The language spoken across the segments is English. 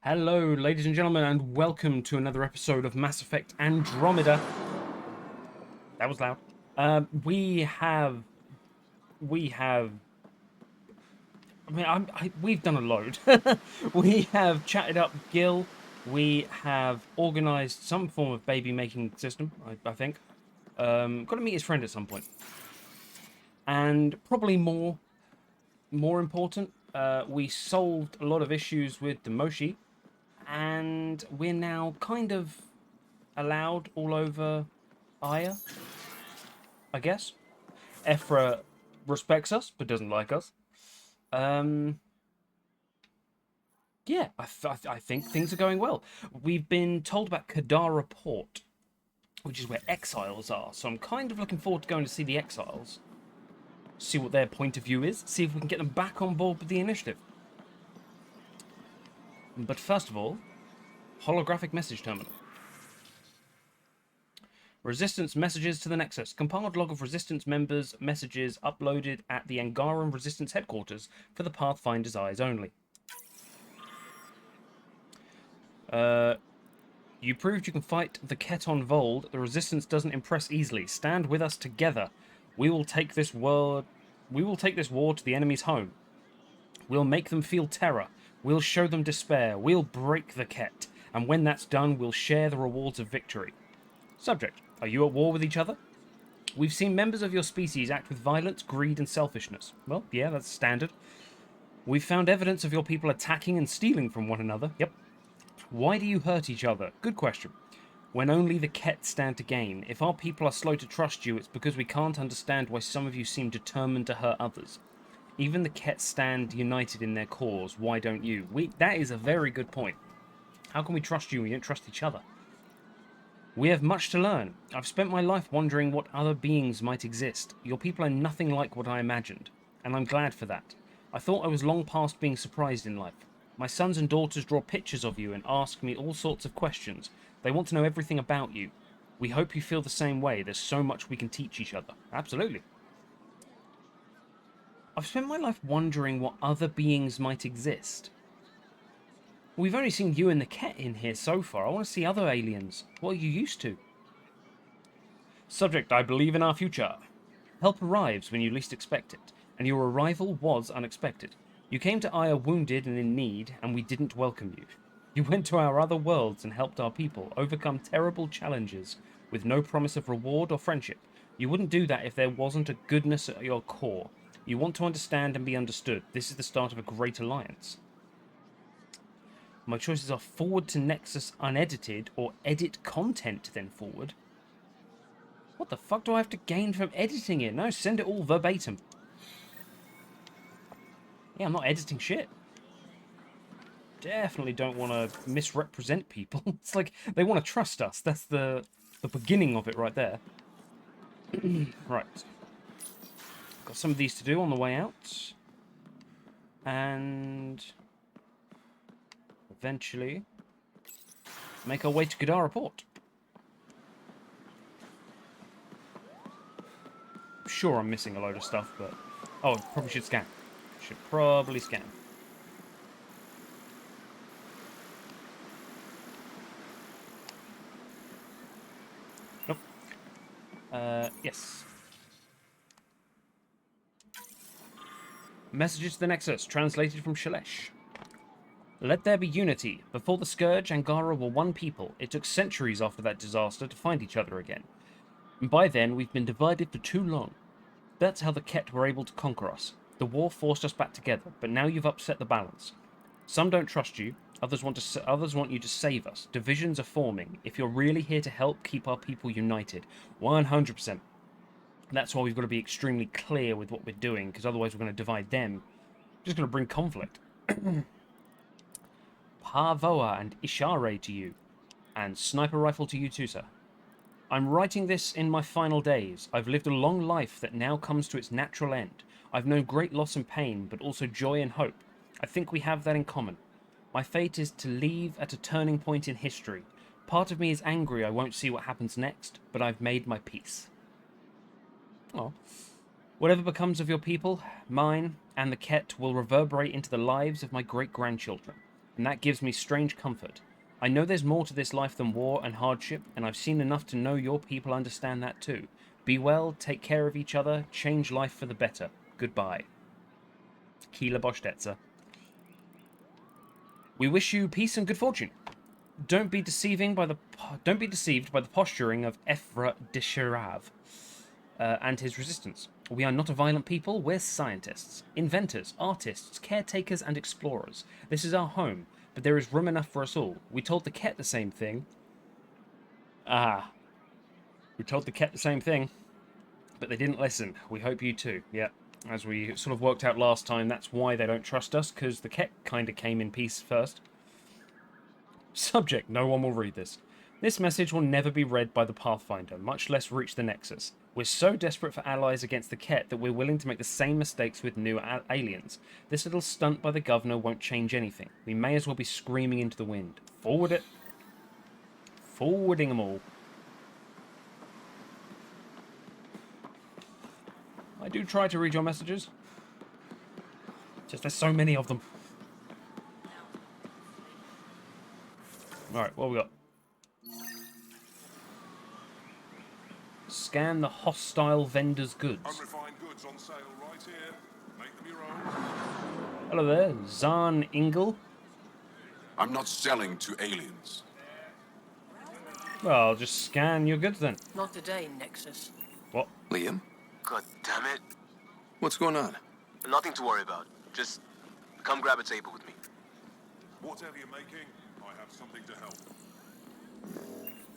Hello, ladies and gentlemen, and welcome to another episode of Mass Effect Andromeda. That was loud. We have, we have. I mean, we've done a load. We have chatted up Gil. We have organised some form of baby making system. I think. Got to meet his friend at some point, and probably more important, we solved a lot of issues with the Moshi, and we're now kind of allowed all over Aya, I guess. Ephra respects us, but doesn't like us. Um, yeah, I think things are going well. We've been told about Kadara Port, which is where exiles are, so I'm kind of looking forward to going to see the exiles, see what their point of view is, see if we can get them back on board with the initiative. But first of all, holographic message terminal. Resistance messages to the Nexus. Compiled log of Resistance members' messages uploaded at the Angaran Resistance headquarters for the Pathfinder's eyes only. You proved you can fight the Keton Vold. The Resistance doesn't impress easily. Stand with us together. We will take this war to the enemy's home. We'll make them feel terror. We'll show them despair. We'll break the Ket. And when that's done, we'll share the rewards of victory. Subject: are you at war with each other? We've seen members of your species act with violence, greed, and selfishness. Well, yeah, that's standard. We've found evidence of your people attacking and stealing from one another. Yep. Why do you hurt each other? Good question. When only the Ket stand to gain. If our people are slow to trust you, it's because we can't understand why some of you seem determined to hurt others. Even the Ket stand united in their cause. Why don't you? That is a very good point. How can we trust you when we don't trust each other? We have much to learn. I've spent my life wondering what other beings might exist. Your people are nothing like what I imagined, and I'm glad for that. I thought I was long past being surprised in life. My sons and daughters draw pictures of you and ask me all sorts of questions. They want to know everything about you. We hope you feel the same way. There's so much we can teach each other. Absolutely. I've spent my life wondering what other beings might exist. We've only seen you and the Ket in here so far. I want to see other aliens. What are you used to? Subject: I believe in our future. Help arrives when you least expect it, and your arrival was unexpected. You came to Aya wounded and in need, and we didn't welcome you. You went to our other worlds and helped our people overcome terrible challenges with no promise of reward or friendship. You wouldn't do that if there wasn't a goodness at your core. You want to understand and be understood. This is the start of a great alliance. My choices are forward to Nexus unedited or edit content then forward. What the fuck do I have to gain from editing it? No, send it all verbatim. Yeah, I'm not editing shit. Definitely don't want to misrepresent people. It's like they want to trust us. That's the beginning of it right there. Right. Got some of these to do on the way out. And eventually make our way to Kadara Port. I'm sure I'm missing a load of stuff, but... oh, probably should scan. Should probably scan. Nope. Yes. Messages to the Nexus, translated from Shalesh. Let there be unity. Before the Scourge, Angara were one people. It took centuries after that disaster to find each other again. And by then, we've been divided for too long. That's how the Ket were able to conquer us. The war forced us back together, but now you've upset the balance. Some don't trust you. Others want you to save us. Divisions are forming. If you're really here to help keep our people united, 100%. That's why we've got to be extremely clear with what we're doing, because otherwise we're going to divide them. Just going to bring conflict. Parvoa and Ishare to you. And Sniper Rifle to you too, sir. I'm writing this in my final days. I've lived a long life that now comes to its natural end. I've known great loss and pain, but also joy and hope. I think we have that in common. My fate is to leave at a turning point in history. Part of me is angry I won't see what happens next, but I've made my peace. Oh. Whatever becomes of your people, mine, and the Ket will reverberate into the lives of my great-grandchildren. and that gives me strange comfort. I know there's more to this life than war and hardship, and I've seen enough to know your people understand that too. Be well, take care of each other, change life for the better. Goodbye. Kila Bostetzer. We wish you peace and good fortune. Don't be deceived by the posturing of Ephra Disharav and his resistance. We are not a violent people, we're scientists, inventors, artists, caretakers, and explorers. This is our home, but there is room enough for us all. We told the Ket the same thing. We told the Ket the same thing, but they didn't listen. We hope you too. Yep. As we sort of worked out last time, that's why they don't trust us, because the Ket kind of came in peace first. Subject: no one will read this. This message will never be read by the Pathfinder, much less reach the Nexus. We're so desperate for allies against the Ket that we're willing to make the same mistakes with new aliens. This little stunt by the governor won't change anything. We may as well be screaming into the wind. Forward it. Forwarding them all. I do try to read your messages. Just there's so many of them. Alright, what have we got? Scan the hostile vendor's goods. Unrefined goods on sale right here. Make them your own. Hello there, Zahn Ingel. I'm not selling to aliens. Well, I'll just scan your goods then. Not today, Nexus. What? Liam? God damn it. What's going on? Nothing to worry about. Just come grab a table with me. Whatever you're making, I have something to help.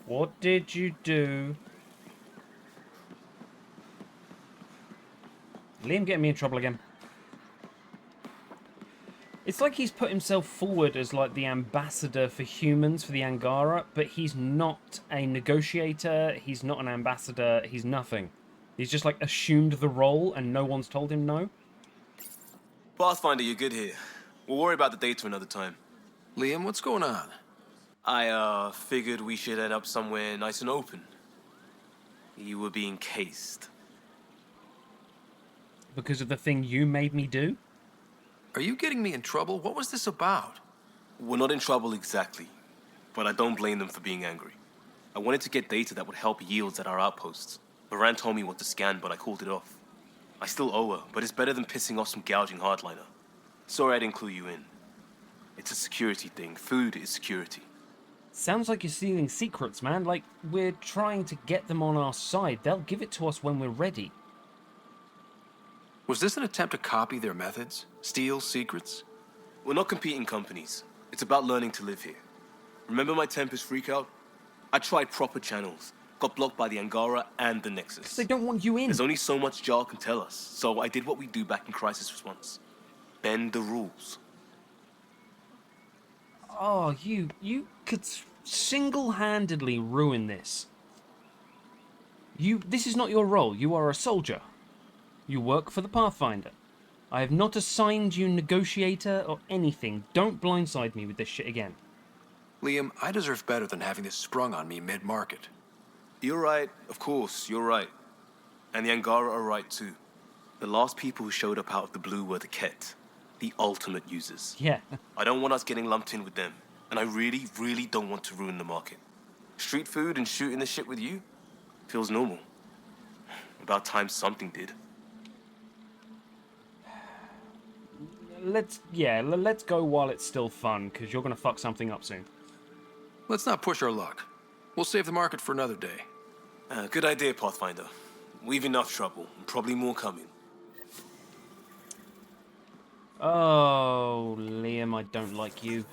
What did you do? Liam getting me in trouble again. It's like he's put himself forward as like the ambassador for humans for the Angara, but he's not a negotiator, he's not an ambassador, he's nothing. He's just like assumed the role and no one's told him no. Pathfinder, you're good here. We'll worry about the data another time. Liam, what's going on? I figured we should head up somewhere nice and open. You were being cased. Because of the thing you made me do? Are you getting me in trouble? What was this about? We're not in trouble exactly, but I don't blame them for being angry. I wanted to get data that would help yields at our outposts. Moran told me what to scan, but I called it off. I still owe her, but it's better than pissing off some gouging hardliner. Sorry I didn't clue you in. It's a security thing. Food is security. Sounds like you're stealing secrets, man. Like, we're trying to get them on our side. They'll give it to us when we're ready. Was this an attempt to copy their methods? Steal secrets? We're not competing companies. It's about learning to live here. Remember my Tempest freakout? I tried proper channels. Got blocked by the Angara and the Nexus. They don't want you in. There's only so much Jar can tell us, so I did what we do back in Crisis Response. Bend the rules. Oh, you could single-handedly ruin this. This is not your role. You are a soldier. You work for the Pathfinder. I have not assigned you negotiator or anything. Don't blindside me with this shit again. Liam, I deserve better than having this sprung on me mid-market. You're right, of course, you're right. And the Angara are right too. The last people who showed up out of the blue were the Ket, the ultimate users. Yeah. I don't want us getting lumped in with them, and I really, really don't want to ruin the market. Street food and shooting the shit with you feels normal. About time something did. Let's go while it's still fun, because you're going to fuck something up soon. Let's not push our luck. We'll save the market for another day. Good idea, Pathfinder. We've enough trouble, and probably more coming. Oh, Liam, I don't like you.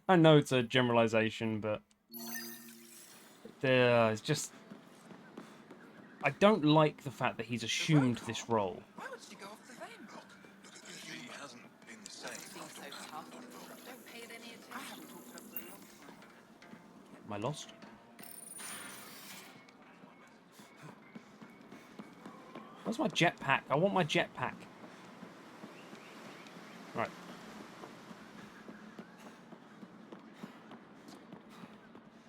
I know it's a generalization, but it's just... I don't like the fact that he's assumed this role. Why would she go off the vein? She hasn't been the same after what happened on Vold. Don't pay it any attention. I haven't talked to her for a long time. Am I lost? Where's my jetpack? I want my jetpack. Right.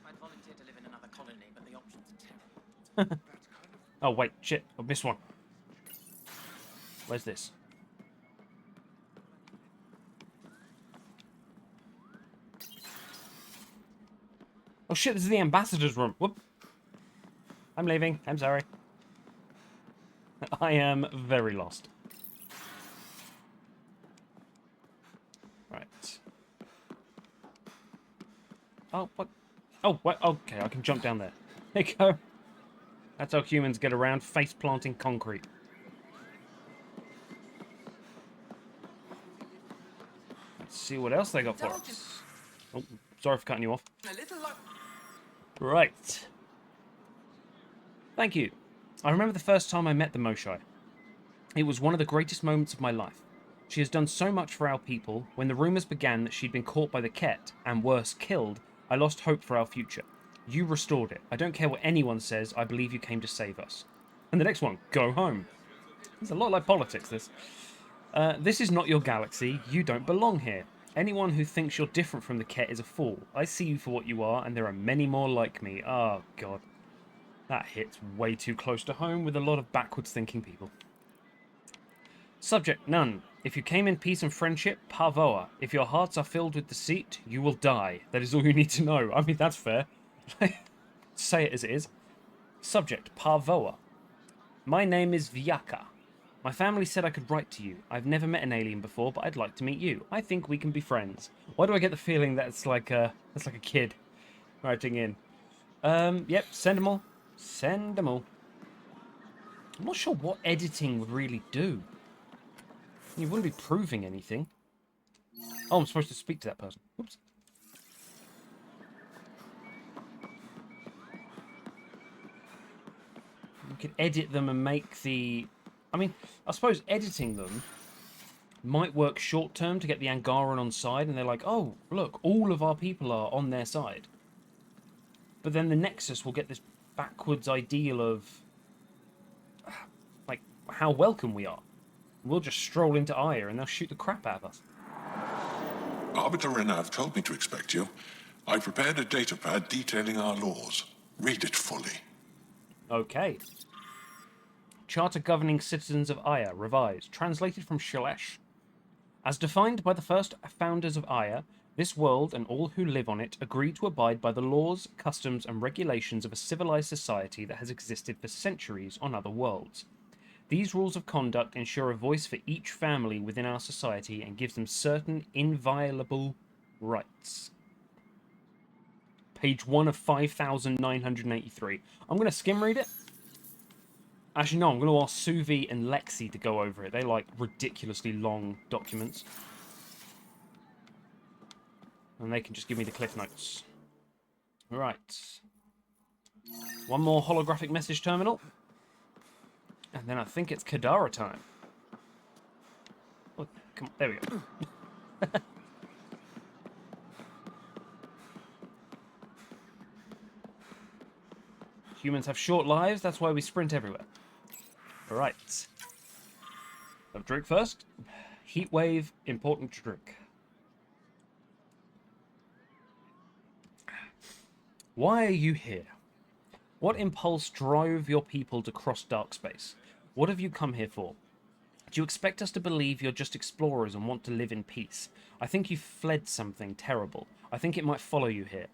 I'd volunteer to live in another colony, but the options are terrible. Oh, wait. Shit. I missed one. Where's this? Oh shit, this is the ambassador's room. Whoop. I'm leaving. I'm sorry. I am very lost. Right. Oh, what? Oh, what? Okay, I can jump down there. There you go. That's how humans get around face planting concrete. Let's see what else they got for us. Oh, sorry for cutting you off. Right. Thank you. I remember the first time I met the Moshai. It was one of the greatest moments of my life. She has done so much for our people. When the rumours began that she'd been caught by the Ket, and worse, killed, I lost hope for our future. You restored it. I don't care what anyone says, I believe you came to save us. And the next one, go home. It's a lot like politics, this. This is not your galaxy. You don't belong here. Anyone who thinks you're different from the Ket is a fool. I see you for what you are, and there are many more like me. Oh, God. That hits way too close to home with a lot of backwards thinking people. Subject, none. If you came in peace and friendship, parvoa. If your hearts are filled with deceit, you will die. That is all you need to know. I mean, that's fair. Say it as it is. Subject, parvoa. My name is Vyaka. My family said I could write to you. I've never met an alien before, but I'd like to meet you. I think we can be friends. Why do I get the feeling that's like a kid writing in? Yep, send them all. Send them all. I'm not sure what editing would really do. You wouldn't be proving anything. Oh, I'm supposed to speak to that person. Oops. You could edit them and make the... I mean, I suppose editing them might work short term to get the Angaran on side, and they're like, oh, look, all of our people are on their side. But then the Nexus will get this backwards ideal of, like, how welcome we are. We'll just stroll into Aya and they'll shoot the crap out of us. Arbiter Renav told me to expect you. I prepared a datapad detailing our laws. Read it fully. Okay. Charter governing citizens of Aya, revised, translated from Shalesh. As defined by the first founders of Aya, this world and all who live on it agree to abide by the laws, customs, and regulations of a civilized society that has existed for centuries on other worlds. These rules of conduct ensure a voice for each family within our society and gives them certain inviolable rights. Page 1 of 5,983. I'm going to skim read it. Actually, no, I'm going to ask Suvi and Lexi to go over it. They like ridiculously long documents. And they can just give me the cliff notes. Right. One more holographic message terminal. And then I think it's Kadara time. Oh, come on, there we go. Humans have short lives, that's why we sprint everywhere. Alright. Have a drink first. Heat wave, important to drink. Why are you here? What impulse drove your people to cross dark space? What have you come here for? Do you expect us to believe you're just explorers and want to live in peace? I think you fled something terrible. I think it might follow you here.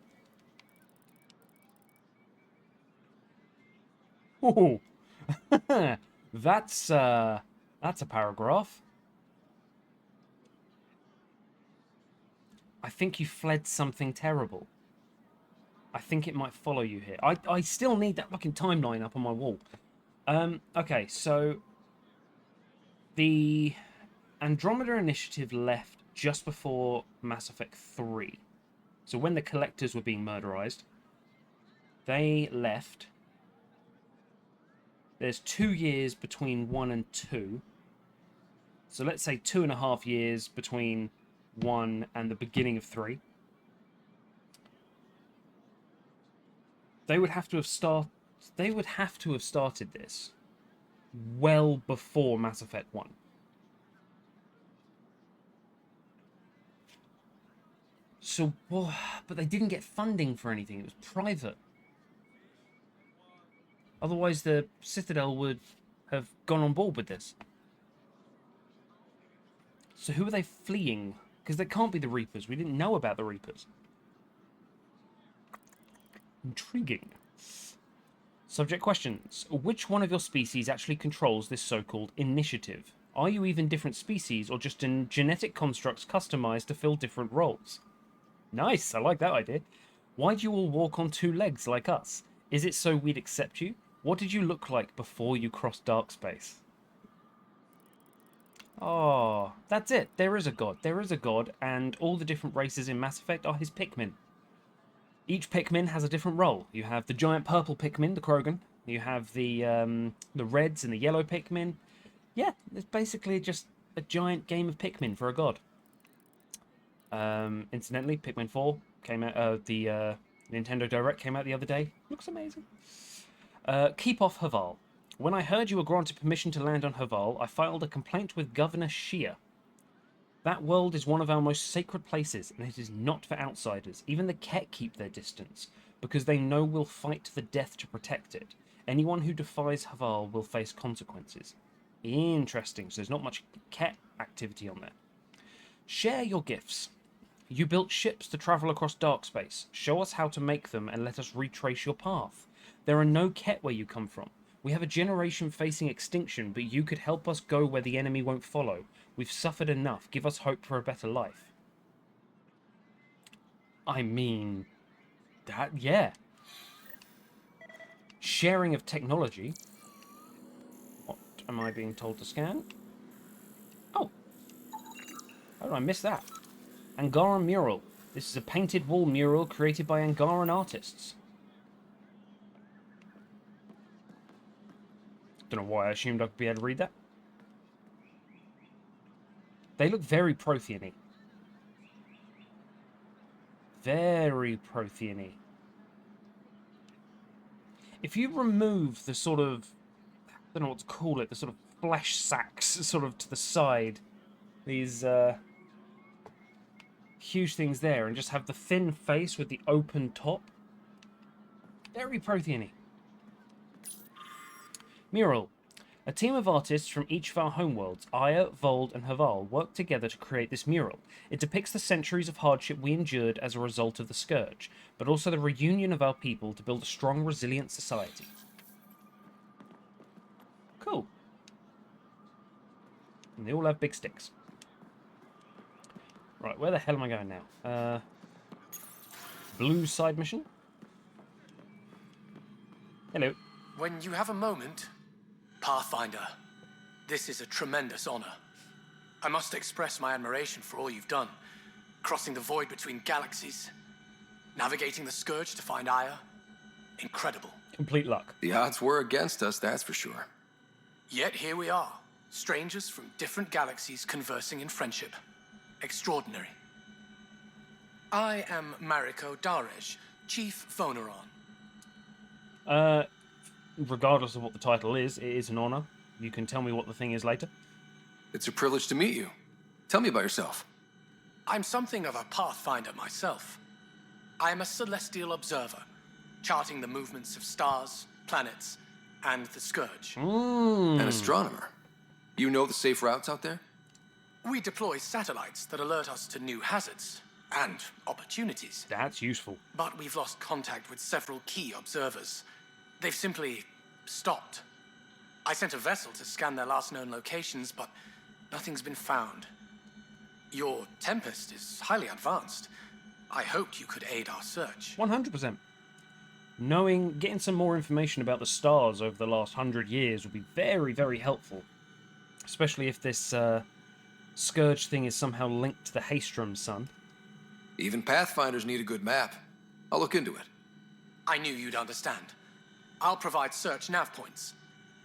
Ooh. That's a paragraph. I think you fled something terrible. I think it might follow you here. I still need that fucking timeline up on my wall. Okay, so the Andromeda Initiative left just before Mass Effect 3. So when the Collectors were being murderized, they left. There's 2 years between 1 and 2. So let's say 2.5 years between 1 and the beginning of 3. They would have to have started this well before Mass Effect 1. So, but they didn't get funding for anything. It was private. Otherwise, the Citadel would have gone on board with this. So who are they fleeing? Because there can't be the Reapers. We didn't know about the Reapers. Intriguing. Subject questions. Which one of your species actually controls this so-called initiative? Are you even different species or just in genetic constructs customized to fill different roles? Nice, I like that idea. Why do you all walk on two legs like us? Is it so we'd accept you? What did you look like before you crossed dark space? Oh, that's it. There is a god. There is a god, and all the different races in Mass Effect are his Pikmin. Each Pikmin has a different role. You have the giant purple Pikmin, the Krogan. You have the reds and the yellow Pikmin. Yeah, it's basically just a giant game of Pikmin for a god. Incidentally, Pikmin 4 came out. The Nintendo Direct came out the other day. Looks amazing. Keep off Haval. When I heard you were granted permission to land on Haval, I filed a complaint with Governor Shia. That world is one of our most sacred places, and it is not for outsiders. Even the Ket keep their distance, because they know we'll fight to the death to protect it. Anyone who defies Haval will face consequences. Interesting, so there's not much Ket activity on there. Share your gifts. You built ships to travel across dark space. Show us how to make them and let us retrace your path. There are no Ket where you come from. We have a generation facing extinction, but you could help us go where the enemy won't follow. We've suffered enough. Give us hope for a better life. I mean, yeah. Sharing of technology. What am I being told to scan? Oh. How did I miss that? Angaran mural. This is a painted wall mural created by Angaran artists. Don't know why I assumed I'd be able to read that. They look very Prothean-y. Very Prothean-y. If you remove the sort of, I don't know what to call it, the sort of flesh sacks sort of to the side, these huge things there, and just have the thin face with the open top, very Prothean-y. Mural. A team of artists from each of our homeworlds, Aya, Vold, and Haval, worked together to create this mural. It depicts the centuries of hardship we endured as a result of the Scourge, but also the reunion of our people to build a strong, resilient society. Cool. And they all have big sticks. Right, where the hell am I going now? Blue side mission? Hello. When you have a moment, Pathfinder, this is a tremendous honor. I must express my admiration for all you've done. Crossing the void between galaxies, navigating the Scourge to find Aya. Incredible. Complete luck. The odds were against us, that's for sure. Yet here we are, strangers from different galaxies conversing in friendship. Extraordinary. I am Mariko Darej, Chief Voneron. Regardless of what the title is, it is an honor. You can tell me what the thing is later. It's a privilege to meet you. Tell me about yourself. I'm something of a pathfinder myself. I am a celestial observer, charting the movements of stars, planets, and the Scourge. An astronomer. You know the safe routes out there? We deploy satellites that alert us to new hazards and opportunities. That's useful. But we've lost contact with several key observers. They've simply stopped. I sent a vessel to scan their last known locations, but nothing's been found. Your Tempest is highly advanced. I hoped you could aid our search. 100%. Getting some more information about the stars over the last 100 years would be very, very helpful. Especially if this Scourge thing is somehow linked to the Haestrom sun. Even Pathfinders need a good map. I'll look into it. I knew you'd understand. I'll provide search nav points.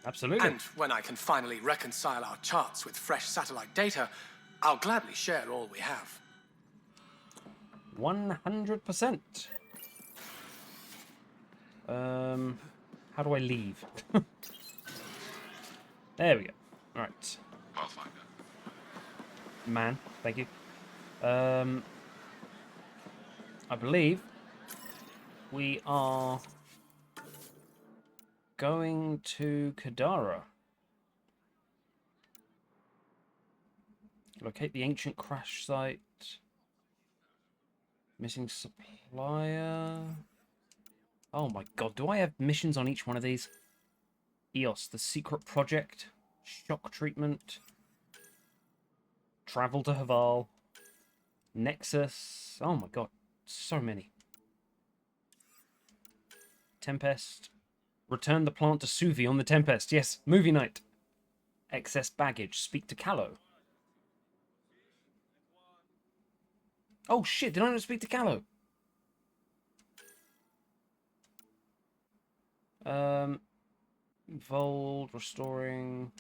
Absolutely. And when I can finally reconcile our charts with fresh satellite data, I'll gladly share all we have. 100%. How do I leave? There we go. Alright. Pathfinder. Man, thank you. I believe we are going to Kadara. Locate the ancient crash site. Missing supplier. Oh my god, do I have missions on each one of these? EOS, the secret project. Shock treatment. Travel to Haval. Nexus. Oh my god, so many. Tempest. Return the plant to Suvi on the Tempest. Yes, movie night. Excess baggage. Speak to Callow. Oh shit, did I not speak to Callow? Vold, restoring.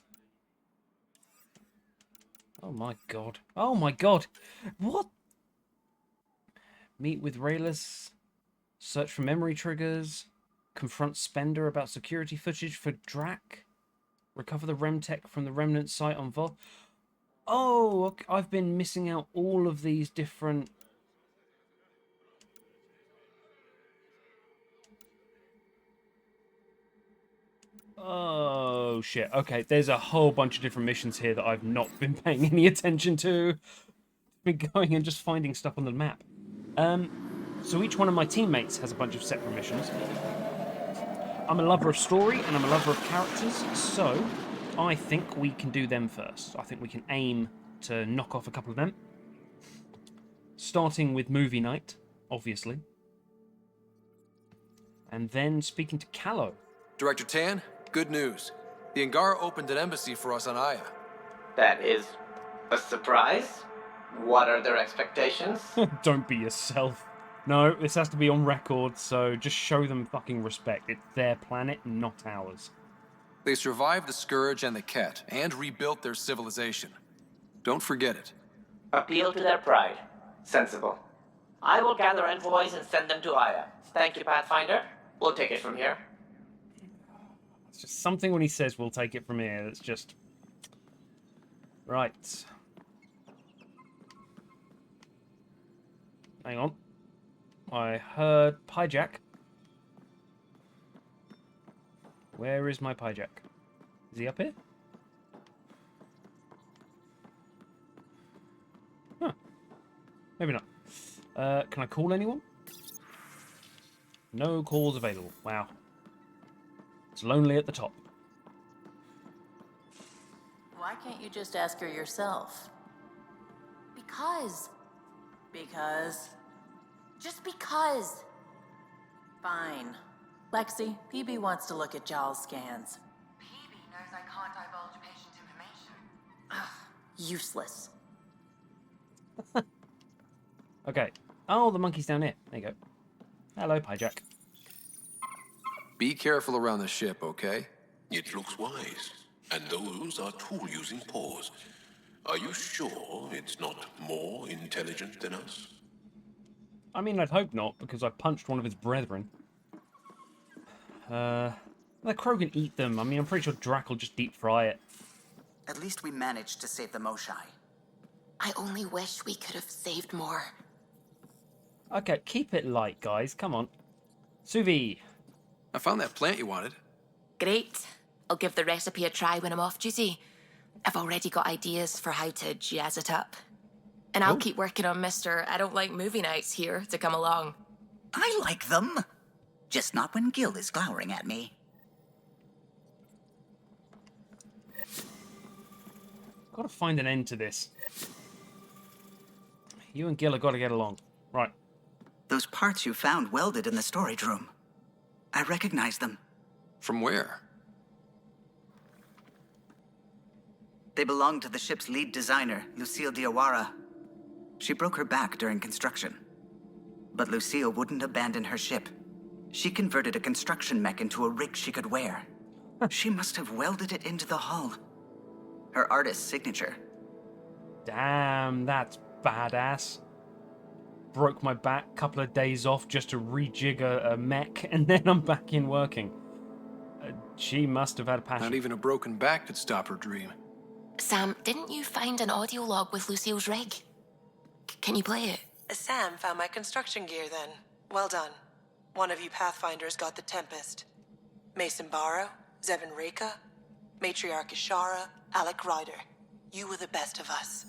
Oh my god. Oh my god. What? Meet with Rayless. Search for memory triggers. Confront Spender about security footage for Drac. Recover the Remtech from the Remnant site on Vold. Oh, okay. I've been missing out all of these different... Oh, shit. Okay, there's a whole bunch of different missions here that I've not been paying any attention to. Been going and just finding stuff on the map. So each one of my teammates has a bunch of separate missions. I'm a lover of story and I'm a lover of characters, so I think we can do them first. I think we can aim to knock off a couple of them. Starting with movie night, obviously. And then speaking to Callow. Director Tan, good news. The Angara opened an embassy for us on Aya. That is a surprise. What are their expectations? Don't be yourself. No, this has to be on record, so just show them fucking respect. It's their planet, not ours. They survived the Scourge and the Ket, and rebuilt their civilization. Don't forget it. Appeal to their pride. Sensible. I will gather envoys and send them to Aya. Thank you, Pathfinder. We'll take it from here. It's just something when he says we'll take it from here. It's just... Right. Hang on. I heard Pyjack. Where is my Pyjack? Is he up here? Huh. Maybe not. Can I call anyone? No calls available. Wow. It's lonely at the top. Why can't you just ask her yourself? Because. Because. Just because. Fine. Lexi, PB wants to look at Jaw's scans. PB knows I can't divulge patient information. Useless. Okay. Oh, the monkey's down here. There you go. Hello, Pyjack. Be careful around the ship, okay? It looks wise, and those are tool-using paws. Are you sure it's not more intelligent than us? I mean, I'd hope not, because I punched one of his brethren. The crow can eat them. I mean, I'm pretty sure Drac will just deep fry it. At least we managed to save the Moshai. I only wish we could have saved more. Okay, keep it light, guys. Come on. Suvi. I found that plant you wanted. Great. I'll give the recipe a try when I'm off duty. I've already got ideas for how to jazz it up. And I'll keep working on Mr. I don't like movie nights here to come along. I like them. Just not when Gil is glowering at me. Gotta find an end to this. You and Gil have got to get along. Right. Those parts you found welded in the storage room. I recognize them. From where? They belong to the ship's lead designer, Lucille Diawara. She broke her back during construction. But Lucille wouldn't abandon her ship. She converted a construction mech into a rig she could wear. She must have welded it into the hull. Her artist's signature. Damn, that's badass. Broke my back, couple of days off just to rejig a mech, and then I'm back in working. She must have had a passion. Not even a broken back could stop her dream. Sam, didn't you find an audio log with Lucille's rig? Can you play it? Sam found my construction gear then. Well done. One of you Pathfinders got the Tempest. Mason Barrow, Zevin Reka, Matriarch Ishara, Alec Ryder. You were the best of us.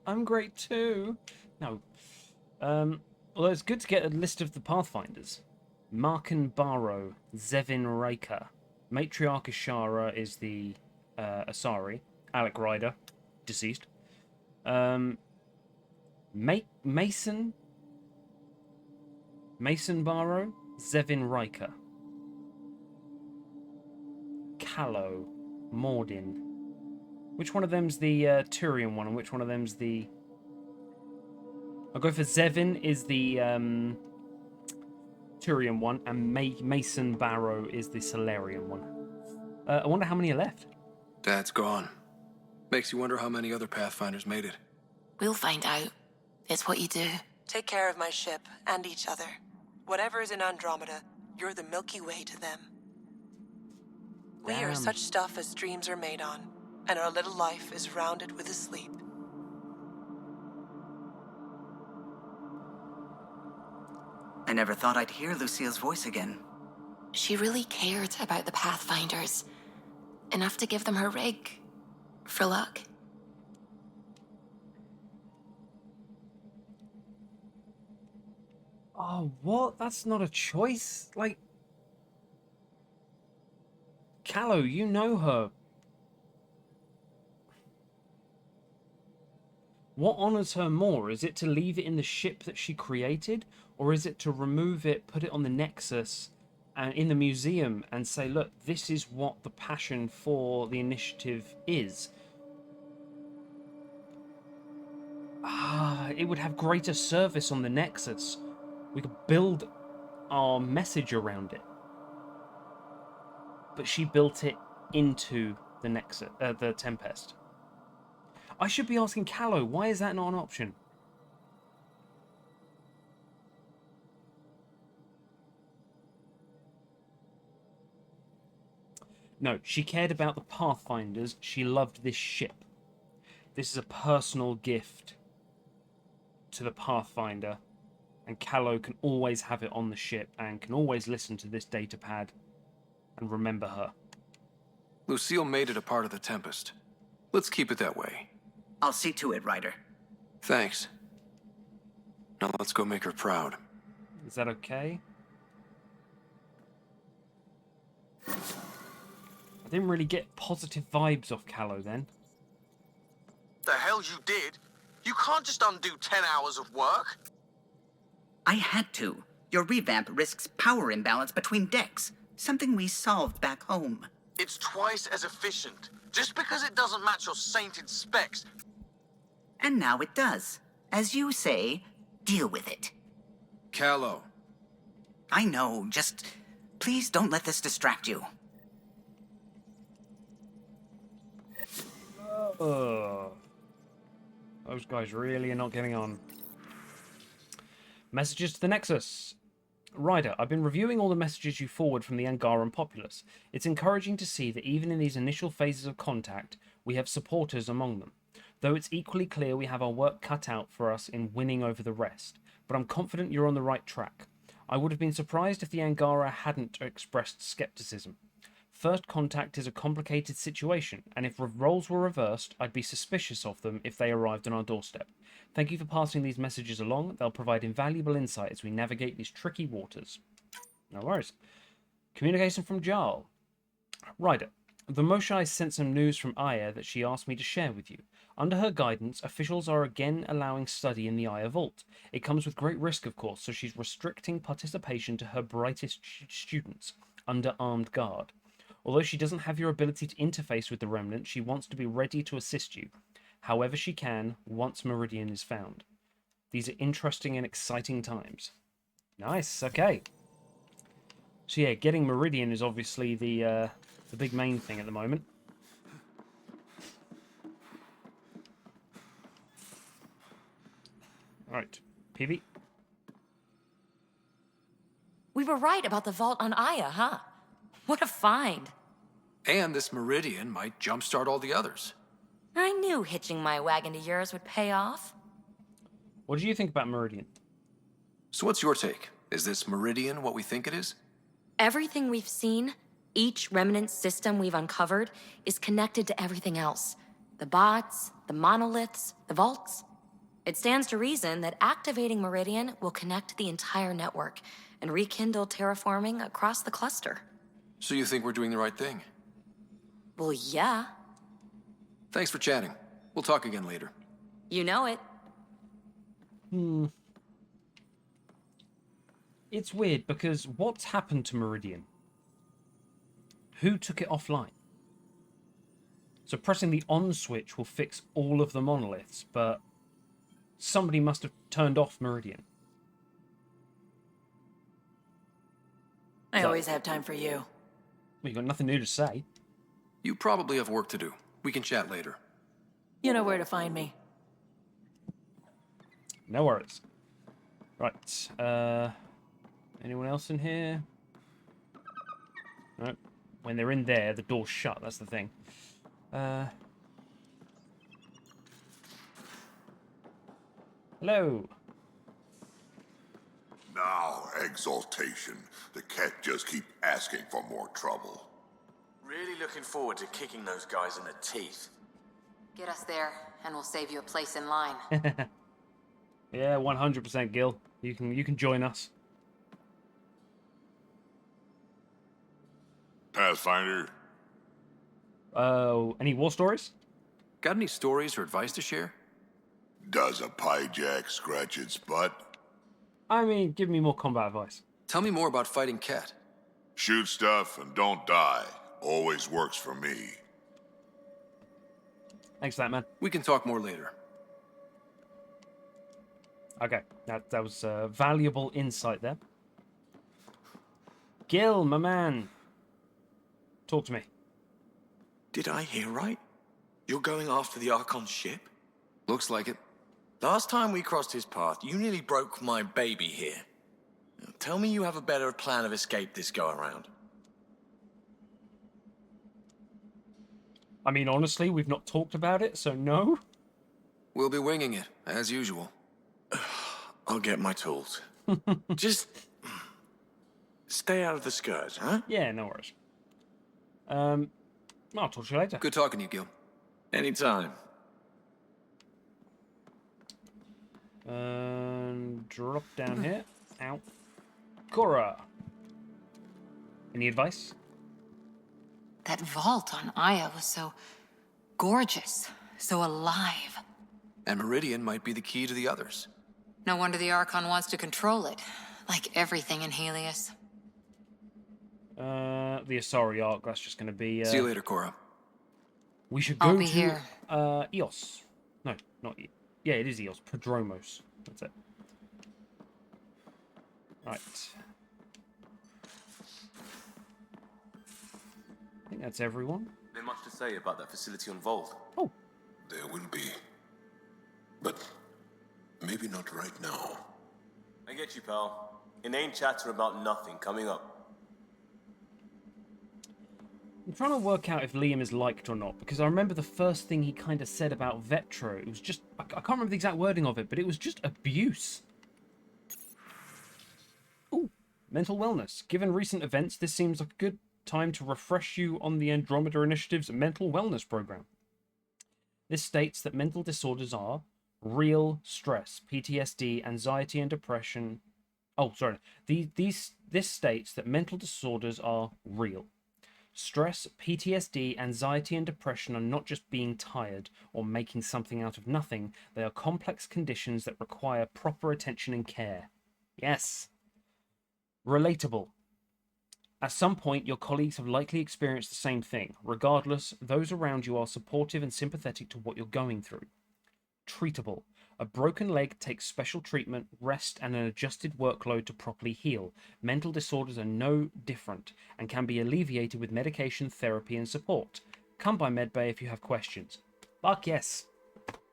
I'm great too. No. Although it's good to get a list of the Pathfinders. Markin Barrow, Zevin Raker, Matriarch Ishara is the Asari, Alec Ryder, deceased. Mason Barrow, Zevin Riker, Callow, Mordin. Which one of them's the Turian one, and which one of them's the... I'll go for Zevin is the Turian one, and Mason Barrow is the Solarian one. I wonder how many are left. Dad's gone. Makes you wonder how many other Pathfinders made it. We'll find out. It's what you do. Take care of my ship and each other. Whatever is in Andromeda, you're the Milky Way to them. We are Damn. such stuff as dreams are made on, and our little life is rounded with a sleep. I never thought I'd hear Lucille's voice again. She really cared about the Pathfinders. Enough to give them her rig. For luck. Oh, what? That's not a choice? Like... Callow, you know her. What honors her more? Is it to leave it in the ship that she created? Or is it to remove it, put it on the Nexus, and in the museum, and say, look, this is what the passion for the initiative is? It would have greater service on the Nexus. We could build our message around it. But she built it into the Nexus, the Tempest. I should be asking Callow, why is that not an option? No, she cared about the Pathfinders. She loved this ship. This is a personal gift to the Pathfinder, and Callow can always have it on the ship and can always listen to this data pad and remember her. Lucille made it a part of the Tempest. Let's keep it that way. I'll see to it, Ryder. Thanks. Now let's go make her proud. Is that okay? I didn't really get positive vibes off Callow then. The hell you did? You can't just undo 10 hours of work. I had to. Your revamp risks power imbalance between decks, something we solved back home. It's twice as efficient. Just because it doesn't match your sainted specs. And now it does. As you say, deal with it. Callow. I know, just please don't let this distract you. Those guys really are not getting on. Messages to the Nexus. Ryder, I've been reviewing all the messages you forward from the Angaran populace. It's encouraging to see that even in these initial phases of contact, we have supporters among them. Though it's equally clear we have our work cut out for us in winning over the rest. But I'm confident you're on the right track. I would have been surprised if the Angara hadn't expressed skepticism. First contact is a complicated situation, and if roles were reversed, I'd be suspicious of them if they arrived on our doorstep. Thank you for passing these messages along. They'll provide invaluable insight as we navigate these tricky waters. No worries. Communication from Jarl. Ryder, the Moshai sent some news from Aya that she asked me to share with you. Under her guidance, officials are again allowing study in the Aya Vault. It comes with great risk, of course, so she's restricting participation to her brightest students under armed guard. Although she doesn't have your ability to interface with the Remnant, she wants to be ready to assist you, however she can, once Meridian is found. These are interesting and exciting times. Nice, okay. So yeah, getting Meridian is obviously the big main thing at the moment. Alright, PV. We were right about the vault on Aya, huh? What a find. And this Meridian might jumpstart all the others. I knew hitching my wagon to yours would pay off. What do you think about Meridian? So what's your take? Is this Meridian what we think it is? Everything we've seen, each remnant system we've uncovered, is connected to everything else. The bots, the monoliths, the vaults. It stands to reason that activating Meridian will connect the entire network and rekindle terraforming across the cluster. So you think we're doing the right thing? Well, yeah. Thanks for chatting. We'll talk again later. You know it. It's weird because what's happened to Meridian? Who took it offline? So pressing the on switch will fix all of the monoliths, but somebody must have turned off Meridian. I always have time for you. Well, you got nothing new to say. You probably have work to do. We can chat later. You know where to find me. No worries. Right. Anyone else in here? No. When they're in there, the door's shut. That's the thing. Hello. Now, exaltation. The cat just keep asking for more trouble. Really looking forward to kicking those guys in the teeth. Get us there, and we'll save you a place in line. Yeah, 100% Gil. You can join us. Pathfinder? Any war stories? Got any stories or advice to share? Does a piejack scratch its butt? I mean, give me more combat advice. Tell me more about fighting Cat. Shoot stuff and don't die. Always works for me. Thanks for that, man. We can talk more later. Okay, that was valuable insight there. Gil, my man. Talk to me. Did I hear right? You're going after the Archon's ship? Looks like it. Last time we crossed his path, you nearly broke my baby here. Now, tell me you have a better plan of escape this go-around. I mean, honestly, we've not talked about it, so no. We'll be winging it, as usual. I'll get my tools. Just stay out of the skirt, huh? Yeah, no worries. I'll talk to you later. Good talking to you, Gil. Anytime. Drop down here. Ow. Cora. Any advice? That vault on Aya was so gorgeous, so alive. And Meridian might be the key to the others. No wonder the Archon wants to control it, like everything in Helios. The Asari arc, that's just going to be... See you later, Cora. We should go I'll be to here. Eos. No, not Eos. Yeah, it is Eos. Prodromos. That's it. Right. I think that's everyone. There's much to say about that facility on Vold. Oh. There will be. But maybe not right now. I get you, pal. Inane chatter about nothing coming up. I'm trying to work out if Liam is liked or not, because I remember the first thing he kind of said about Vetro. It was just... I can't remember the exact wording of it, but it was just abuse. Ooh, mental wellness. Given recent events, this seems like a good time to refresh you on the Andromeda Initiative's mental wellness program. This states that mental disorders are real stress, PTSD, anxiety, and depression. Oh, sorry. This states that mental disorders are real. Stress, PTSD, anxiety, and depression are not just being tired or making something out of nothing. They are complex conditions that require proper attention and care. Yes. Relatable. At some point, your colleagues have likely experienced the same thing. Regardless, those around you are supportive and sympathetic to what you're going through. Treatable. A broken leg takes special treatment, rest, and an adjusted workload to properly heal. Mental disorders are no different and can be alleviated with medication, therapy, and support. Come by Medbay if you have questions. Fuck yes.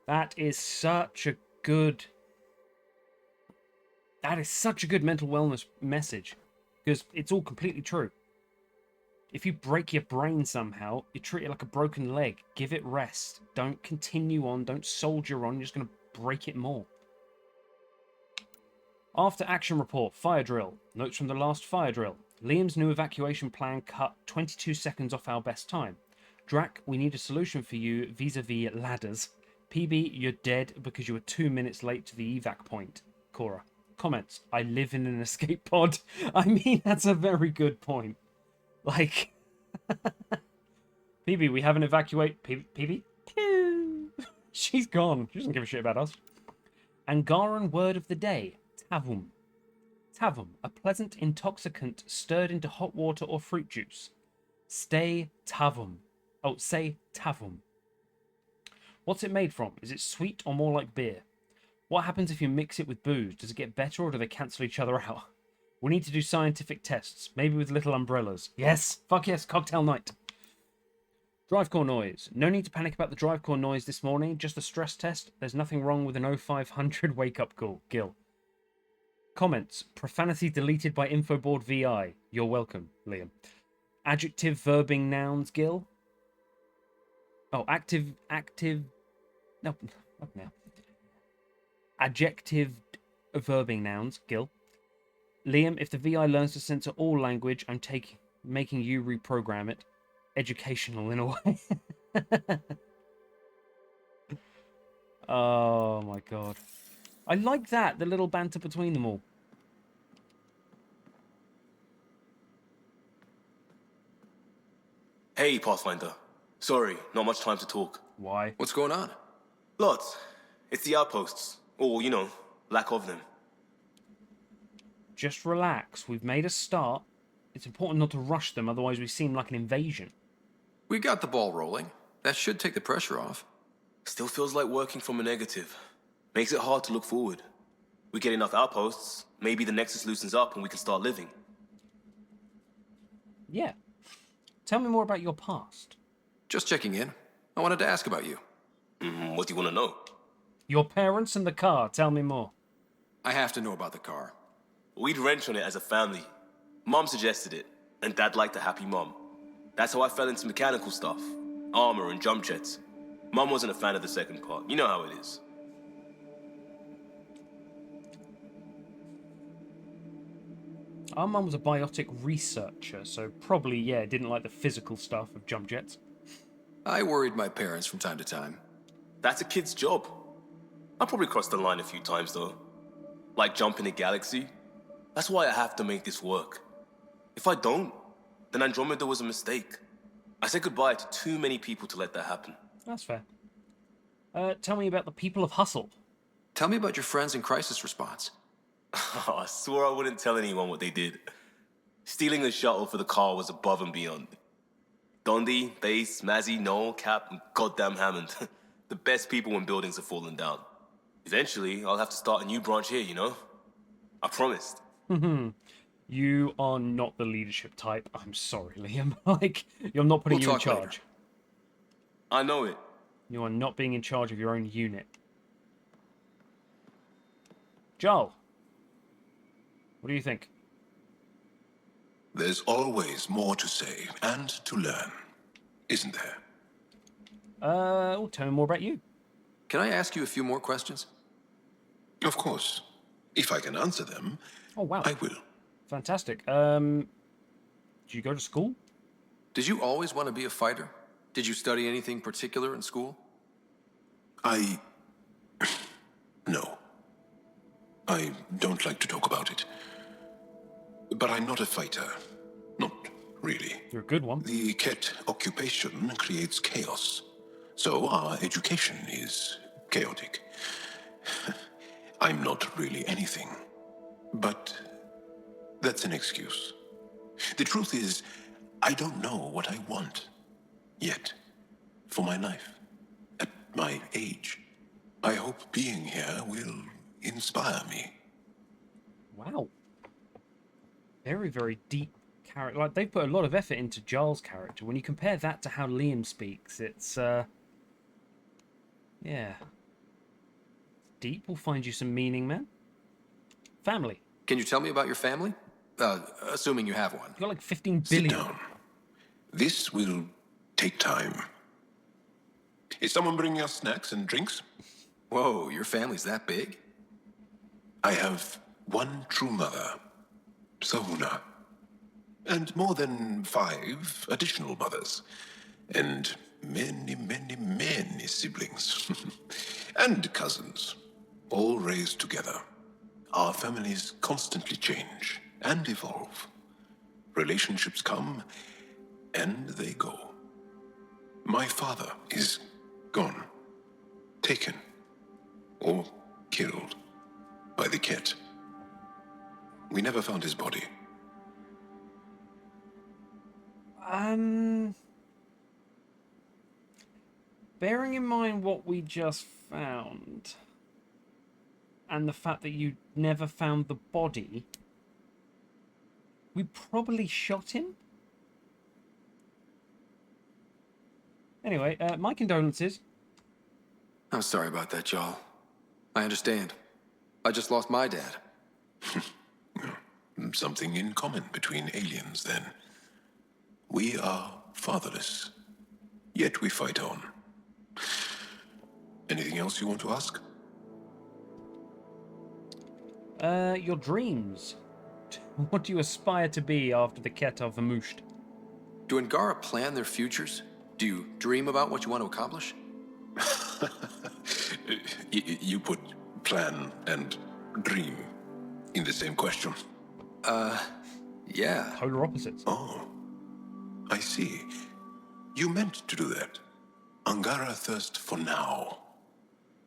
That is such a good... That is such a good mental wellness message. Because it's all completely true. If you break your brain somehow, you treat it like a broken leg. Give it rest. Don't continue on. Don't soldier on. You're just going to break it more. After action report, fire drill. Notes from the last fire drill. Liam's new evacuation plan cut 22 seconds off our best time. Drac, we need a solution for you vis-a-vis ladders. PB, you're dead because you were 2 minutes late to the evac point. Cora. Comments. I live in an escape pod. I mean, that's a very good point. Like... PB, we haven't evacuated... PB? Pew! She's gone. She doesn't give a shit about us. Angaran word of the day. Tavum. Tavum. A pleasant intoxicant stirred into hot water or fruit juice. Stay tavum. Oh, say tavum. What's it made from? Is it sweet or more like beer? What happens if you mix it with booze? Does it get better or do they cancel each other out? We need to do scientific tests, maybe with little umbrellas. Yes, fuck yes, cocktail night. Drive core noise. No need to panic about the drive core noise this morning, just a stress test. There's nothing wrong with an 0500 wake-up call. Gil. Comments. Profanity deleted by Infoboard VI. You're welcome, Liam. Adjective verbing nouns, Gil. Oh, active... No, what now? Adjective verbing nouns, Gil. Liam, if the VI learns to censor all language, I'm making you reprogram it. Educational in a way. Oh my god. I like that, the little banter between them all. Hey, Pathfinder. Sorry, not much time to talk. Why? What's going on? Lots. It's the outposts. Or, you know, lack of them. Just relax. We've made a start. It's important not to rush them, otherwise we seem like an invasion. We got the ball rolling. That should take the pressure off. Still feels like working from a negative. Makes it hard to look forward. We get enough outposts, maybe the Nexus loosens up and we can start living. Yeah. Tell me more about your past. Just checking in. I wanted to ask about you. What do you want to know? Your parents and the car. Tell me more. I have to know about the car. We'd wrench on it as a family. Mom suggested it, and Dad liked a happy mom. That's how I fell into mechanical stuff. Armor and jump jets. Mom wasn't a fan of the second part. You know how it is. Our mum was a biotic researcher, so probably, yeah, didn't like the physical stuff of jump jets. I worried my parents from time to time. That's a kid's job. I probably crossed the line a few times, though. Like jumping a galaxy. That's why I have to make this work. If I don't, then Andromeda was a mistake. I said goodbye to too many people to let that happen. That's fair. Tell me about the people of Hustle. Tell me about your friends in crisis response. I swore I wouldn't tell anyone what they did. Stealing the shuttle for the car was above and beyond. Dondi, Base, Mazzy, Noel, Cap, and goddamn Hammond. The best people when buildings have fallen down. Eventually, I'll have to start a new branch here, you know? I promised. You are not the leadership type. I'm sorry, Liam. Like, you're not putting you in charge. Later. I know it. You are not being in charge of your own unit. Joel, what do you think? There's always more to say and to learn, isn't there? Tell me more about you. Can I ask you a few more questions? Of course. If I can answer them, Oh, wow. I will. Fantastic. Did you go to school? Did you always want to be a fighter? Did you study anything particular in school? No. I don't like to talk about it. But I'm not a fighter. Not really. You're a good one. The Ket occupation creates chaos. So our education is chaotic. I'm not really anything. But that's an excuse. The truth is, I don't know what I want. Yet. For my life. At my age. I hope being here will inspire me. Wow. Very, very deep character. Like, they've put a lot of effort into Giles' character. When you compare that to how Liam speaks, it's, yeah. Deep will find you some meaning, man. Family. Can you tell me about your family? Assuming you have one. You got like 15 billion. Sit down. This will take time. Is someone bringing us snacks and drinks? Whoa, your family's that big? I have one true mother, Sahuna, and more than 5 additional mothers. And many, many, many siblings. And cousins, all raised together. Our families constantly change and evolve. Relationships come and they go. My father is gone, taken, or killed by the Ket. We never found his body. Bearing in mind what we just found, and the fact that you never found the body, we probably shot him? Anyway, my condolences. I'm sorry about that, Jarl. I understand. I just lost my dad. Something in common between aliens, then. We are fatherless, yet we fight on. Anything else you want to ask? Your dreams. What do you aspire to be after the Ket are vermooshed? Do Angara plan their futures? Do you dream about what you want to accomplish? You put plan and dream in the same question. Yeah. Polar opposites. Oh, I see. You meant to do that. Angara thirst for now.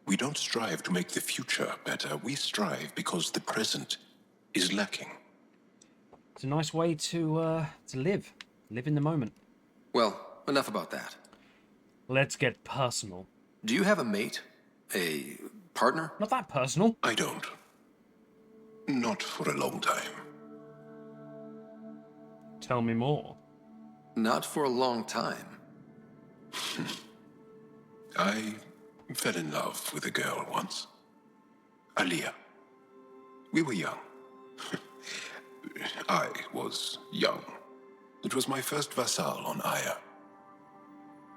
We don't strive to make the future better. We strive because the present is lacking. It's a nice way to live. Live in the moment. Well, enough about that. Let's get personal. Do you have a mate? A partner? Not that personal. I don't. Not for a long time. Tell me more. Not for a long time. I fell in love with a girl once. Aliyah. We were young. I was young. It was my first vassal on Aya.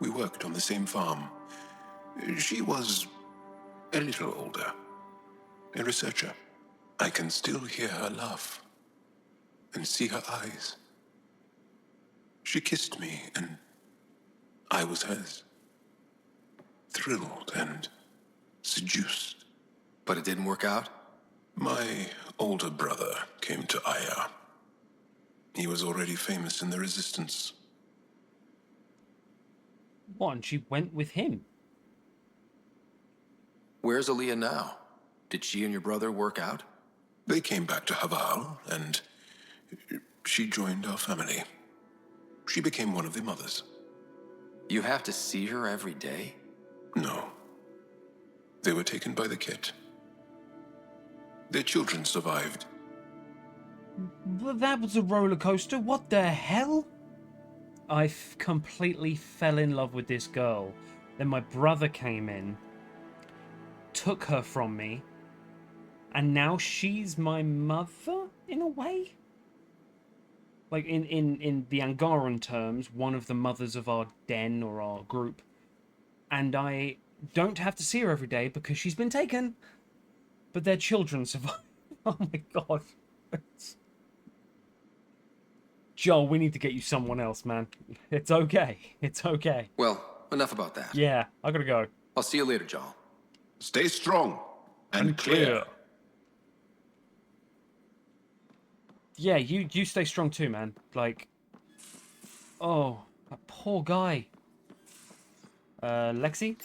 We worked on the same farm. She was a little older. A researcher. I can still hear her laugh and see her eyes. She kissed me and I was hers. Thrilled and seduced. But it didn't work out? My older brother came to Aya. He was already famous in the Resistance. What, and she went with him? Where's Aliyah now? Did she and your brother work out? They came back to Haval, and she joined our family. She became one of the mothers. You have to see her every day? No. They were taken by the Ket. Their children survived. Well, that was a roller coaster. What the hell? I completely fell in love with this girl. Then my brother came in, took her from me, and now she's my mother, in a way? Like, in the Angaran terms, one of the mothers of our den or our group. And I don't have to see her every day because she's been taken. But their children survive. Oh my god. Joel, we need to get you someone else, man. It's okay. It's okay. Well, enough about that. Yeah, I gotta go. I'll see you later, Joel. Stay strong and clear. Yeah, you stay strong too, man. Like, oh, that poor guy. Lexi?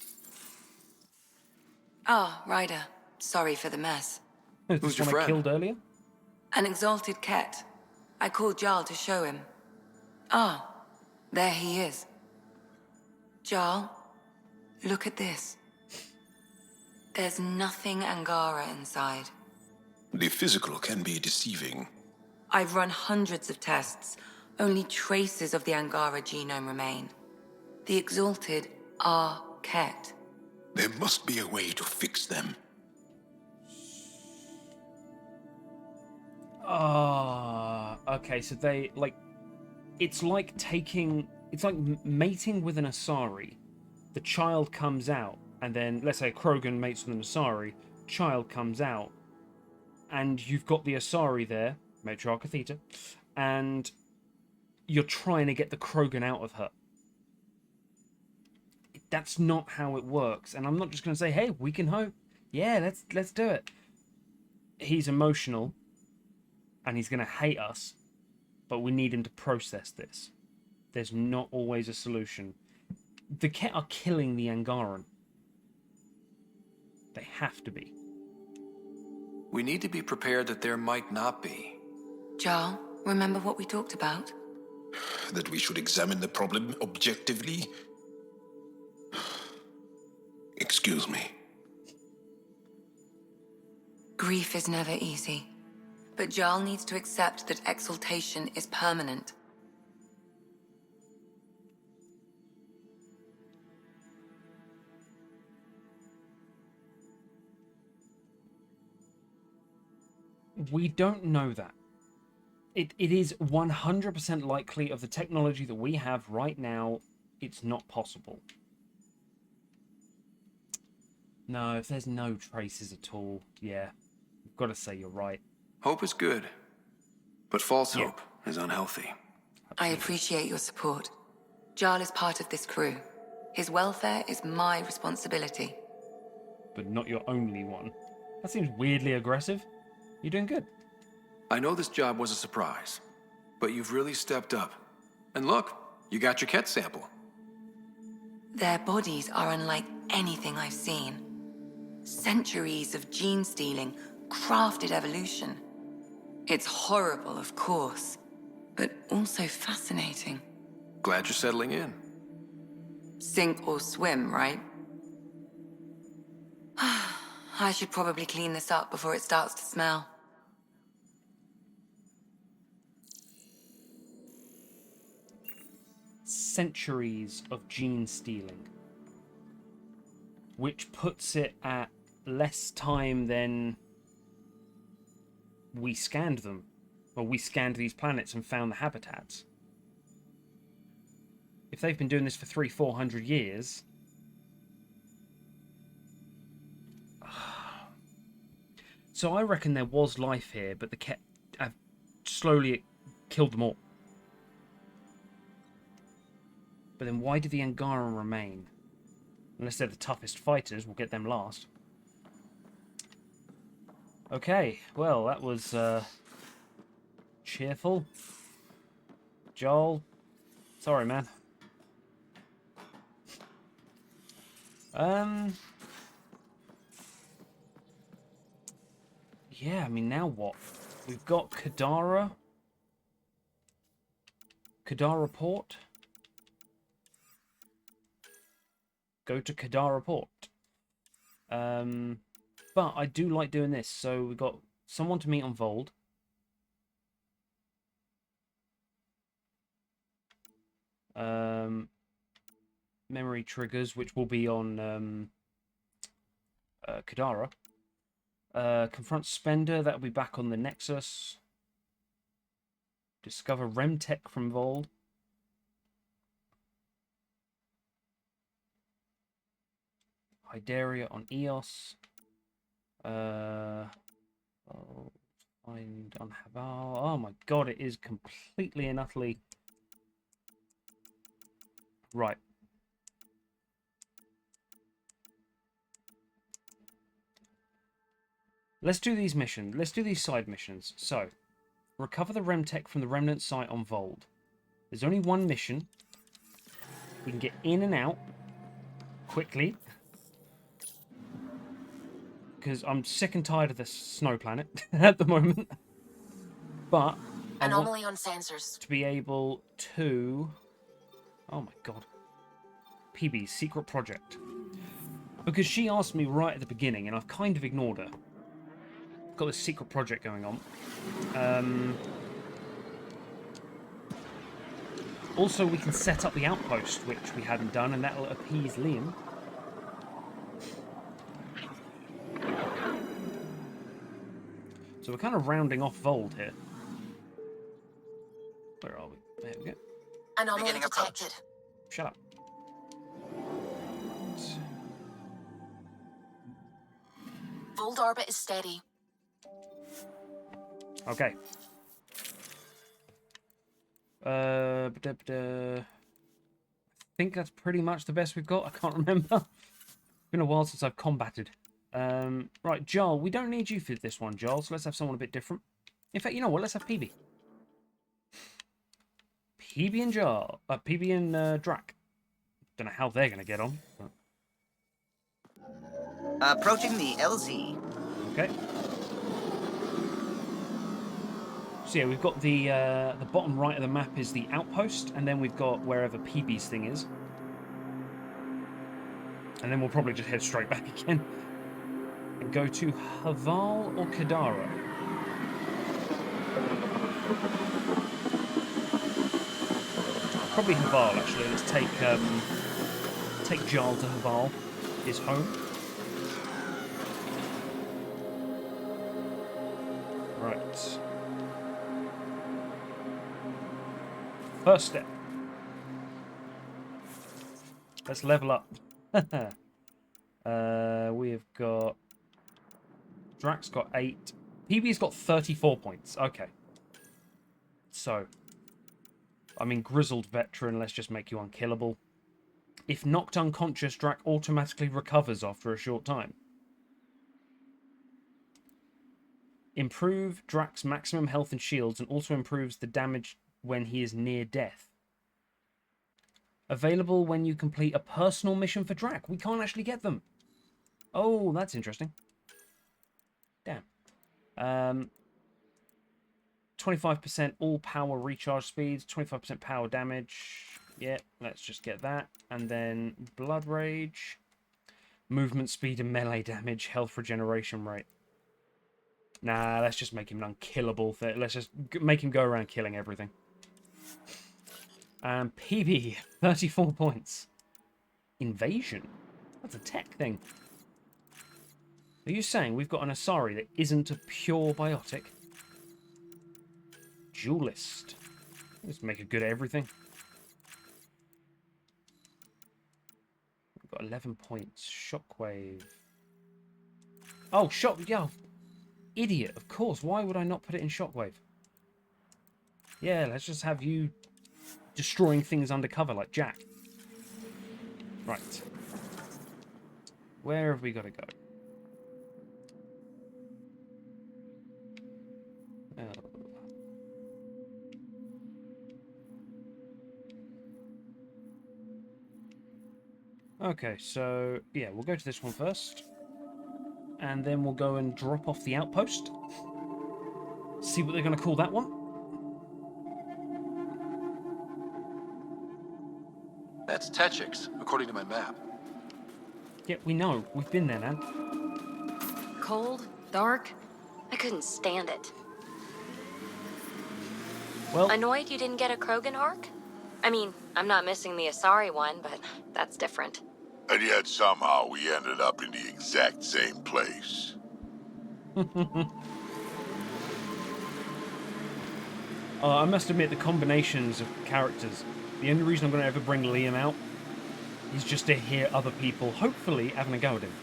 Ah, Ryder. Sorry for the mess. Who's your one I friend? killed earlier? An exalted Ket. I called Jarl to show him. Ah, there he is. Jarl, look at this. There's nothing Angara inside. The physical can be deceiving. I've run hundreds of tests. Only traces of the Angara genome remain. The exalted are Ket. There must be a way to fix them. Ah, okay, so they, like, it's like mating with an Asari. The child comes out, and then, let's say Krogan mates with an Asari, child comes out, and you've got the Asari there, Matriarch Theta, and you're trying to get the Krogan out of her. That's not how it works. And I'm not just going to say, hey, we can hope. Yeah, let's do it. He's emotional, and he's going to hate us, but we need him to process this. There's not always a solution. The Ket are killing the Angaran. They have to be. We need to be prepared that there might not be. Jarl, remember what we talked about? That we should examine the problem objectively? Excuse me. Grief is never easy. But Jarl needs to accept that exaltation is permanent. We don't know that. It is 100% likely of the technology that we have right now, it's not possible. No, if there's no traces at all, yeah, I've got to say you're right. Hope is good, but false hope is unhealthy. I appreciate your support. Jarl is part of this crew. His welfare is my responsibility. But not your only one. That seems weirdly aggressive. You're doing good. I know this job was a surprise, but you've really stepped up. And look, you got your Ket sample. Their bodies are unlike anything I've seen. Centuries of gene stealing, crafted evolution. It's horrible, of course, but also fascinating. Glad you're settling in. Sink or swim, right? I should probably clean this up before it starts to smell. Centuries of gene stealing, which puts it at less time than we scanned them. Well, we scanned these planets and found the habitats. If they've been doing this for 300-400 years, so I reckon there was life here, but the Ket have slowly killed them all. But then why do the Angaran remain? Unless they're the toughest fighters, we'll get them last. Okay, well, that was cheerful. Joel, sorry, man. Yeah, I mean, now what? We've got Kadara. Kadara Port. Go to Kadara Port. But I do like doing this. So we've got someone to meet on Vold. Memory triggers, which will be on Kadara. Confront Spender, that'll be back on the Nexus. Discover Remtech from Vold. Hyderia on Eos. Find on Haval. Oh my god, it is completely and utterly... Right. Let's do these missions. Let's do these side missions. So, recover the Remtech from the Remnant site on Vold. There's only one mission. We can get in and out quickly. Because I'm sick and tired of this snow planet at the moment. But Anomaly on sensors. To be able to... Oh my god. PB's secret project. Because she asked me right at the beginning and I've kind of ignored her. Got this secret project going on. Also, we can set up the outpost, which we hadn't done, and that'll appease Liam. So we're kind of rounding off Vold here. Where are we? There we go. Anomaly detected. Shut up. Vold orbit is steady. Okay. I think that's pretty much the best we've got. I can't remember. It's been a while since I've combated. Right, Joel, we don't need you for this one, Joel, so let's have someone a bit different. In fact, you know what? Let's have PB. PB and Joel. PB and Drac. Don't know how they're going to get on. But... Approaching the LZ. Okay. So yeah, we've got the bottom right of the map is the Outpost, and then we've got wherever PB's thing is. And then we'll probably just head straight back again. And go to Haval or Kadara. Probably Haval, actually. Let's take Jarl to Haval, his home. Right. First step. Let's level up. We've got... Drax got 8. PB's got 34 points. Okay. So... I mean, grizzled veteran, let's just make you unkillable. If knocked unconscious, Drac automatically recovers after a short time. Improve Drac's maximum health and shields and also improves the damage when he is near death. Available when you complete a personal mission for Drac. We can't actually get them. Oh, that's interesting. Damn. 25% all power recharge speeds, 25% power damage. Yeah, let's just get that. And then Blood Rage. Movement speed and melee damage, health regeneration rate. Nah, let's just make him unkillable. Let's just make him go around killing everything. PB, 34 points. Invasion? That's a tech thing. Are you saying we've got an Asari that isn't a pure biotic? Duelist. Let's make a good at everything. We've got 11 points. Shockwave. Oh, yeah. Idiot, of course. Why would I not put it in Shockwave? Yeah, let's just have you destroying things undercover like Jack. Right. Where have we got to go? Okay, so yeah, we'll go to this one first. And then we'll go and drop off the outpost. See what they're going to call that one. That's Techix, according to my map. Yeah, we know. We've been there now. Cold, dark. I couldn't stand it. Well, annoyed you didn't get a Krogan arc? I mean, I'm not missing the Asari one, but that's different. And yet somehow we ended up in the exact same place. I must admit, the combinations of characters. The only reason I'm going to ever bring Liam out is just to hear other people, hopefully, having a go at him.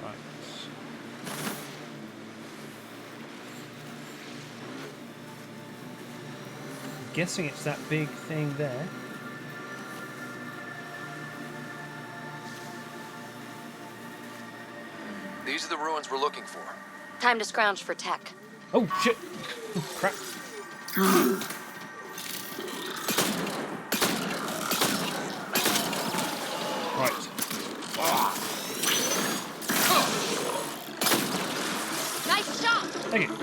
Right. I'm guessing it's that big thing there. These are the ruins we're looking for. Time to scrounge for tech. Oh, shit. Oh, crap. Right. Nice shot! Thank you.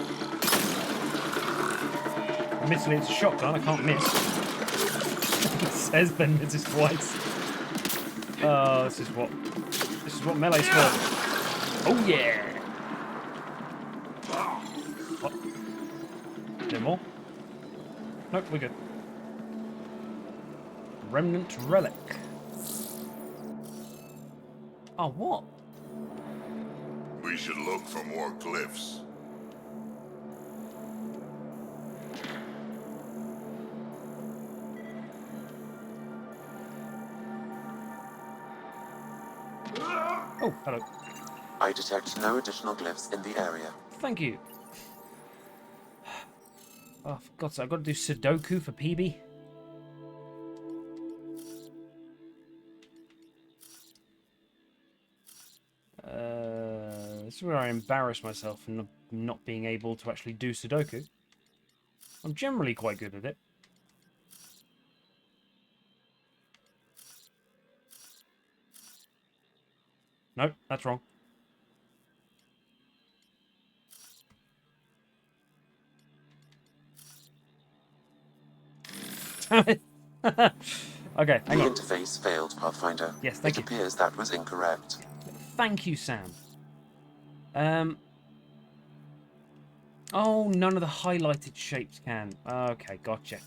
Admittedly, it's a shotgun. I can't miss. It says then misses twice. Oh, this is what melee's for. Oh, yeah. What? Is there more? Nope, we're good. Remnant Relic. Oh, what? We should look for more glyphs. Oh, hello. I detect no additional glyphs in the area. Thank you. Oh, for God's sake, I've got to do Sudoku for PB. This is where I embarrass myself for not being able to actually do Sudoku. I'm generally quite good at it. Nope, that's wrong. Damn it. Okay, hang on. Interface failed, Pathfinder. Yes, thank you. It appears that was incorrect. Thank you, Sam. Oh, none of the highlighted shapes can. Okay, gotcha.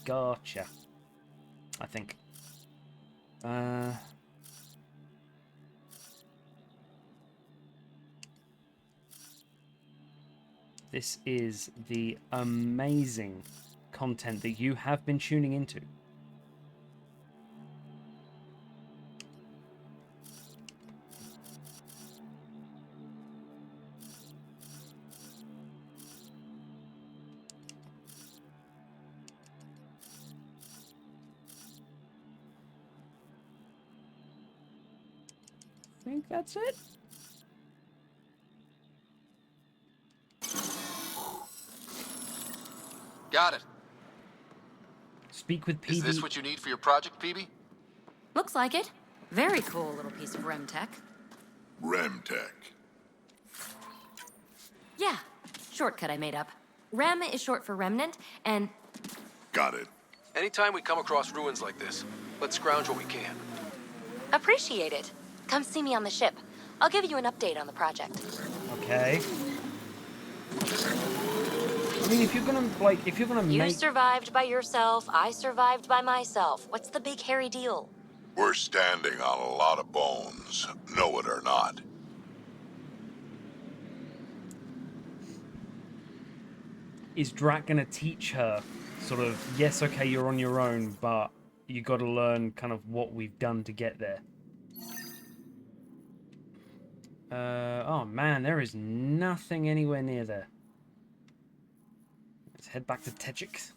I think. This is the amazing content that you have been tuning into. I think that's it. Got it. Speak with PB. Is this what you need for your project, PB? Looks like it. Very cool little piece of Rem tech. Remtech. Yeah, shortcut I made up. Rem is short for remnant, and Got it. Anytime we come across ruins like this, let's scrounge what we can. appreciate it. Come see me on the ship. I'll give you an update on the project. Okay. I mean, if you're gonna You make... survived by yourself, I survived by myself. What's the big hairy deal? We're standing on a lot of bones, know it or not. Is Drac gonna teach her sort of, yes, okay, you're on your own, but you gotta learn kind of what we've done to get there? Oh man, there is nothing anywhere near there. Let's head back to Tejik.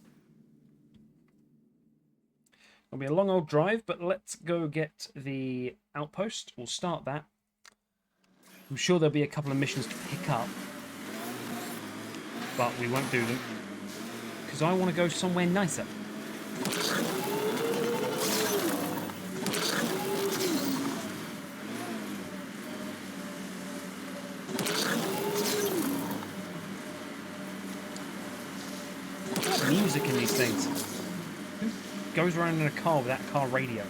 It'll be a long old drive, but let's go get the outpost. We'll start that. I'm sure there'll be a couple of missions to pick up, but we won't do them because I want to go somewhere nicer. What music in these things? Who goes around in a car with that car radio?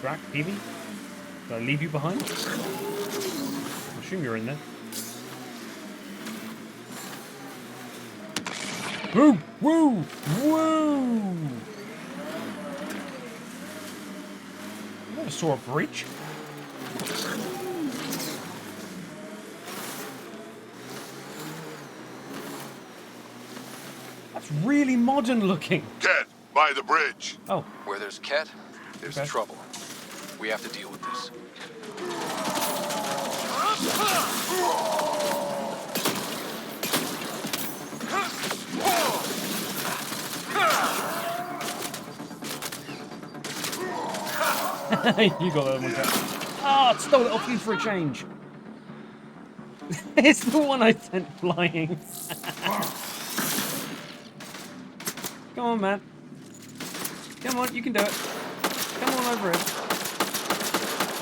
Drac, Peavy? Did I leave you behind? I assume you're in there. Woo! Woo! Woo! I never saw a bridge. That's really modern looking. Ket, by the bridge. Oh. Where there's Ket, there's Okay. trouble. We have to deal with this. You got that one, Jack. Ah, oh, stole it off you for a change. It's the one I sent flying. Come on, man. Come on, you can do it. Come on over it.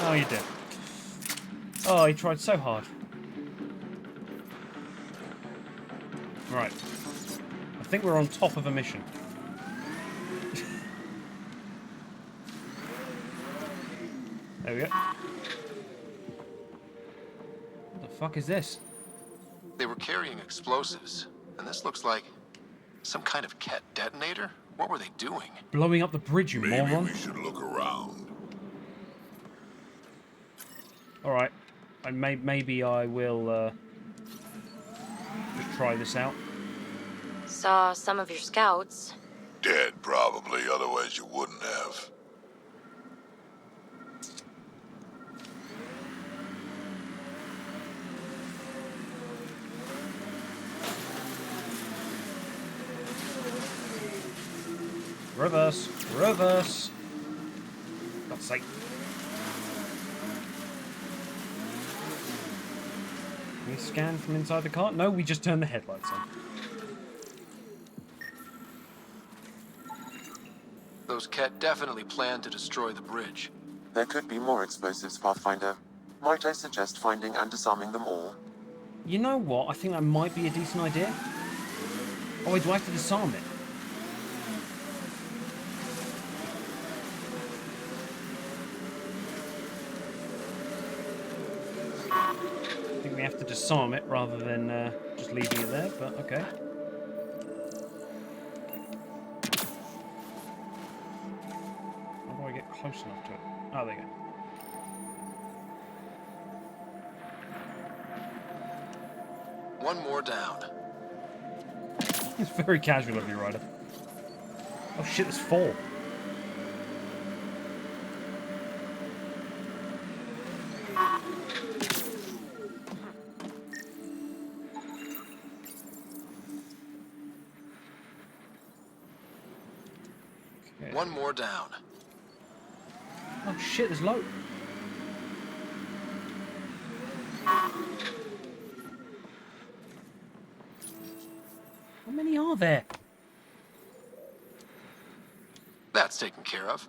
Oh, you did. Oh, he tried so hard. Right. I think we're on top of a mission. There we go. What the fuck is this? They were carrying explosives, and this looks like some kind of Ket detonator? What were they doing? Blowing up the bridge, you Maybe moron. we should look around. Alright. Maybe I will just try this out. Saw some of your scouts. Dead, probably, otherwise you wouldn't have. Reverse. Reverse. God's sake. Can we scan from inside the car? No, we just turn the headlights on. Those Ket definitely planned to destroy the bridge. There could be more explosives, Pathfinder. Might I suggest finding and disarming them all? You know what? I think that might be a decent idea. Oh wait, do I have to disarm it? I think we have to disarm it rather than just leaving it there, but okay. How do I get close enough to it? Oh, there you go. One more down. It's very casual of you, Ryder. Oh shit, there's 4. Okay. One more down. Oh shit, there's loads. How many are there? That's taken care of.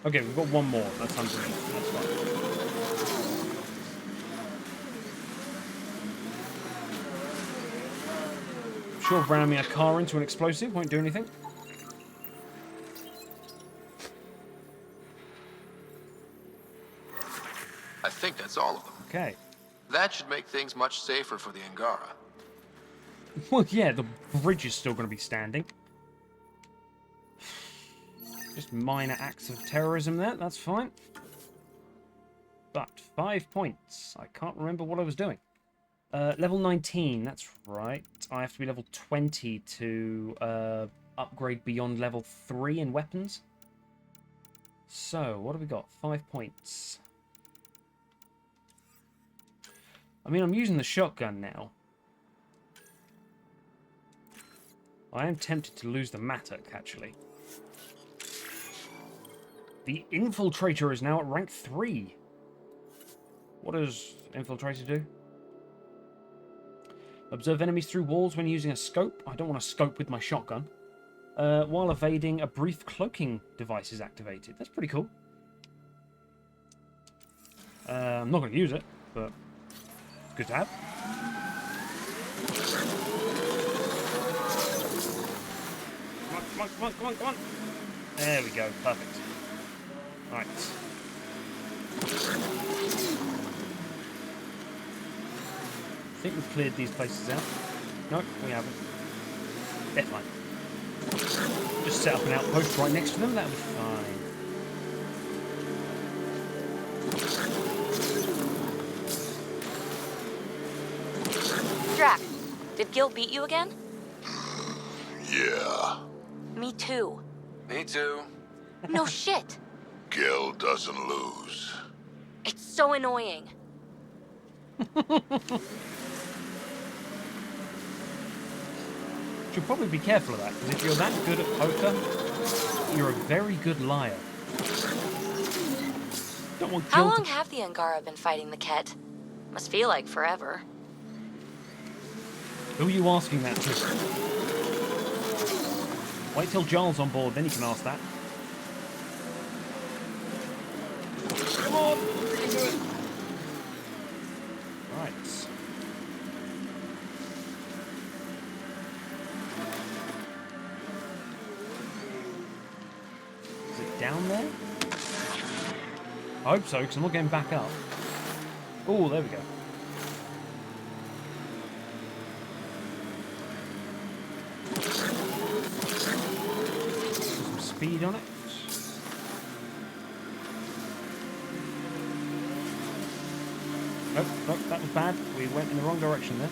Okay, we've got one more. That's underneath. That's fine. Sure, ramming a car into an explosive won't do anything. I think that's all of them. Okay. That should make things much safer for the Angara. Well, yeah, the bridge is still going to be standing. Just minor acts of terrorism there. That's fine. But 5 points. I can't remember what I was doing. Level 19, that's right. I have to be level 20 to upgrade beyond level 3 in weapons. So, what have we got? 5 points. I mean, I'm using the shotgun now. I am tempted to lose the Mattock, actually. The Infiltrator is now at rank 3. What does Infiltrator do? Observe enemies through walls when using a scope. I don't want to scope with my shotgun. While evading, a brief cloaking device is activated. That's pretty cool. I'm not going to use it, but it's good to have. Come on, come on, come on, come on. There we go. Perfect. Right. I think we've cleared these places out. No, we haven't. They're fine. Just set up an outpost right next to them, that'll be fine. Drac, did Gil beat you again? Yeah. Me too. Me too. No shit. Gil doesn't lose. It's so annoying. Should probably be careful of that, because if you're that good at poker, you're a very good liar. Don't want How Gil long to... have the Angara been fighting the Ket? Must feel like forever. Who are you asking that to? Wait till Giles on board, then you can ask that. Come on! You can do it! Right. Is it down there? I hope so, because I'm not getting back up. Oh, there we go. Some speed on it. Nope, nope, that was bad. We went in the wrong direction there.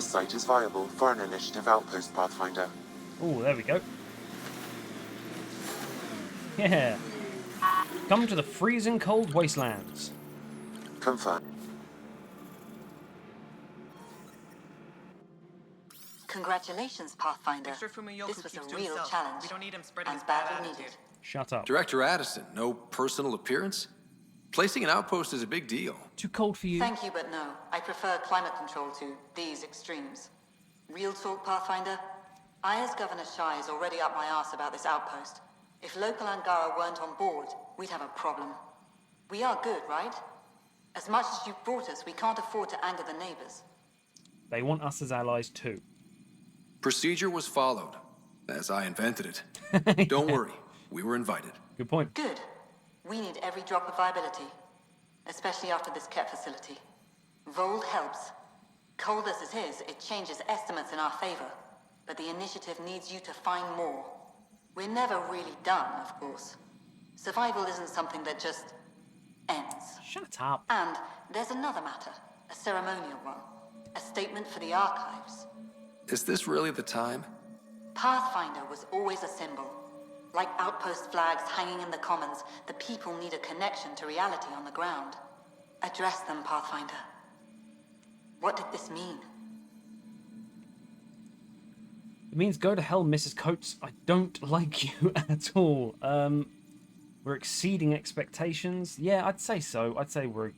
This site is viable for an initiative outpost, Pathfinder. Oh, there we go. Yeah. Come to the freezing cold wastelands. Confirm. Congratulations, Pathfinder. This was a real challenge, and badly needed. Shut up. Director Addison, no personal appearance? Placing an outpost is a big deal. Too cold for you? Thank you, but no. I prefer climate control to these extremes. Real talk, Pathfinder? I, as Governor Shai, is already up my arse about this outpost. If local Angara weren't on board, we'd have a problem. We are good, right? As much as you've brought us, we can't afford to anger the neighbors. They want us as allies too. Procedure was followed, as I invented it. Don't worry, we were invited. Good point. Good. We need every drop of viability, especially after this Ket facility. Vold helps. Cold as it is, it changes estimates in our favor, but the initiative needs you to find more. We're never really done, of course. Survival isn't something that just ends. Shut up. And there's another matter, a ceremonial one. A statement for the archives. Is this really the time? Pathfinder was always a symbol. Like outpost flags hanging in the commons, the people need a connection to reality on the ground. Address them, Pathfinder. What did this mean? It means go to hell, Mrs. Coates. I don't like you at all. We're exceeding expectations. Yeah, I'd say so. I'd say we're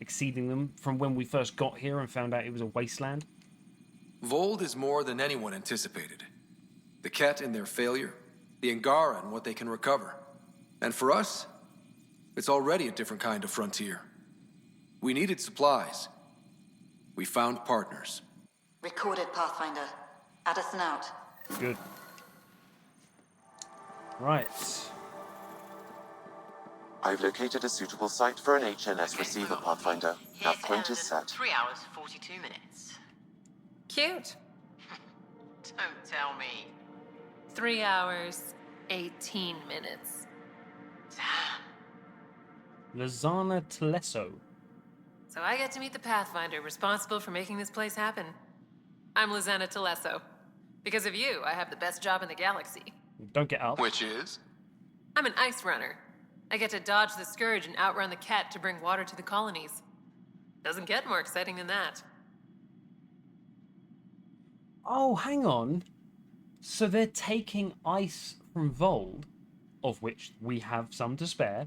exceeding them from when we first got here and found out it was a wasteland. Vold is more than anyone anticipated. The Ket and their failure, the Angara and what they can recover. And for us, it's already a different kind of frontier. We needed supplies. We found partners. Recorded, Pathfinder. Addison out. Good. Right. I've located a suitable site for an HNS receiver, Pathfinder. That point is set. 3 hours, 42 minutes. Cute. Don't tell me. 3 hours, 18 minutes. Lizana Teleso. So I get to meet the Pathfinder responsible for making this place happen. I'm Lizana Teleso. Because of you, I have the best job in the galaxy. Don't get up. Which is? I'm an ice runner. I get to dodge the Scourge and outrun the Ket to bring water to the colonies. Doesn't get more exciting than that. Oh, hang on. So they're taking ice from Vold, of which we have some to spare,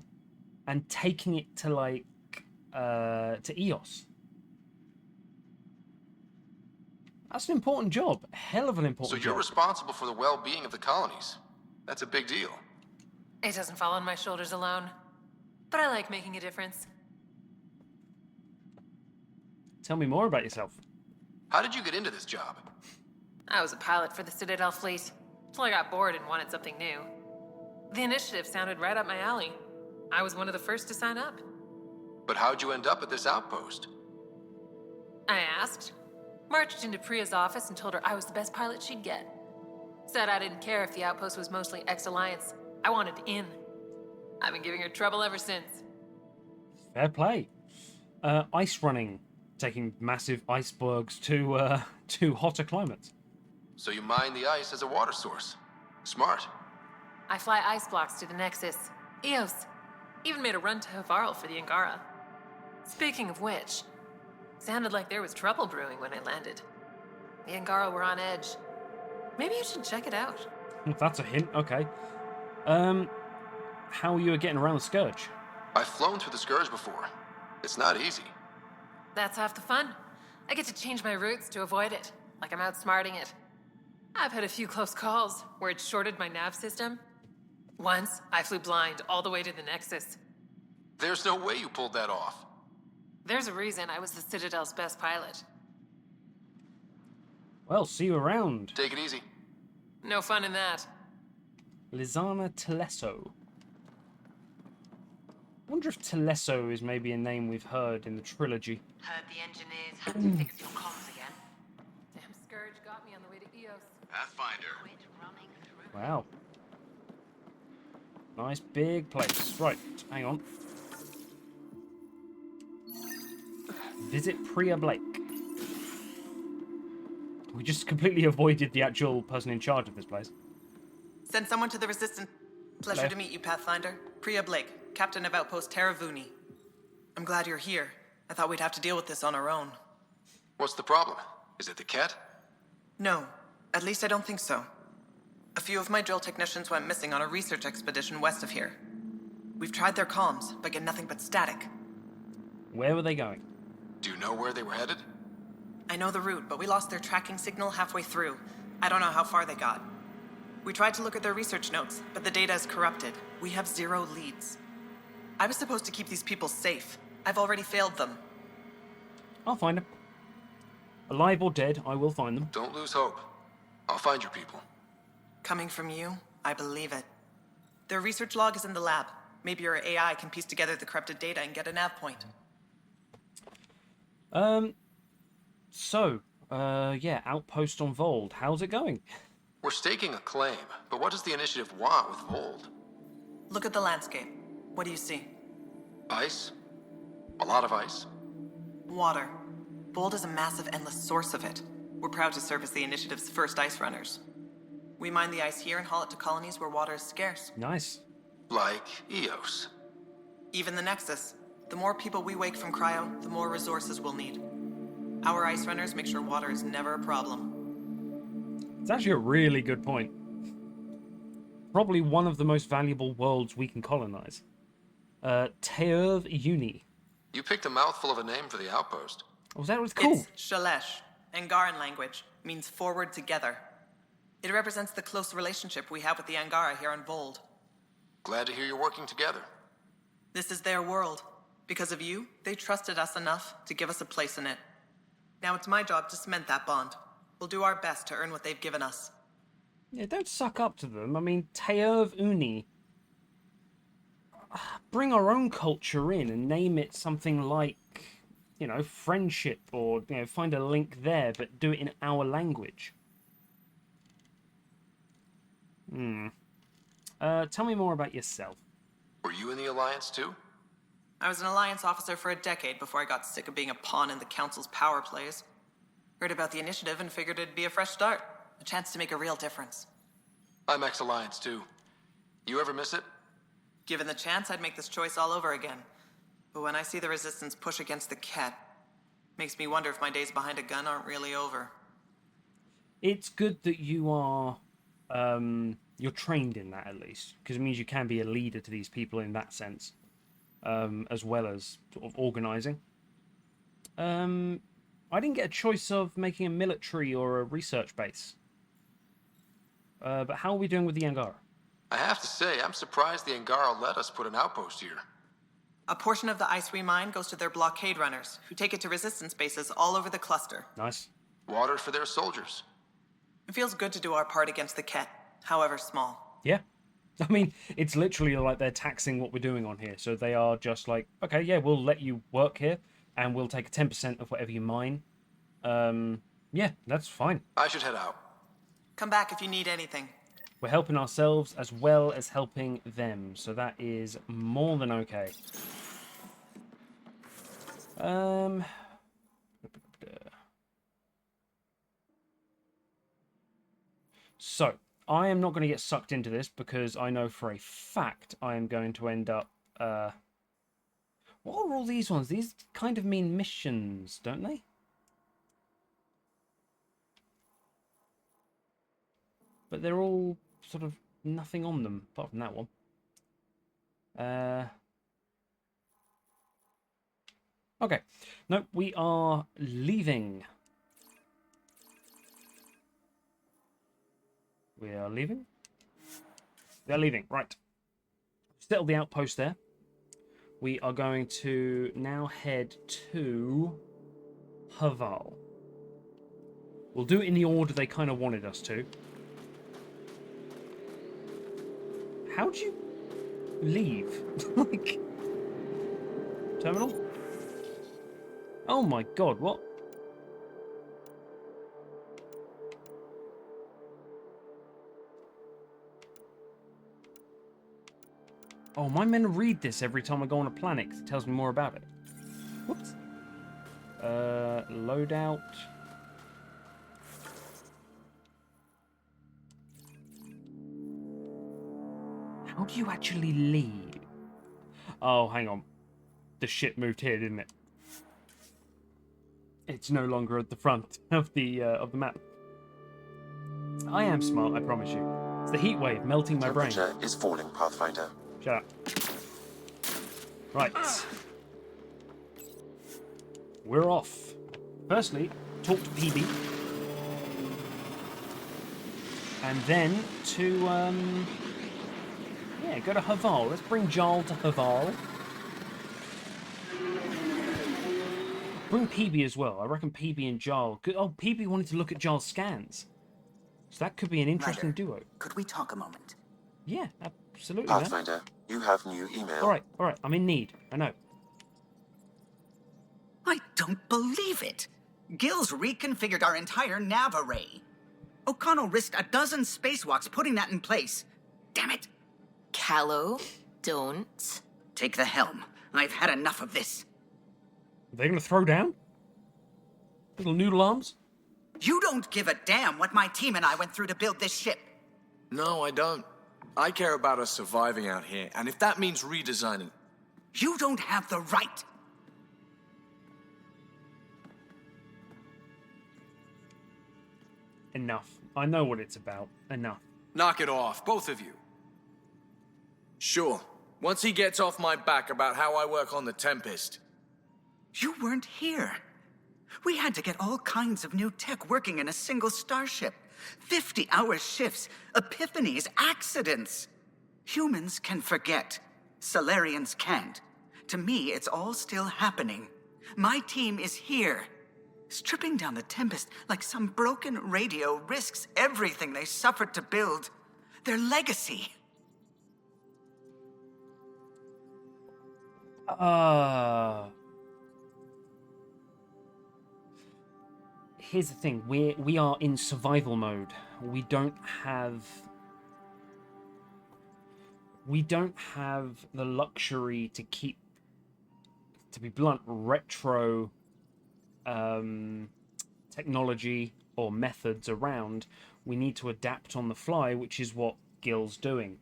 and taking it to, like, to Eos. That's an important job. A hell of an important job. So you're responsible for the well-being of the colonies. That's a big deal. It doesn't fall on my shoulders alone. But I like making a difference. Tell me more about yourself. How did you get into this job? I was a pilot for the Citadel fleet, till I got bored and wanted something new. The initiative sounded right up my alley. I was one of the first to sign up. But how'd you end up at this outpost? I asked. Marched into Priya's office and told her I was the best pilot she'd get. Said I didn't care if the outpost was mostly ex-Alliance. I wanted in. I've been giving her trouble ever since. Fair play. Ice running. Taking massive icebergs to hotter climates. So you mine the ice as a water source. Smart. I fly ice blocks to the Nexus. Eos. Even made a run to Havarl for the Angara. Speaking of which, sounded like there was trouble brewing when I landed. The Angara were on edge. Maybe you should check it out. That's a hint, okay. How you were getting around the Scourge? I've flown through the Scourge before. It's not easy. That's half the fun. I get to change my routes to avoid it, like I'm outsmarting it. I've had a few close calls where it shorted my nav system. Once, I flew blind all the way to the Nexus. There's no way you pulled that off. There's a reason I was the Citadel's best pilot. Well, see you around. Take it easy. No fun in that. Lizana Teleso. I wonder if Teleso is maybe a name we've heard in the trilogy. Heard the engineers had to fix your comms again. Damn Scourge got me on the way to Eos. Pathfinder. Quit running through. Wow. Nice big place. Right, hang on. Visit Priya Blake. We just completely avoided the actual person in charge of this place. Send someone to the Resistance. Pleasure Hello. to meet you, Pathfinder. Priya Blake, Captain of Outpost Taravuni. I'm glad you're here. I thought we'd have to deal with this on our own. What's the problem? Is it the cat? No, at least I don't think so. A few of my drill technicians went missing on a research expedition west of here. We've tried their comms, but get nothing but static. Where were they going? Do you know where they were headed? I know the route, but we lost their tracking signal halfway through. I don't know how far they got. We tried to look at their research notes, but the data is corrupted. We have 0 leads. I was supposed to keep these people safe. I've already failed them. I'll find them. Alive or dead, I will find them. Don't lose hope. I'll find your people. Coming from you, I believe it. Their research log is in the lab. Maybe your AI can piece together the corrupted data and get a nav point. Yeah, Outpost on Vold. How's it going? We're staking a claim, but what does the initiative want with Vold? Look at the landscape. What do you see? Ice? A lot of ice? Water. Vold is a massive, endless source of it. We're proud to serve as the initiative's first ice runners. We mine the ice here and haul it to colonies where water is scarce. Nice. Like Eos. Even the Nexus. The more people we wake from cryo, the more resources we'll need. Our ice runners make sure water is never a problem. It's actually a really good point. Probably one of the most valuable worlds we can colonize. Teerv Uni. You picked a mouthful of a name for the outpost. Was that what it's called? It's Shalesh. Angaran language. Means forward together. It represents the close relationship we have with the Angara here on Vold. Glad to hear you're working together. This is their world. Because of you, they trusted us enough to give us a place in it. Now it's my job to cement that bond. We'll do our best to earn what they've given us. Yeah, don't suck up to them. I mean, Teerv Uni. Bring our own culture in and name it something like, you know, friendship, or, you know, find a link there, but do it in our language. Tell me more about yourself. Were you in the Alliance too? I was an Alliance officer for a decade before I got sick of being a pawn in the Council's power plays. Heard about the initiative and figured it'd be a fresh start. A chance to make a real difference. I'm ex-Alliance too. You ever miss it? Given the chance, I'd make this choice all over again. But when I see the Resistance push against the Ket, makes me wonder if my days behind a gun aren't really over. It's good that you are, you're trained in that at least, because it means you can be a leader to these people in that sense, as well as sort of organizing. I didn't get a choice of making a military or a research base. But how are we doing with the Angara? I have to say, I'm surprised the Angara let us put an outpost here. A portion of the ice we mine goes to their blockade runners, who take it to resistance bases all over the cluster. Nice. Water for their soldiers. It feels good to do our part against the Ket, however small. Yeah. I mean, it's literally like they're taxing what we're doing on here. So they are just like, okay, yeah, we'll let you work here, and we'll take 10% of whatever you mine. Yeah, that's fine. I should head out. Come back if you need anything. We're helping ourselves as well as helping them, so that is more than okay. So, I am not going to get sucked into this because I know for a fact I am going to end up... What are all these ones? These kind of mean missions, don't they? But they're all sort of nothing on them, apart from that one. Okay. No, we are leaving. We are leaving? They're leaving, right. Settle the outpost there. We are going to now head to Haval. We'll do it in the order they kind of wanted us to. How'd you leave? Like, terminal? Oh my god, what? Oh, am I meant to read this every time I go on a planet? 'Cause it tells me more about it. Whoops. Loadout. How do you actually leave? Oh, hang on. The ship moved here, didn't it? It's no longer at the front of the map. I am smart, I promise you. It's the heat wave melting my brain. Temperature is falling, Pathfinder. Shut up. Right. We're off. Firstly, talk to PB. And then to, yeah, go to Haval. Let's bring Jarl to Haval. Bring PB as well. I reckon PB and Jarl. Oh, PB wanted to look at Jarl's scans. So that could be an interesting duo. Could we talk a moment? Yeah, absolutely, man. Pathfinder, you have new email. All right. I'm in need. I know. I don't believe it. Gil's reconfigured our entire nav array. O'Connell risked a dozen spacewalks putting that in place. Damn it. Callow, don't. Take the helm. I've had enough of this. Are they going to throw down? Little noodle arms? You don't give a damn what my team and I went through to build this ship. No, I don't. I care about us surviving out here, and if that means redesigning... You don't have the right. Enough. I know what it's about. Enough. Knock it off, both of you. Sure. Once he gets off my back about how I work on the Tempest. You weren't here. We had to get all kinds of new tech working in a single starship. 50-hour shifts, epiphanies, accidents. Humans can forget. Solarians can't. To me, it's all still happening. My team is here. Stripping down the Tempest like some broken radio risks everything they suffered to build. Their legacy. Here's the thing. We are in survival mode. We don't have the luxury to keep, to be blunt, retro technology or methods around. We need to adapt on the fly, which is what Gil's doing.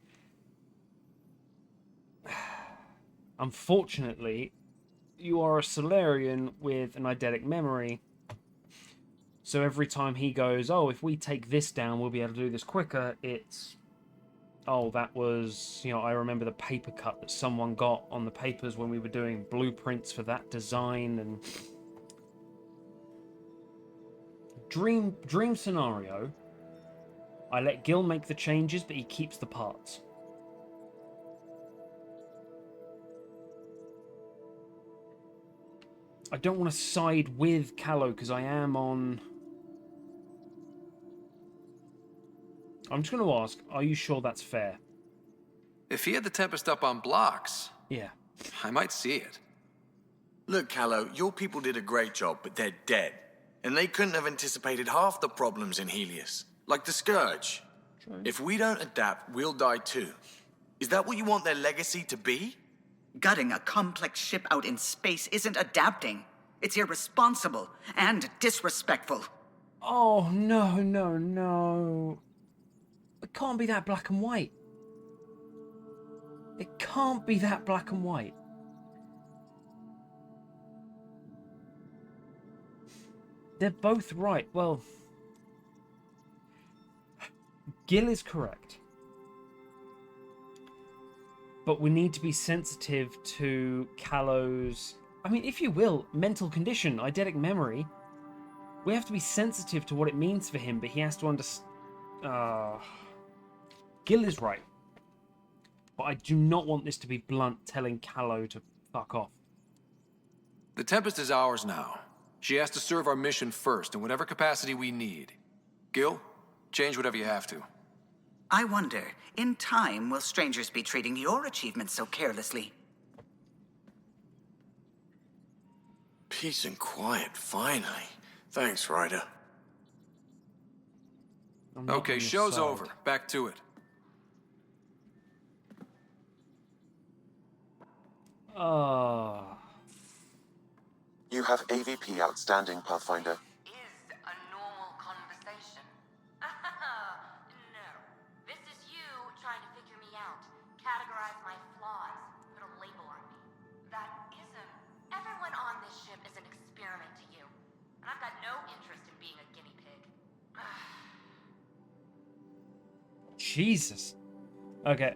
Unfortunately, you are a Solarian with an eidetic memory, so every time he goes, oh, if we take this down, we'll be able to do this quicker, it's, oh, that was, you know, I remember the paper cut that someone got on the papers when we were doing blueprints for that design, and dream scenario, I let Gil make the changes, but he keeps the parts. I don't want to side with Callow because I am on... I'm just going to ask, are you sure that's fair? If he had the Tempest up on blocks... Yeah. I might see it. Look, Callow, your people did a great job, but they're dead. And they couldn't have anticipated half the problems in Helios. Like the Scourge. True. If we don't adapt, we'll die too. Is that what you want their legacy to be? Gutting a complex ship out in space isn't adapting. It's irresponsible and disrespectful. Oh, no. It can't be that black and white. It can't be that black and white. They're both right. Well, Gil is correct. But we need to be sensitive to Callow's, I mean, if you will, mental condition, eidetic memory. We have to be sensitive to what it means for him, but he has to understand. Gil is right. But I do not want this to be blunt telling Callow to fuck off. The Tempest is ours now. She has to serve our mission first, in whatever capacity we need. Gil, change whatever you have to. I wonder, in time, will strangers be treating your achievements so carelessly? Peace and quiet, finally. Thanks, Ryder. Okay, show's over. Back to it. You have AVP outstanding, Pathfinder. Is a normal conversation. No. This is you trying to figure me out. Jesus. Okay,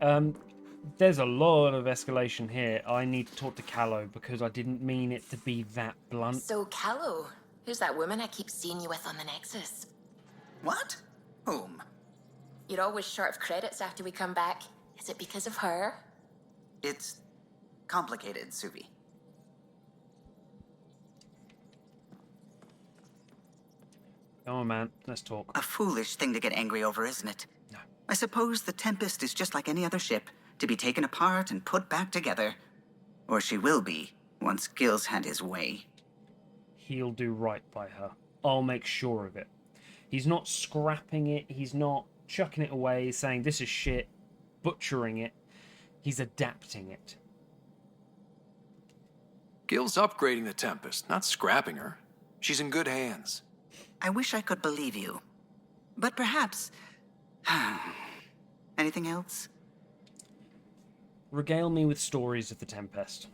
there's a lot of escalation here. I need to talk to Callow because I didn't mean it to be that blunt. So, Callow, who's that woman I keep seeing you with on the Nexus? What? Whom? You're always short of credits after we come back. Is it because of her? It's complicated, Suvi. Come on, man. Let's talk. A foolish thing to get angry over, isn't it? No. I suppose the Tempest is just like any other ship, to be taken apart and put back together. Or she will be, once Gil's had his way. He'll do right by her. I'll make sure of it. He's not scrapping it. He's not chucking it away, saying this is shit, butchering it. He's adapting it. Gil's upgrading the Tempest, not scrapping her. She's in good hands. I wish I could believe you. But perhaps... Anything else? Regale me with stories of the Tempest.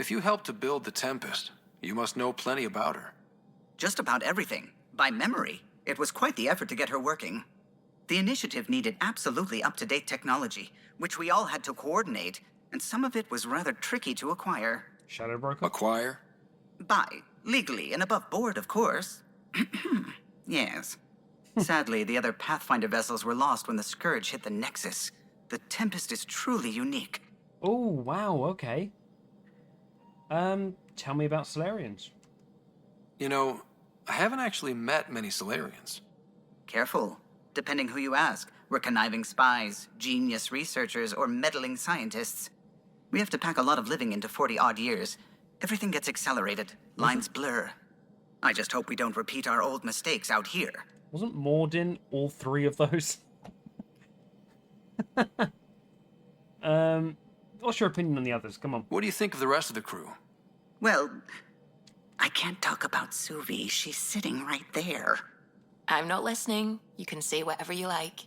If you helped to build the Tempest, you must know plenty about her. Just about everything. By memory. It was quite the effort to get her working. The initiative needed absolutely up-to-date technology, which we all had to coordinate, and some of it was rather tricky to acquire. Shadow Broker? Acquire? Buy. Legally and above board, of course. Yes. Sadly, the other Pathfinder vessels were lost when the Scourge hit the Nexus. The Tempest is truly unique. Oh, wow, okay. Tell me about Solarians. You know, I haven't actually met many Solarians. Careful. Depending who you ask, we're conniving spies, genius researchers, or meddling scientists. We have to pack a lot of living into 40-odd years. Everything gets accelerated. Lines blur. I just hope we don't repeat our old mistakes out here. Wasn't Mordin all three of those? What's your opinion on the others? Come on. What do you think of the rest of the crew? Well, I can't talk about Suvi. She's sitting right there. I'm not listening. You can say whatever you like.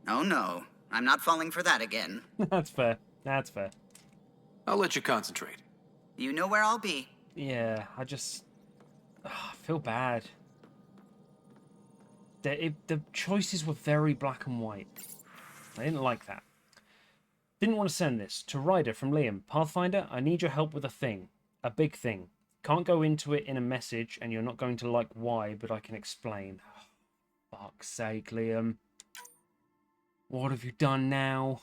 Oh no, I'm not falling for that again. That's fair. That's fair. I'll let you concentrate. You know where I'll be. Yeah, I just... I feel bad. The choices were very black and white. I didn't like that. Didn't want to send this. To Ryder from Liam. Pathfinder, I need your help with a thing. A big thing. Can't go into it in a message, and you're not going to like why, but I can explain. Oh, fuck's sake, Liam. What have you done now?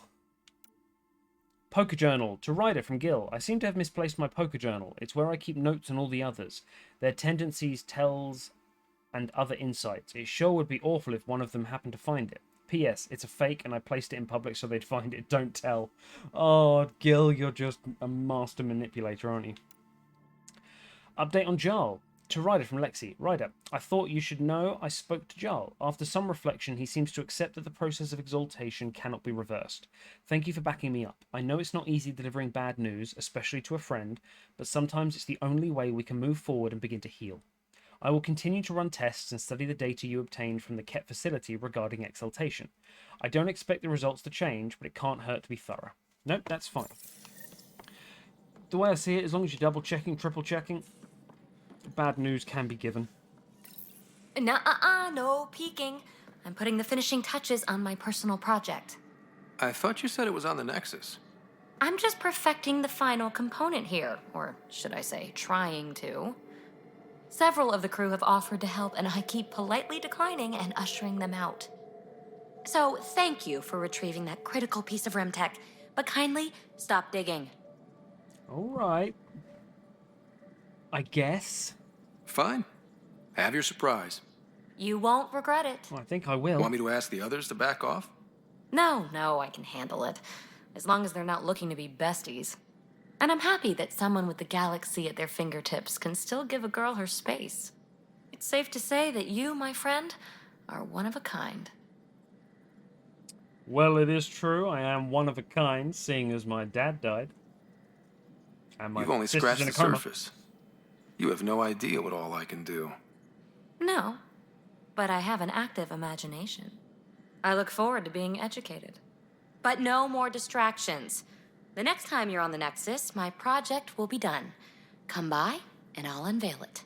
Poker journal. To Ryder from Gil. I seem to have misplaced my poker journal. It's where I keep notes on all the others. Their tendencies, tells, and other insights. It sure would be awful if one of them happened to find it. P.S. It's a fake and I placed it in public so they'd find it. Don't tell. Oh, Gil, you're just a master manipulator, aren't you? Update on Jarl. To Ryder from Lexi. Ryder, I thought you should know I spoke to Jarl. After some reflection, he seems to accept that the process of exaltation cannot be reversed. Thank you for backing me up. I know it's not easy delivering bad news, especially to a friend, but sometimes it's the only way we can move forward and begin to heal. I will continue to run tests and study the data you obtained from the Ket facility regarding exaltation. I don't expect the results to change, but it can't hurt to be thorough. Nope, that's fine. The way I see it, as long as you're double-checking, triple-checking, bad news can be given. Nuh-uh, no peeking. I'm putting the finishing touches on my personal project. I thought you said it was on the Nexus. I'm just perfecting the final component here, or should I say, trying to. Several of the crew have offered to help, and I keep politely declining and ushering them out. So, thank you for retrieving that critical piece of Remtech, but kindly stop digging. Alright. I guess. Fine. Have your surprise. You won't regret it. Well, I think I will. Want me to ask the others to back off? No, I can handle it. As long as they're not looking to be besties. And I'm happy that someone with the galaxy at their fingertips can still give a girl her space. It's safe to say that you, my friend, are one of a kind. Well, it is true. I am one of a kind, seeing as my dad died. And my You've only sister's scratched in a the coma. surface. You have no idea what all I can do. No, but I have an active imagination. I look forward to being educated. But no more distractions. The next time you're on the Nexus, my project will be done. Come by, and I'll unveil it.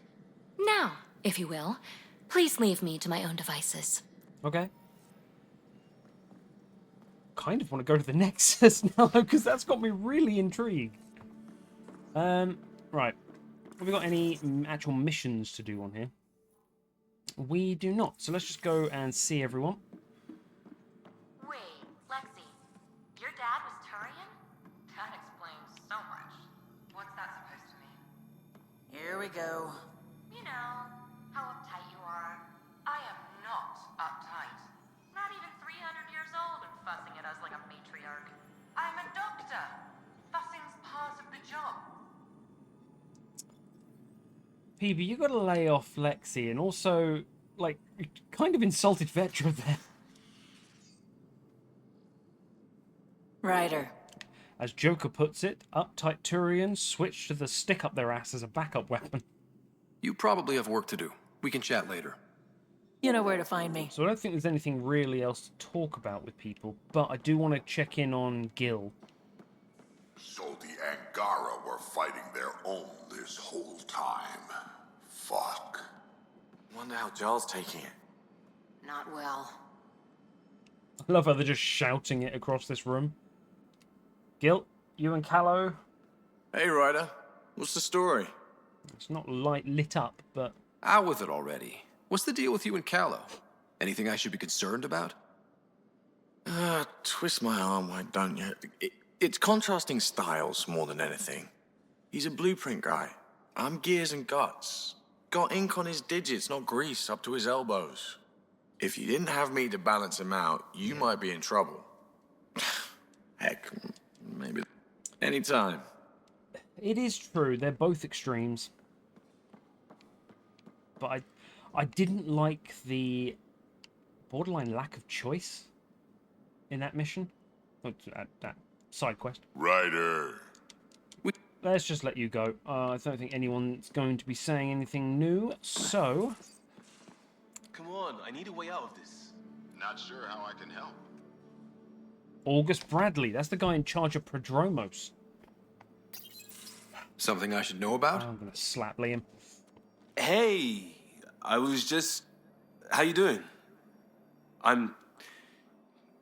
Now, if you will, please leave me to my own devices. Okay. kind of want to go to the Nexus now, because that's got me really intrigued. Right. Have we got any actual missions to do on here? We do not. So let's just go and see everyone. Wait, Lexi, your dad was Turian? That explains so much. What's that supposed to mean? Here we go. You know, how uptight you are. I am not uptight. Not even 300 years old and fussing at us like a matriarch. I'm a doctor. Fussing's part of the job. Peebee, you got to lay off Lexi, and also, like, you kind of insulted Vetra there. Ryder. As Joker puts it, uptight Turians switch to the stick up their ass as a backup weapon. You probably have work to do. We can chat later. You know where to find me. So I don't think there's anything really else to talk about with people, but I do want to check in on Gil. So the Angara were fighting their own this whole time. Fuck. Wonder how Jarl's taking it. Not well. I love how they're just shouting it across this room. Gil, you and Callow. Hey, Ryder. What's the story? It's not lit up, but... Out with it already. What's the deal with you and Callow? Anything I should be concerned about? Twist my arm, why don't you? It's contrasting styles more than anything. He's a blueprint guy. I'm gears and guts. Got ink on his digits, not grease, up to his elbows. If you didn't have me to balance him out, you might be in trouble. Heck, maybe anytime. It is true, they're both extremes. But I didn't like the borderline lack of choice in that mission. That side quest. Ryder. Let's just let you go. I don't think anyone's going to be saying anything new, so... Come on, I need a way out of this. Not sure how I can help. August Bradley, that's the guy in charge of Prodromos. Something I should know about? I'm gonna slap Liam. Hey, I was just... How you doing? I'm...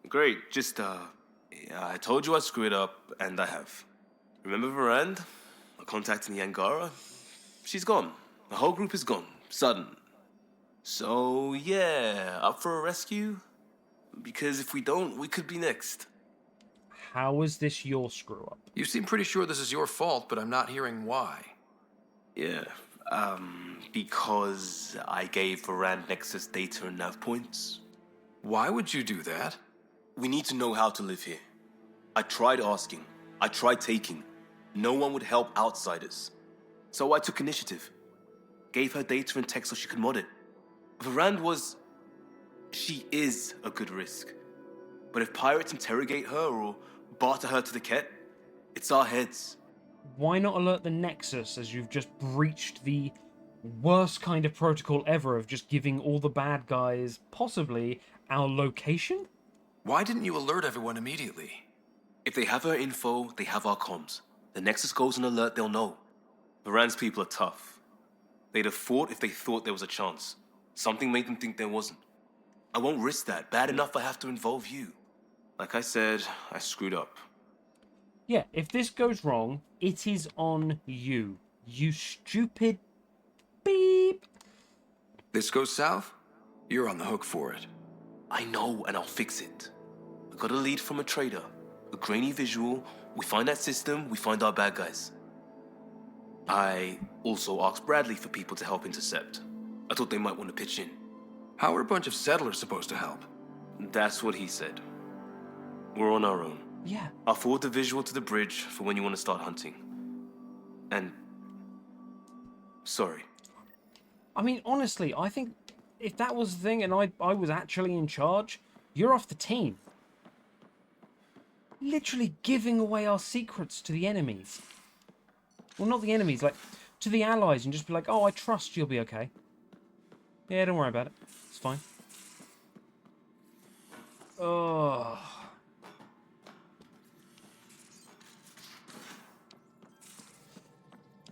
Great, just, I told you I'd screw it up, and I have. Remember Varand? I contacted the Angara? She's gone. The whole group is gone. Sudden. So, yeah, up for a rescue? Because if we don't, we could be next. How is this your screw-up? You seem pretty sure this is your fault, but I'm not hearing why. Yeah, because I gave Varand Nexus data and nav points. Why would you do that? We need to know how to live here. I tried asking. I tried taking. No one would help outsiders. So I took initiative. Gave her data and tech so she could mod it. Varand was... She is a good risk. But if pirates interrogate her or barter her to the Ket, it's our heads. Why not alert the Nexus, as you've just breached the worst kind of protocol ever of just giving all the bad guys, possibly, our location? Why didn't you alert everyone immediately? If they have her info, they have our comms. The Nexus goes on alert, they'll know. Varand's people are tough. They'd have fought if they thought there was a chance. Something made them think there wasn't. I won't risk that. Bad enough I have to involve you. Like I said, I screwed up. Yeah, if this goes wrong, it is on you. You stupid beep. This goes south? You're on the hook for it. I know, and I'll fix it. I got a lead from a trader. A grainy visual. We find that system, we find our bad guys. I also asked Bradley for people to help intercept. I thought they might want to pitch in. How are a bunch of settlers supposed to help? That's what he said. We're on our own. Yeah. I'll forward the visual to the bridge for when you want to start hunting. And... sorry. I mean, honestly, I think if that was the thing and I was actually in charge, you're off the team. Literally giving away our secrets to the enemies. Well, not the enemies, like, to the allies, and just be like, oh, I trust you'll be okay. Yeah, don't worry about it. It's fine. Oh.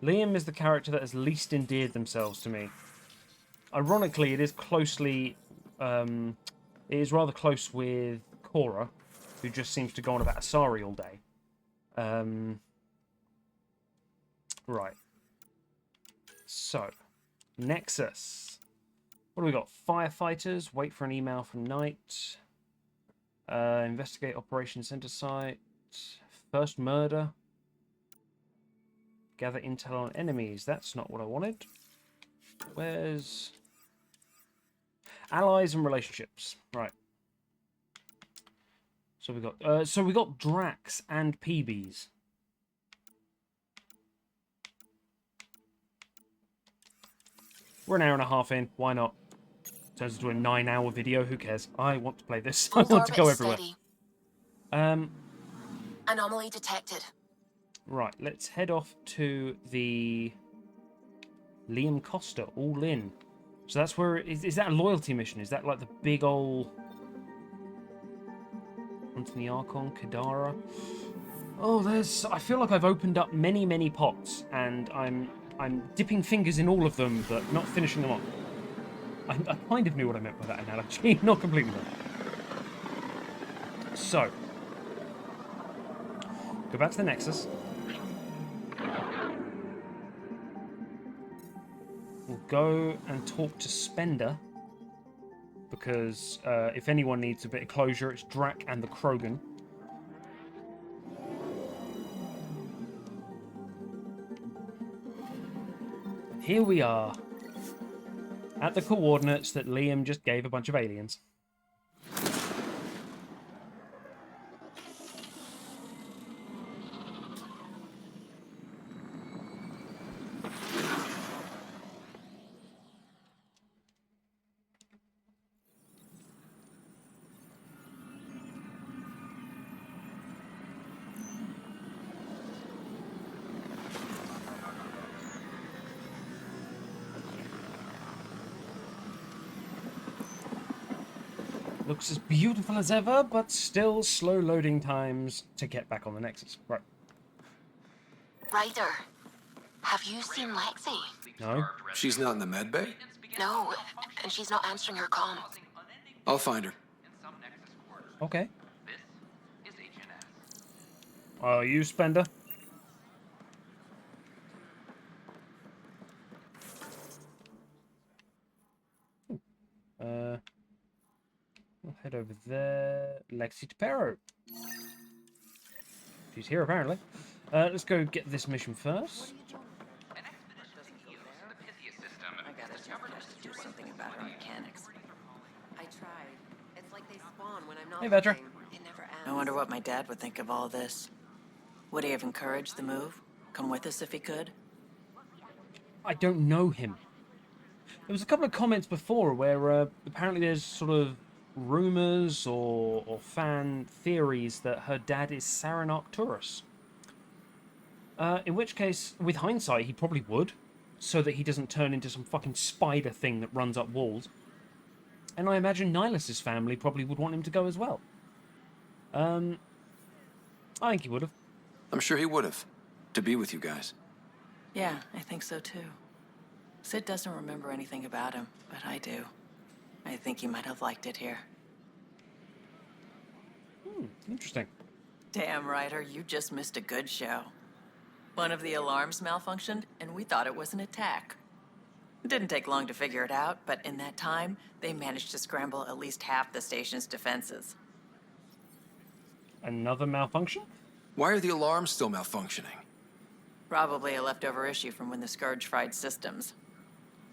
Liam is the character that has least endeared themselves to me. Ironically, it is closely... it is rather close with Cora. who just seems to go on about Asari all day. Right. So, Nexus. What do we got? Firefighters. Wait for an email from Knight. Investigate Operation Center Site. First murder. Gather intel on enemies. That's not what I wanted. Where's... Allies and relationships. Right. So we got Drax and PBs. We're an hour and a half in. Why not? Turns into a 9-hour video. Who cares? I want to play this. I want to go everywhere. Anomaly detected. Right. Let's head off to the Liam Costa. All in. So that's where... Is that a loyalty mission? Is that like the big old... Onto the Archon, Kadara. Oh, there's... I feel like I've opened up many, many pots, and I'm dipping fingers in all of them, but not finishing them off. I kind of knew what I meant by that analogy. Not completely though. So. Go back to the Nexus. We'll go and talk to Spender. Because if anyone needs a bit of closure, it's Drac and the Krogan. Here we are. At the coordinates that Liam just gave a bunch of aliens. Looks as beautiful as ever, but still slow loading times to get back on the Nexus. Right. Ryder, have you seen Lexi? No. She's not in the med bay? No, and she's not answering her comm. I'll find her. Okay. You Spender? We'll head over there. Lexi Tapero. She's here, apparently. Let's go get this mission first. I gotta do something about her mechanics. I tried. It's like they spawn when I'm not. Hey, Vetra. I wonder what my dad would think of all this. Would he have encouraged the move? Come with us if he could? I don't know him. There was a couple of comments before where apparently there's sort of rumors or fan theories that her dad is Saren Arcturus. In which case, with hindsight, he probably would, so that he doesn't turn into some fucking spider thing that runs up walls. And I imagine Nihilus' family probably would want him to go as well. I think he would have. I'm sure he would have. To be with you guys. Yeah, I think so too. Sid doesn't remember anything about him, but I do. I think he might have liked it here. Interesting. Damn, Ryder, you just missed a good show. One of the alarms malfunctioned, and we thought it was an attack. It didn't take long to figure it out, but in that time, they managed to scramble at least half the station's defenses. Another malfunction? Why are the alarms still malfunctioning? Probably a leftover issue from when the Scourge fried systems.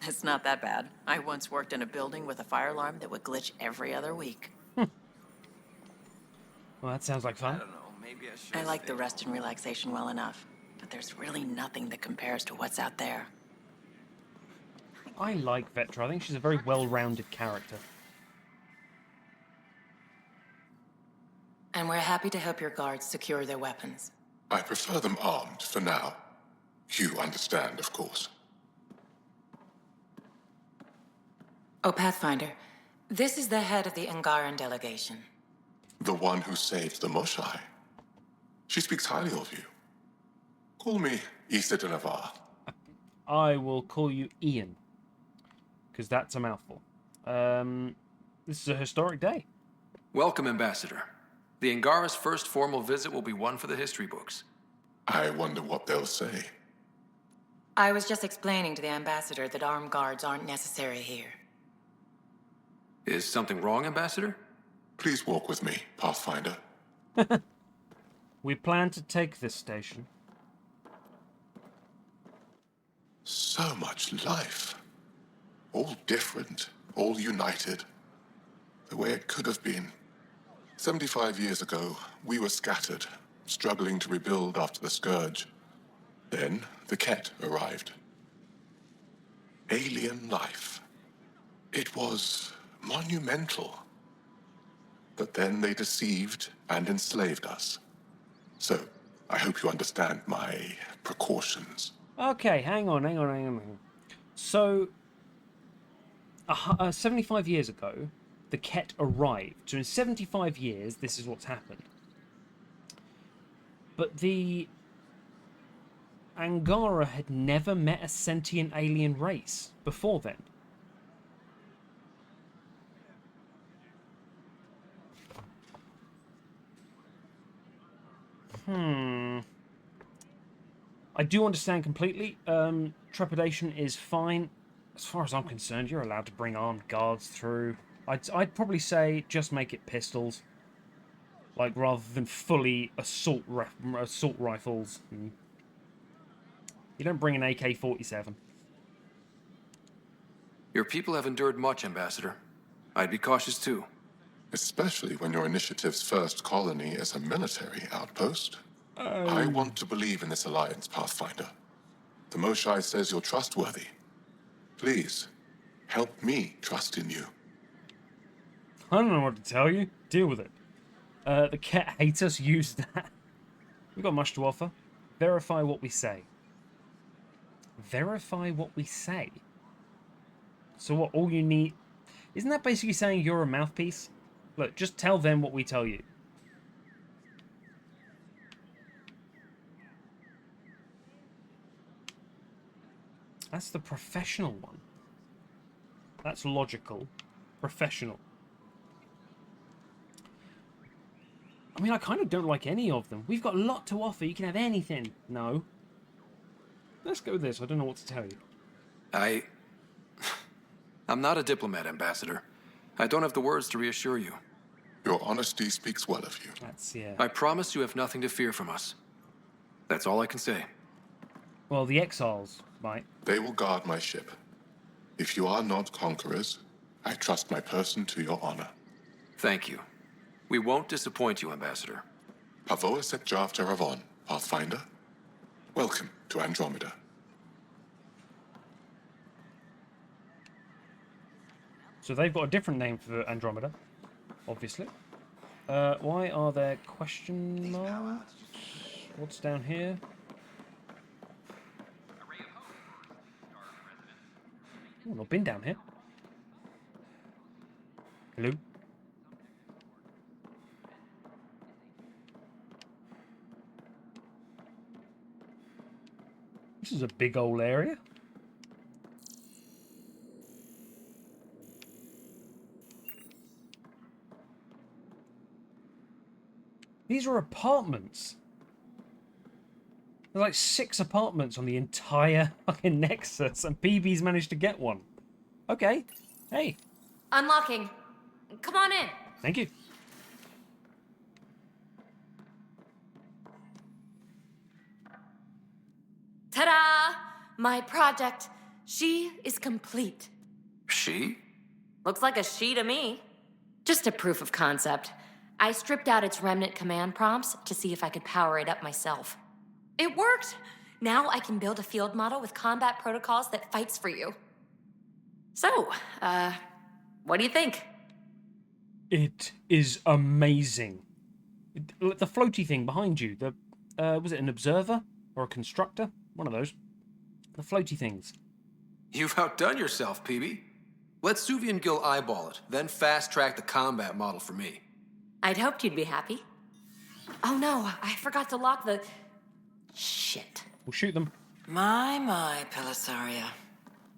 It's not that bad. I once worked in a building with a fire alarm that would glitch every other week. Well, that sounds like fun. I don't know, maybe I should. I like the rest and relaxation well enough, but there's really nothing that compares to what's out there. I like Vetra. I think she's a very well-rounded character. And we're happy to help your guards secure their weapons. I prefer them armed for now. You understand, of course. Oh, Pathfinder, this is the head of the Angaran delegation. The one who saved the Moshai. She speaks highly of you. Call me Issa de Navarre. I will call you Ian, because that's a mouthful. This is a historic day. Welcome, Ambassador. The Angara's first formal visit will be one for the history books. I wonder what they'll say. I was just explaining to the ambassador that armed guards aren't necessary here. Is something wrong, Ambassador? Please walk with me, Pathfinder. We plan to take this station. So much life. All different, all united. The way it could have been. 75 years ago, we were scattered, struggling to rebuild after the Scourge. Then, the Ket arrived. Alien life. It was monumental. But then they deceived and enslaved us. So, I hope you understand my precautions. Okay, hang on. So, 75 years ago, the Ket arrived. So in 75 years, this is what's happened. But the Angara had never met a sentient alien race before then. I do understand completely. Trepidation is fine. As far as I'm concerned, you're allowed to bring armed guards through. I'd probably say just make it pistols. Like, rather than fully assault rifles. You don't bring an AK-47. Your people have endured much, Ambassador. I'd be cautious too. Especially when your initiative's first colony is a military outpost. I want to believe in this alliance, Pathfinder. The Moshae says you're trustworthy. Please, help me trust in you. I don't know what to tell you. Deal with it. The Ket hates us. Use that. We've got much to offer. Verify what we say. Verify what we say? So what, all you need... Isn't that basically saying you're a mouthpiece? Look, just tell them what we tell you. That's the professional one. That's logical. Professional. I mean, I kind of don't like any of them. We've got a lot to offer. You can have anything. No. Let's go with this. I don't know what to tell you. I'm not a diplomat, Ambassador. I don't have the words to reassure you. Your honesty speaks well of you. That's, yeah. I promise you have nothing to fear from us. That's all I can say. Well, the exiles might. They will guard my ship. If you are not conquerors, I trust my person to your honor. Thank you. We won't disappoint you, Ambassador. Pavoa set Jav Teravon, Pathfinder. Welcome to Andromeda. So they've got a different name for Andromeda, obviously. Why are there question marks? What's down here? Oh, not been down here. Hello? This is a big old area. These are apartments. There's like 6 apartments on the entire fucking Nexus, and PB's managed to get one. Okay. Hey. Unlocking. Come on in. Thank you. Ta-da! My project. She is complete. She? Looks like a she to me. Just a proof of concept. I stripped out its remnant command prompts to see if I could power it up myself. It worked! Now I can build a field model with combat protocols that fights for you. So, what do you think? It is amazing. The floaty thing behind you, was it an observer or a constructor? One of those. The floaty things. You've outdone yourself, PB. Let Suvian Gil eyeball it, then fast-track the combat model for me. I'd hoped you'd be happy. Oh no, I forgot to lock the... Shit. We'll shoot them. My, Pelisaria.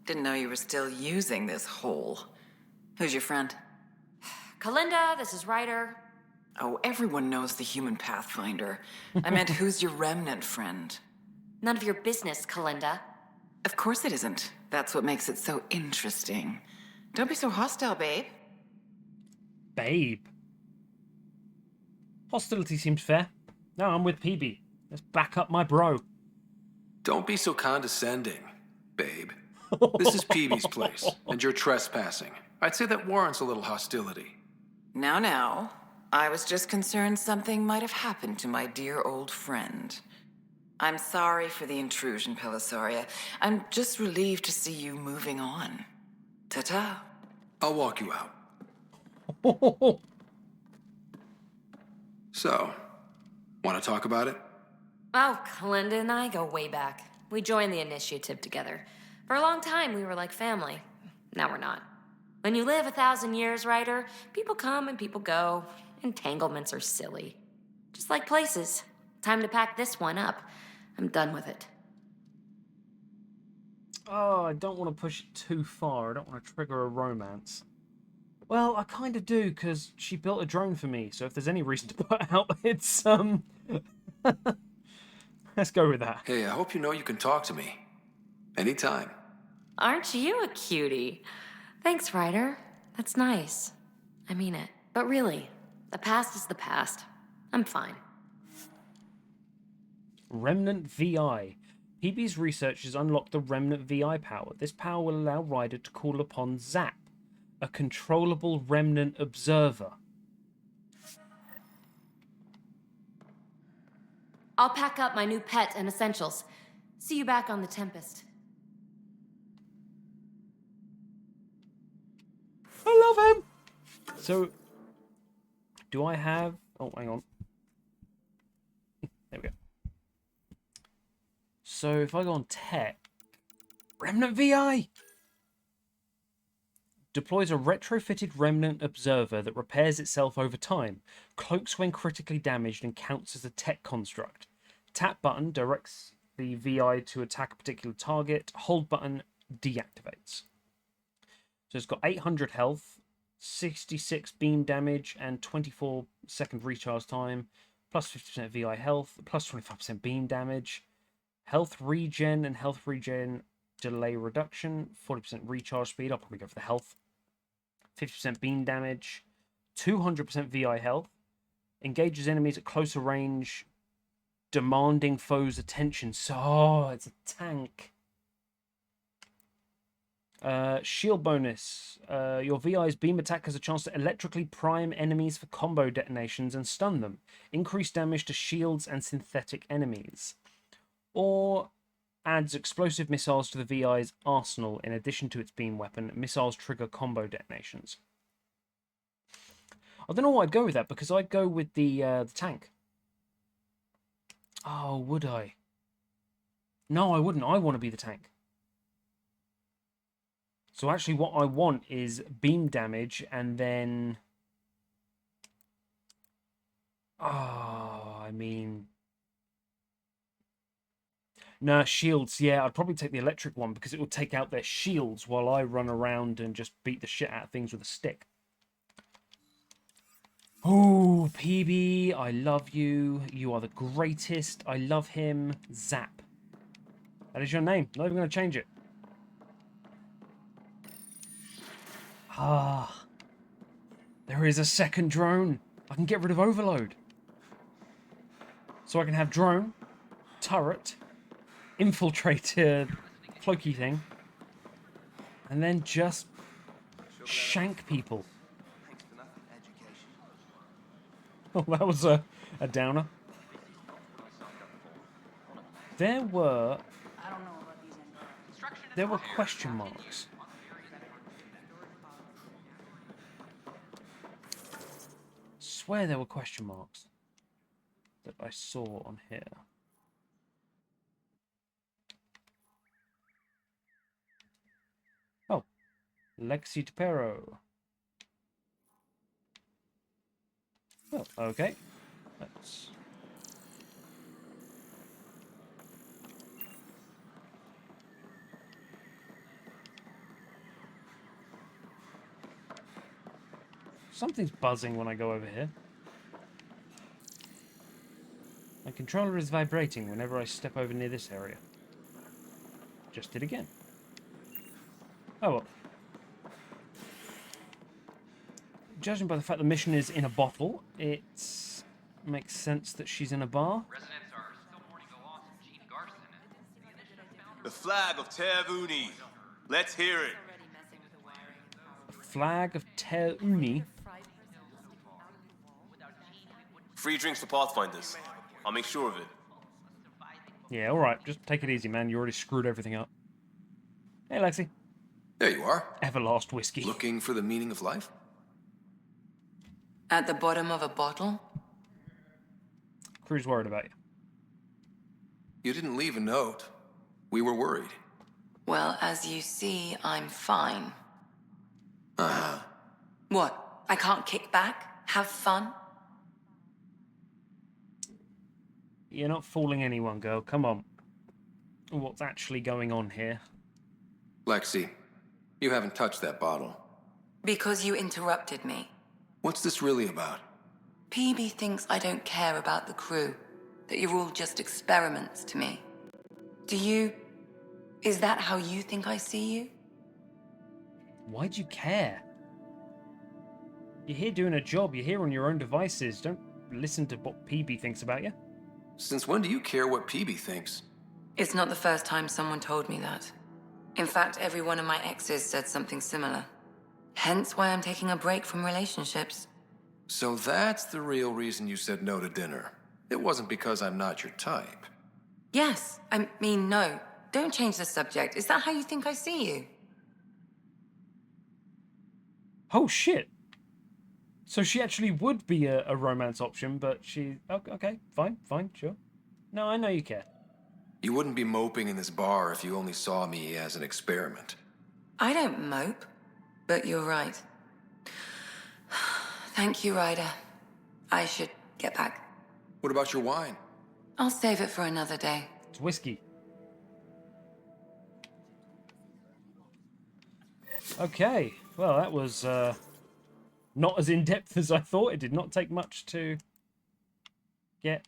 Didn't know you were still using this hole. Who's your friend? Kalinda, this is Ryder. Oh, everyone knows the human Pathfinder. I meant, who's your remnant friend? None of your business, Kalinda. Of course it isn't. That's what makes it so interesting. Don't be so hostile, babe. Babe. Hostility seems fair. No, I'm with PB. Let's back up my bro. Don't be so condescending, babe. This is Peavy's place, and you're trespassing. I'd say that warrants a little hostility. Now. I was just concerned something might have happened to my dear old friend. I'm sorry for the intrusion, Pelisaria. I'm just relieved to see you moving on. Ta-ta. I'll walk you out. So, want to talk about it? Oh, Kalinda and I go way back. We joined the initiative together. For a long time, we were like family. Now we're not. When you live 1,000 years, Ryder, people come and people go. Entanglements are silly. Just like places. Time to pack this one up. I'm done with it. Oh, I don't want to push it too far. I don't want to trigger a romance. Well, I kind of do, because she built a drone for me, so if there's any reason to put out, it's, let's go with that. Hey, I hope you know you can talk to me. Anytime. Aren't you a cutie? Thanks, Ryder. That's nice. I mean it. But really, the past is the past. I'm fine. Remnant VI. PB's research has unlocked the Remnant VI power. This power will allow Ryder to call upon Zap, a controllable Remnant observer. I'll pack up my new pet and essentials. See you back on the Tempest. I love him! So, do I have... Oh, hang on. There we go. So, if I go on tech... Remnant VI! Deploys a retrofitted Remnant observer that repairs itself over time, cloaks when critically damaged, and counts as a tech construct. Tap button directs the VI to attack a particular target. Hold button deactivates. So it's got 800 health, 66 beam damage, and 24-second recharge time, plus 50% VI health, plus 25% beam damage, health regen and health regen delay reduction, 40% recharge speed. I'll probably go for the health. 50% beam damage, 200% VI health, engages enemies at closer range, demanding foes' attention. So, it's a tank. Shield bonus. Your VI's beam attack has a chance to electrically prime enemies for combo detonations and stun them. Increase damage to shields and synthetic enemies. Or adds explosive missiles to the VI's arsenal in addition to its beam weapon. Missiles trigger combo detonations. I don't know why I'd go with that, because I'd go with the tank. Oh, would I? No, I wouldn't. I want to be the tank. So actually what I want is beam damage and then... Oh, I mean... No, shields, yeah, I'd probably take the electric one because it will take out their shields while I run around and just beat the shit out of things with a stick. Oh, PB, I love you. You are the greatest. I love him. Zap. That is your name. Not even going to change it. Ah. There is a second drone. I can get rid of overload. So I can have drone, turret, infiltrator, cloaky thing, and then just shank people. Oh, that was a downer. There were question marks. Swear there were question marks that I saw on here. Oh, Lexi DePero. Oh, okay. Let's... Something's buzzing when I go over here. My controller is vibrating whenever I step over near this area. Just did again. Oh well. Judging by the fact the mission is in a bottle, it makes sense that she's in a bar. The flag of Tervuni. Let's hear it. Flag of Tervuni. Free drinks for Pathfinders. I'll make sure of it. Yeah, alright. Just take it easy, man. You already screwed everything up. Hey, Lexi. There you are. Everlast whiskey. Looking for the meaning of life? At the bottom of a bottle? Crew's worried about you. You didn't leave a note. We were worried. Well, as you see, I'm fine. Uh-huh. What? I can't kick back? Have fun? You're not fooling anyone, girl. Come on. What's actually going on here? Lexi, you haven't touched that bottle. Because you interrupted me. What's this really about? PB thinks I don't care about the crew. That you're all just experiments to me. Do you... Is that how you think I see you? Why do you care? You're here doing a job. You're here on your own devices. Don't listen to what PB thinks about you. Since when do you care what PB thinks? It's not the first time someone told me that. In fact, every one of my exes said something similar. Hence why I'm taking a break from relationships. So that's the real reason you said no to dinner. It wasn't because I'm not your type. Yes, I mean, no. Don't change the subject. Is that how you think I see you? Oh, shit. So she actually would be a romance option, but she... Okay, fine, sure. No, I know you care. You wouldn't be moping in this bar if you only saw me as an experiment. I don't mope, but you're right. Thank you, Ryder. I should get back. What about your wine? I'll save it for another day. It's whiskey. Okay, well, that was not as in-depth as I thought. It did not take much to get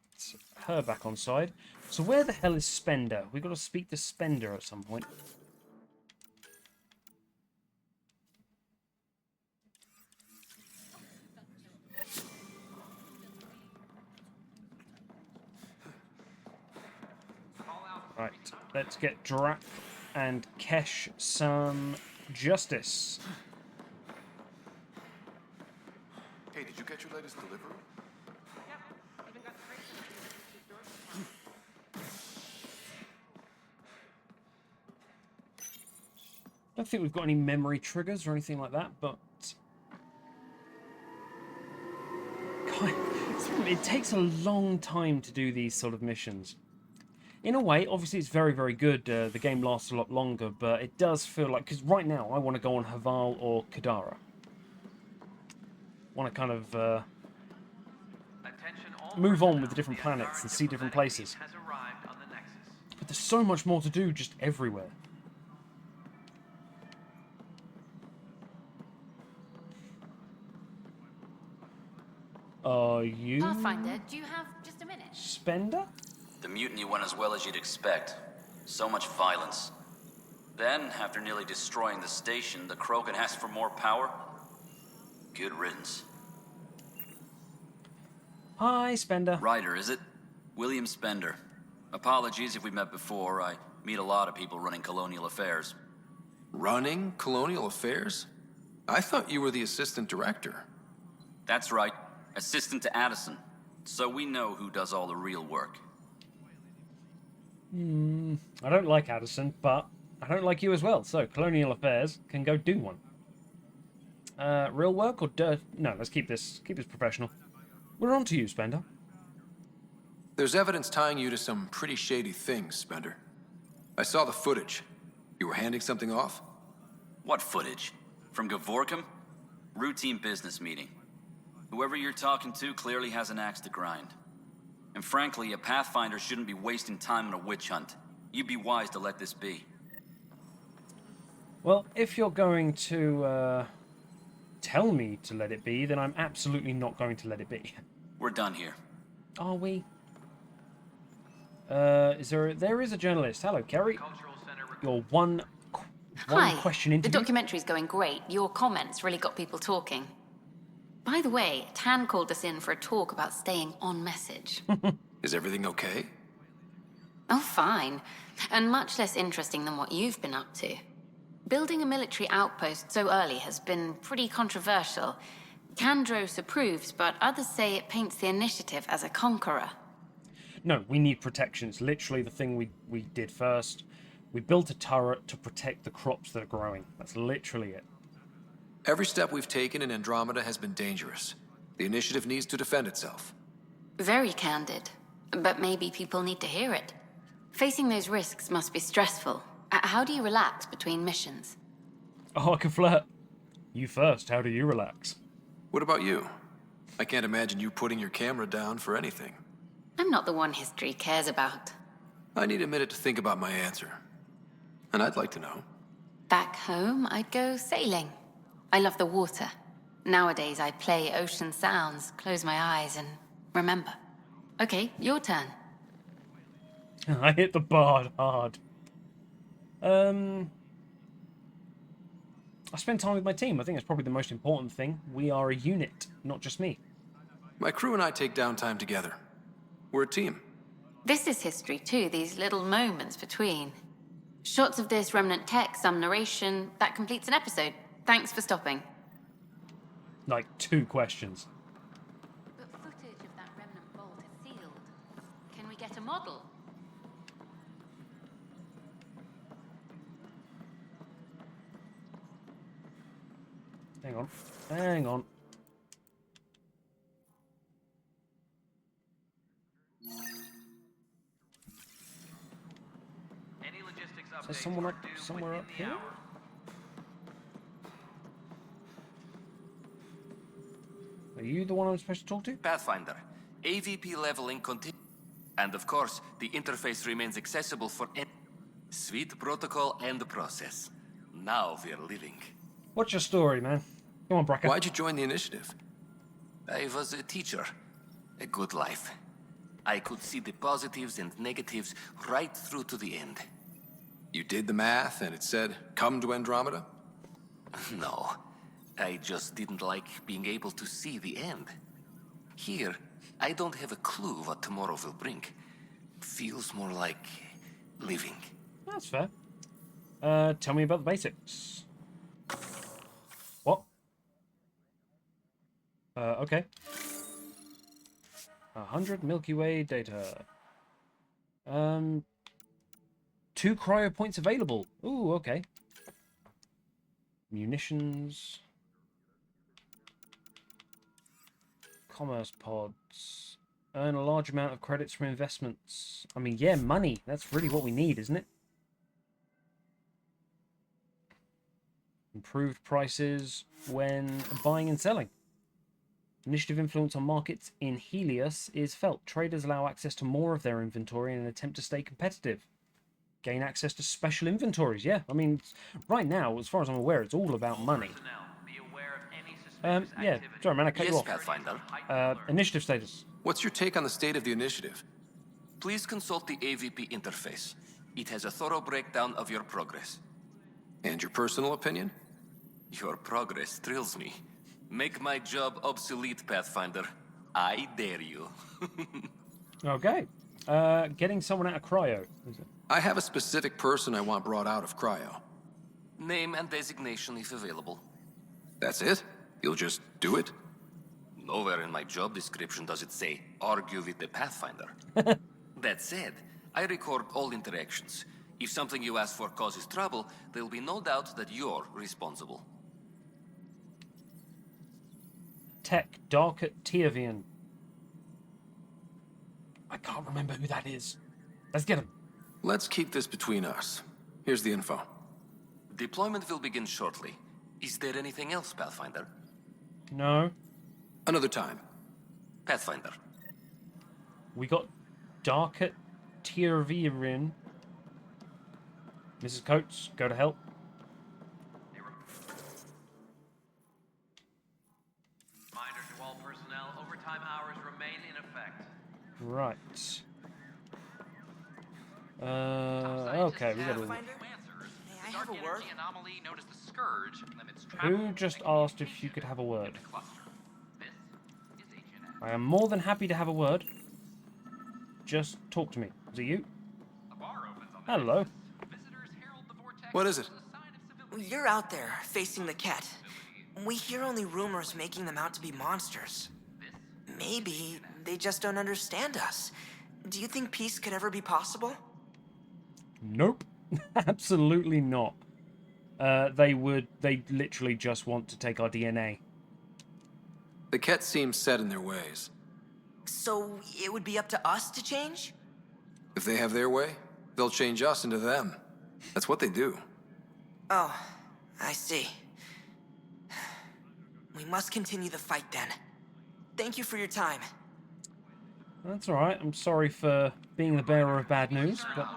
her back on side. So where the hell is Spender? We've got to speak to Spender at some point. Right, let's get Drac and Kesh some justice. Hey, did you get your latest delivery? I don't think we've got any memory triggers or anything like that, but... God, it takes a long time to do these sort of missions. In a way, obviously it's very, very good. The game lasts a lot longer, but it does feel like... Because right now, I want to go on Haval or Kadara. Want to kind of move on with the different planets and see different places. But there's so much more to do just everywhere. Are you... Pathfinder, do you have just a minute? Spender? The mutiny went as well as you'd expect. So much violence. Then, after nearly destroying the station, the Krogan asked for more power? Good riddance. Hi, Spender. Ryder, is it? William Spender. Apologies if we met before. I meet a lot of people running colonial affairs. Running colonial affairs? I thought you were the assistant director. That's right. Assistant to Addison. So we know who does all the real work. I don't like Addison, but I don't like you as well. So, Colonial Affairs can go do one. Real work or dirt? No, let's keep this professional. We're on to you, Spender. There's evidence tying you to some pretty shady things, Spender. I saw the footage. You were handing something off? What footage? From Gavorkum? Routine business meeting. Whoever you're talking to clearly has an axe to grind. And frankly, a Pathfinder shouldn't be wasting time on a witch hunt. You'd be wise to let this be. Well, if you're going to tell me to let it be, then I'm absolutely not going to let it be. We're done here. Are we? There is a journalist. Hello, Kerry. Your one Hi. question The interview. documentary's going great. Your comments really got people talking. By the way, Tan called us in for a talk about staying on message. Is everything okay? Oh, fine. And much less interesting than what you've been up to. Building a military outpost so early has been pretty controversial. Kandros approves, but others say it paints the initiative as a conqueror. No, we need protections. Literally the thing we did first. We built a turret to protect the crops that are growing. That's literally it. Every step we've taken in Andromeda has been dangerous. The initiative needs to defend itself. Very candid. But maybe people need to hear it. Facing those risks must be stressful. How do you relax between missions? Oh, I can flirt. You first. How do you relax? What about you? I can't imagine you putting your camera down for anything. I'm not the one history cares about. I need a minute to think about my answer. And I'd like to know. Back home, I'd go sailing. I love the water. Nowadays, I play ocean sounds, close my eyes, and remember. Okay, your turn. I hit the bar hard. I spend time with my team. I think that's probably the most important thing. We are a unit, not just me. My crew and I take downtime together. We're a team. This is history too, these little moments between. Shots of this remnant tech, some narration. That completes an episode. Thanks for stopping. Like 2 questions. But footage of that remnant vault is sealed. Can we get a model? Hang on. Hang on. Is there someone up somewhere up here? Are you the one I'm supposed to talk to? Pathfinder, AVP leveling continues. And of course, the interface remains accessible for any sweet protocol and process. Now we're living. What's your story, man? Come on, Bracker. Why'd you join the initiative? I was a teacher. A good life. I could see the positives and negatives right through to the end. You did the math and it said, come to Andromeda? No. I just didn't like being able to see the end. Here, I don't have a clue what tomorrow will bring. Feels more like living. That's fair. Tell me about the basics. What? Okay. 100 Milky Way data. 2 cryo points available. Ooh, okay. Munitions. Commerce pods. Earn a large amount of credits from investments. I mean, yeah, money. That's really what we need, isn't it? Improved prices when buying and selling. Initiative influence on markets in Helios is felt. Traders allow access to more of their inventory in an attempt to stay competitive. Gain access to special inventories. Yeah, I mean, right now, as far as I'm aware, it's all about money. Yeah, sorry, man, I cut you off. Pathfinder. Initiative status. What's your take on the state of the initiative? Please consult the AVP interface. It has a thorough breakdown of your progress. And your personal opinion? Your progress thrills me. Make my job obsolete, Pathfinder. I dare you. Okay. Getting someone out of cryo, is it? I have a specific person I want brought out of cryo. Name and designation if available. That's it? You'll just do it? Nowhere in my job description does it say, argue with the Pathfinder. That said, I record all interactions. If something you ask for causes trouble, there'll be no doubt that you're responsible. Tech, Dark at Tiervian. I can't remember who that is. Let's get him. Let's keep this between us. Here's the info. Deployment will begin shortly. Is there anything else, Pathfinder? No. Another time. Pathfinder. We got Dark at Tiervian. Mrs. Coates, go to help. Reminder to all personnel, overtime hours remain in effect. Right. Okay, we gotta... I have a word. Anomaly known as the Scourge limits Who just asked if you could have a word? I am more than happy to have a word. Just talk to me. Is it you? Hello. What is it? You're out there, facing the Ket. We hear only rumors making them out to be monsters. Maybe they just don't understand us. Do you think peace could ever be possible? Nope. Absolutely not. They literally just want to take our DNA. The Ket seem set in their ways. So it would be up to us to change? If they have their way, they'll change us into them. That's what they do. Oh, I see. We must continue the fight then. Thank you for your time. That's alright. I'm sorry for being the bearer of bad news, but...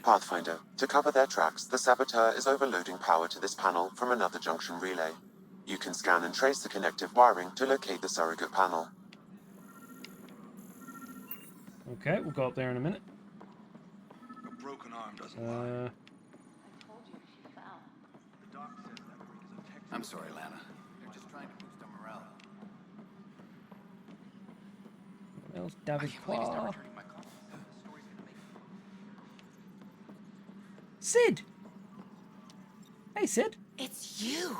Pathfinder, to cover their tracks, the saboteur is overloading power to this panel from another junction relay. You can scan and trace the connective wiring to locate the surrogate panel. Okay, we'll go up there in a minute. A broken arm doesn't lie. I'm sorry, Lana. They're just trying to boost our morale. What else? David Clark. Sid! Hey, Sid. It's you.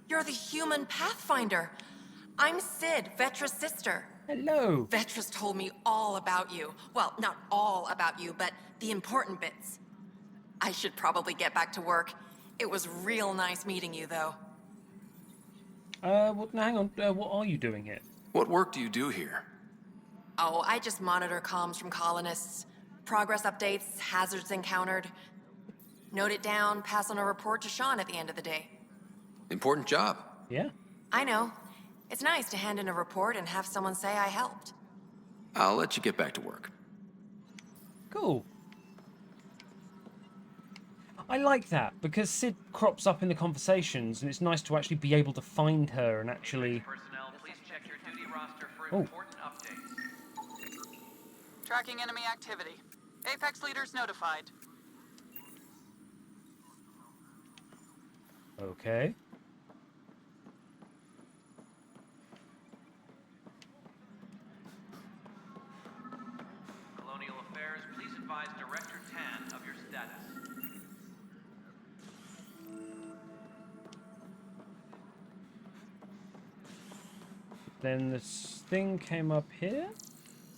You're the human Pathfinder. I'm Sid, Vetra's sister. Hello. Vetra's told me all about you. Well, not all about you, but the important bits. I should probably get back to work. It was real nice meeting you, though. Well, hang on. What are you doing here? What work do you do here? Oh, I just monitor comms from colonists. Progress updates, hazards encountered. Note it down, pass on a report to Sean at the end of the day. Important job. Yeah. I know. It's nice to hand in a report and have someone say I helped. I'll let you get back to work. Cool. I like that, because Sid crops up in the conversations, and it's nice to actually be able to find her and actually... Personnel, please check your duty roster for Oh. important updates. Tracking enemy activity. Apex leaders notified. Okay. Colonial Affairs, please advise Director Tan of your status. Then this thing came up here.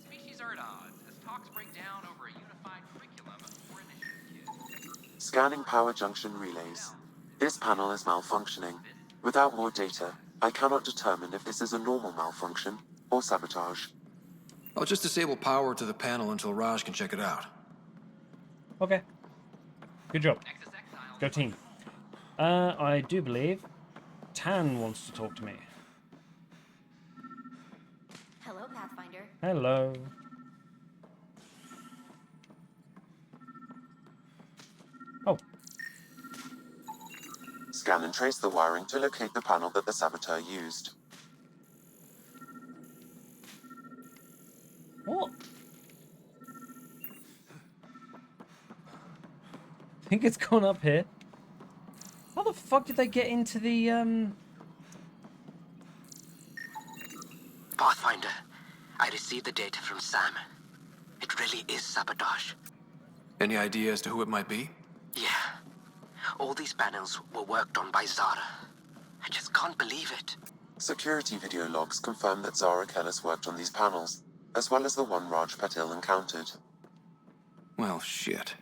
Species are at odds as talks break down over a unified curriculum for initiative kids. Scanning power junction relays. This panel is malfunctioning. Without more data, I cannot determine if this is a normal malfunction or sabotage. I'll just disable power to the panel until Raj can check it out. Okay. Good job. Go team. I do believe Tan wants to talk to me. Hello, Pathfinder. Hello. Oh. Scan and trace the wiring to locate the panel that the saboteur used. What? I think it's gone up here. How the fuck did they get into the, Pathfinder, I received the data from Sam. It really is sabotage. Any idea as to who it might be? Yeah. All these panels were worked on by Zara. I just can't believe it. Security video logs confirm that Zara Kellis worked on these panels, as well as the one Raj Patil encountered. Well, shit.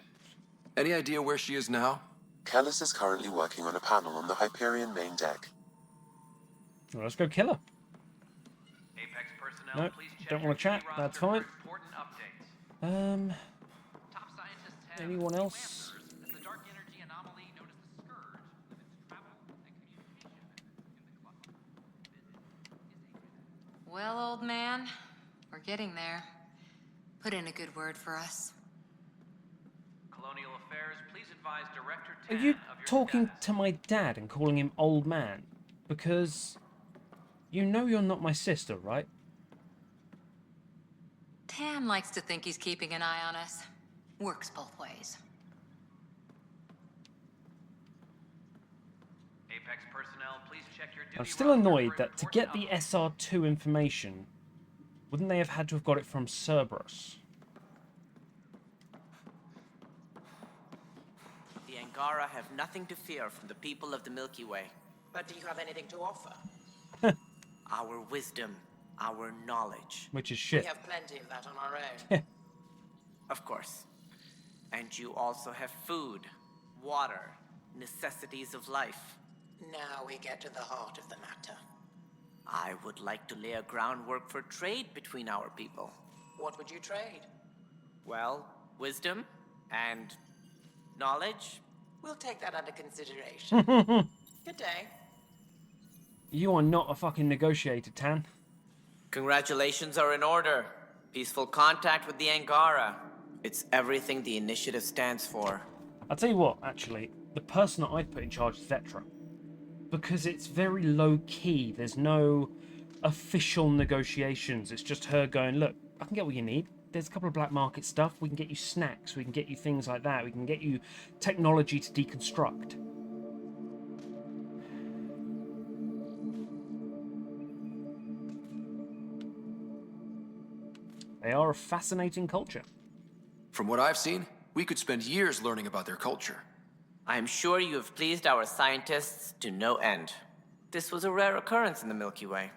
Any idea where she is now? Kellis is currently working on a panel on the Hyperion main deck. Well, let's go kill her. Apex personnel, No, please check don't your want to chat. duty roster That's for fine. important updates. Top scientists have Anyone else? as the dark energy anomaly known as the Scourge limits travel and communication in the cluster. Well, old man, we're getting there. Put in a good word for us. Colonial Affairs, please advise Director Are Tan you of your talking to my dad and calling him old man? Because you know you're not my sister, right? Tam likes to think he's keeping an eye on us. Works both ways. Apex personnel, please check your duty I'm still roster annoyed for that to important get the SR2 information, wouldn't they have had to have got it from Cerberus? The Angara have nothing to fear from the people of the Milky Way. But do you have anything to offer? Our wisdom, our knowledge. Which is shit. We have plenty of that on our own. Of course. And you also have food, water, necessities of life. Now we get to the heart of the matter. I would like to lay a groundwork for trade between our people. What would you trade? Well, wisdom and knowledge. We'll take that under consideration. Good day. You are not a fucking negotiator, Tan. Congratulations are in order. Peaceful contact with the Angara. It's everything the initiative stands for. I'll tell you what, actually, the person that I'd put in charge is Vetra. Because it's very low-key. There's no official negotiations. It's just her going, look, I can get what you need. There's a couple of black market stuff. We can get you snacks. We can get you things like that. We can get you technology to deconstruct. They are a fascinating culture. From what I've seen, we could spend years learning about their culture. I am sure you have pleased our scientists to no end. This was a rare occurrence in the Milky Way.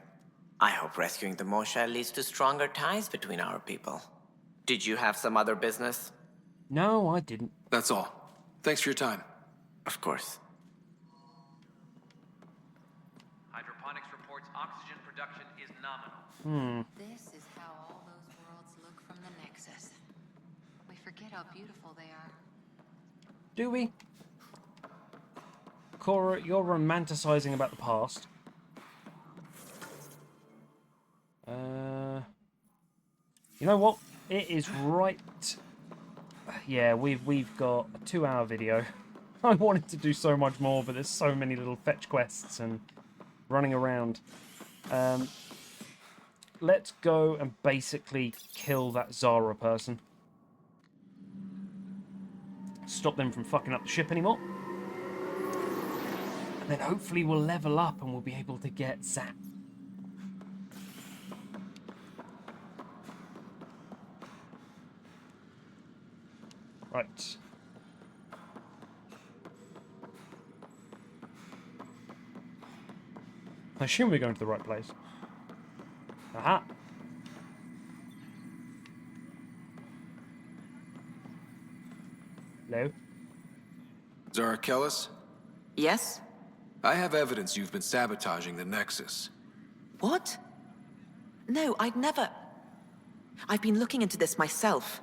I hope rescuing the Moshae leads to stronger ties between our people. Did you have some other business? No, I didn't. That's all. Thanks for your time. Of course. Hydroponics reports oxygen production is nominal. This is how all those worlds look from the Nexus. We forget how beautiful they are. Do we? Cora, you're romanticizing about the past. You know what? It is right. Yeah, we've got a 2-hour video. I wanted to do so much more, but there's so many little fetch quests and running around. Let's go and basically kill that Zara person. Stop them from fucking up the ship anymore. And then hopefully we'll level up and we'll be able to get Zap. Right. I assume we're going to the right place. Aha! Hello? Zara Kellis? Yes? I have evidence you've been sabotaging the Nexus. What? No, I'd never... I've been looking into this myself.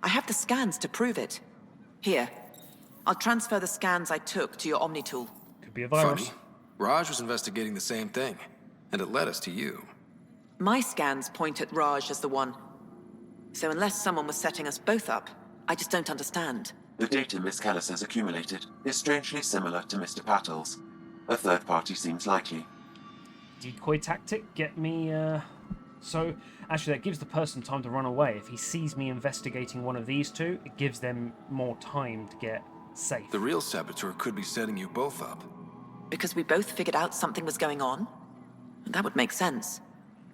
I have the scans to prove it. Here. I'll transfer the scans I took to your Omni tool. Could be a virus. Funny. Raj was investigating the same thing, and it led us to you. My scans point at Raj as the one. So unless someone was setting us both up, I just don't understand. The data Miss Kellis has accumulated is strangely similar to Mr. Patel's. A third party seems likely. Decoy tactic, get me, So, actually that gives the person time to run away. If he sees me investigating one of these two, it gives them more time to get safe. The real saboteur could be setting you both up. Because we both figured out something was going on? That would make sense.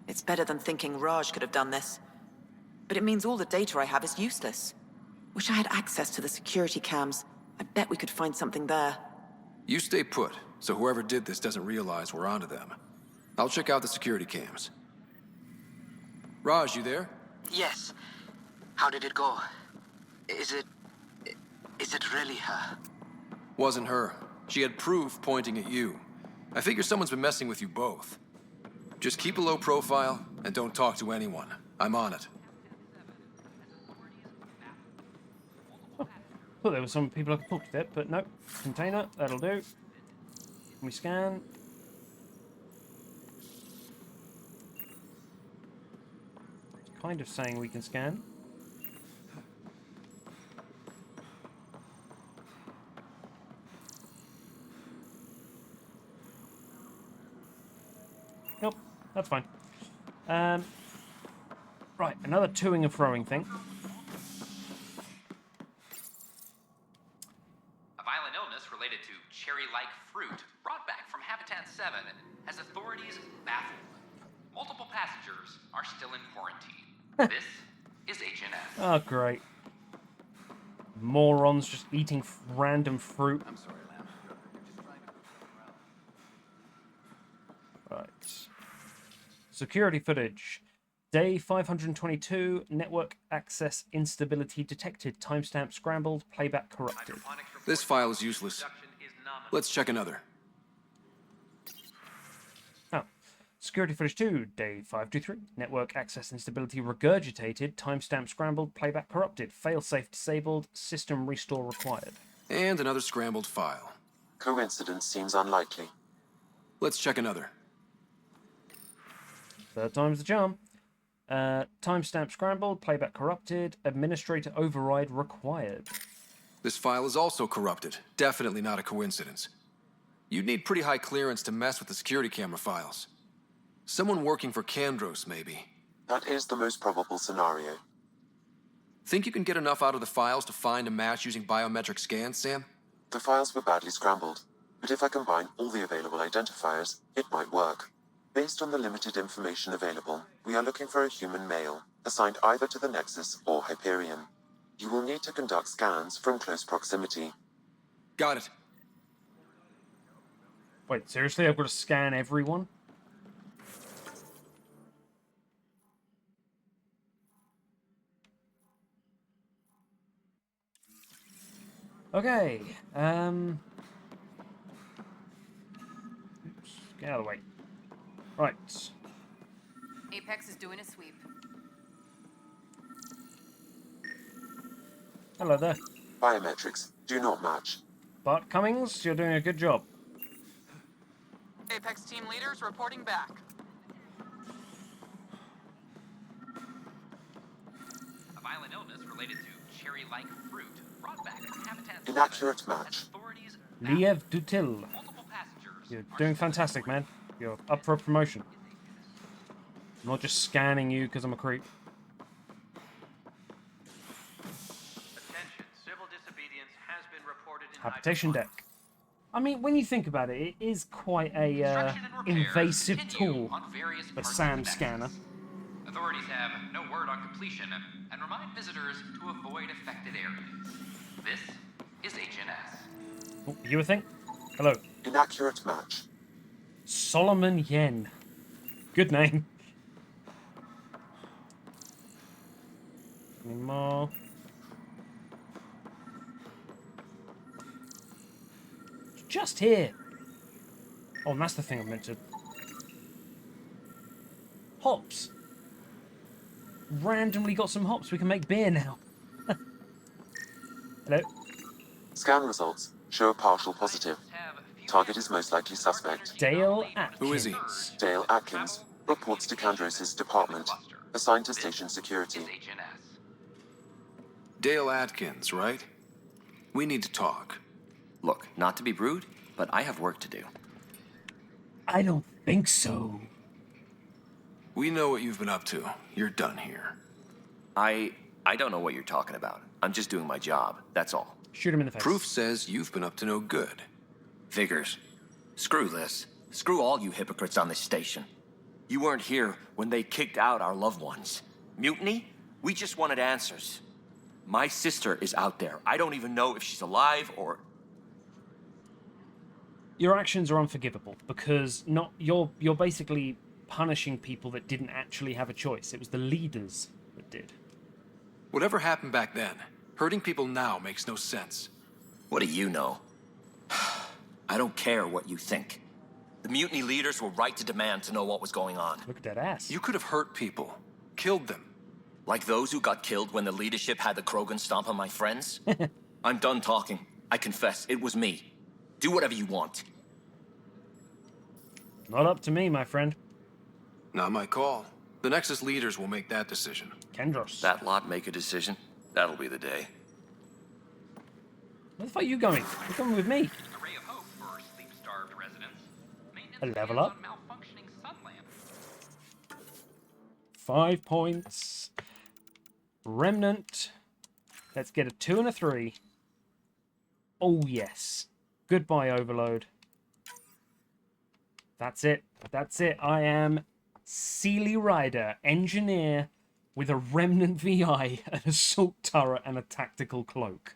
It's better than thinking Raj could have done this. But it means all the data I have is useless. Wish I had access to the security cams. I bet we could find something there. You stay put, so whoever did this doesn't realize we're onto them. I'll check out the security cams. Raj, you there? Yes. How did it go? Is it really her? Wasn't her. She had proof pointing at you. I figure someone's been messing with you both. Just keep a low profile and don't talk to anyone. I'm on it. Thought there were some people I could talk to there, but no. Container, that'll do. Can we scan? It's kind of saying we can scan. Nope, that's fine. Right, another toing and throwing thing. A violent illness related to cherry-like fruit brought back from Habitat 7 has authorities baffled. Multiple passengers are still in quarantine. This is HNS. Oh, great. Morons just eating random fruit. I'm sorry, Lamb. Just trying to Right. Security footage. Day 522. Network access instability detected. Timestamp scrambled. Playback corrupted. This file is useless. Let's check another. Oh. Security footage 2. Day 523. Network access instability regurgitated. Timestamp scrambled. Playback corrupted. Failsafe disabled. System restore required. And another scrambled file. Coincidence seems unlikely. Let's check another. Third time's the charm. Timestamp scrambled, playback corrupted, administrator override required. This file is also corrupted. Definitely not a coincidence. You'd need pretty high clearance to mess with the security camera files. Someone working for Kandros, maybe. That is the most probable scenario. Think you can get enough out of the files to find a match using biometric scans, Sam? The files were badly scrambled, but if I combine all the available identifiers, it might work. Based on the limited information available, we are looking for a human male, assigned either to the Nexus or Hyperion. You will need to conduct scans from close proximity. Got it. Wait, seriously? I've got to scan everyone? Okay, oops, get out of the way. Right. Apex is doing a sweep. Hello there. Biometrics do not match. Bart Cummings, you're doing a good job. Apex team leaders reporting back. A violent illness related to cherry-like fruit brought back from Habitat 7 Inaccurate match. Liev Dutil. You're doing fantastic, man. You're up for a promotion. I'm not just scanning you because I'm a creep. Attention, civil disobedience has been reported in Habitation deck. I mean, when you think about it, it is quite a invasive tool, the SAM scanner. Authorities have no word on completion and remind visitors to avoid affected areas. This is HNS. Oh, you a thing? Hello. Inaccurate match. Solomon Yen. Good name. Any more? Just here. Oh, and that's the thing I meant to. Hops. Randomly got some hops. We can make beer now. Hello. Scan results show a partial positive. Target is most likely suspect. Dale Atkins. Who is he? Dale Atkins reports to Kandros' department, assigned to station security. Dale Atkins, right? We need to talk. Look, not to be rude, but I have work to do. I don't think so. We know what you've been up to. You're done here. I don't know what you're talking about. I'm just doing my job, that's all. Shoot him in the face. Proof says you've been up to no good. Figures. Screw this. Screw all you hypocrites on this station. You weren't here when they kicked out our loved ones. Mutiny? We just wanted answers. My sister is out there. I don't even know if she's alive or... Your actions are unforgivable because you're basically punishing people that didn't actually have a choice. It was the leaders that did. Whatever happened back then, hurting people now makes no sense. What do you know? I don't care what you think. The mutiny leaders were right to demand to know what was going on. Look at that ass. You could have hurt people. Killed them. Like those who got killed when the leadership had the Krogan stomp on my friends? I'm done talking. I confess, it was me. Do whatever you want. Not up to me, my friend. Not my call. The Nexus leaders will make that decision. Kendros. That lot make a decision? That'll be the day. Where the fuck are you going? You're coming with me. A ray of hope for sleep-starved residents. A level up. Malfunctioning sun lamp 5 points. Remnant. Let's get a 2 and a 3. Oh, yes. Goodbye, Overload. That's it. That's it. I am Sealy Rider, engineer with a Remnant VI, an assault turret, and a tactical cloak.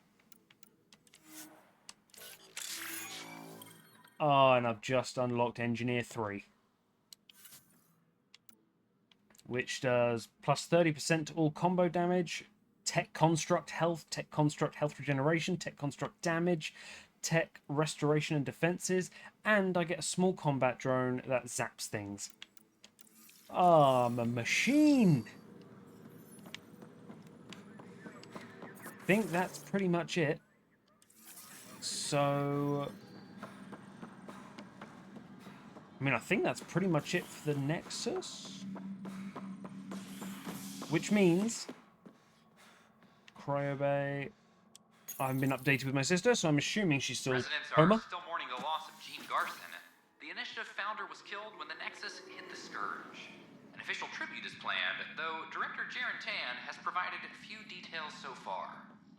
Oh, and I've just unlocked Engineer 3. Which does plus 30% to all combo damage, Tech Construct health regeneration, Tech Construct damage, Tech restoration and defenses, and I get a small combat drone that zaps things. Ah, I'm a machine! I think that's pretty much it. So... I mean, I think that's pretty much it for the Nexus. Which means... Cryo Bay... I haven't been updated with my sister, so I'm assuming she's still Residents Homer. are still mourning the loss of Gene Garson. The Initiative founder was killed when the Nexus hit the Scourge. An official tribute is planned, though Director Jaren Tan has provided few details so far.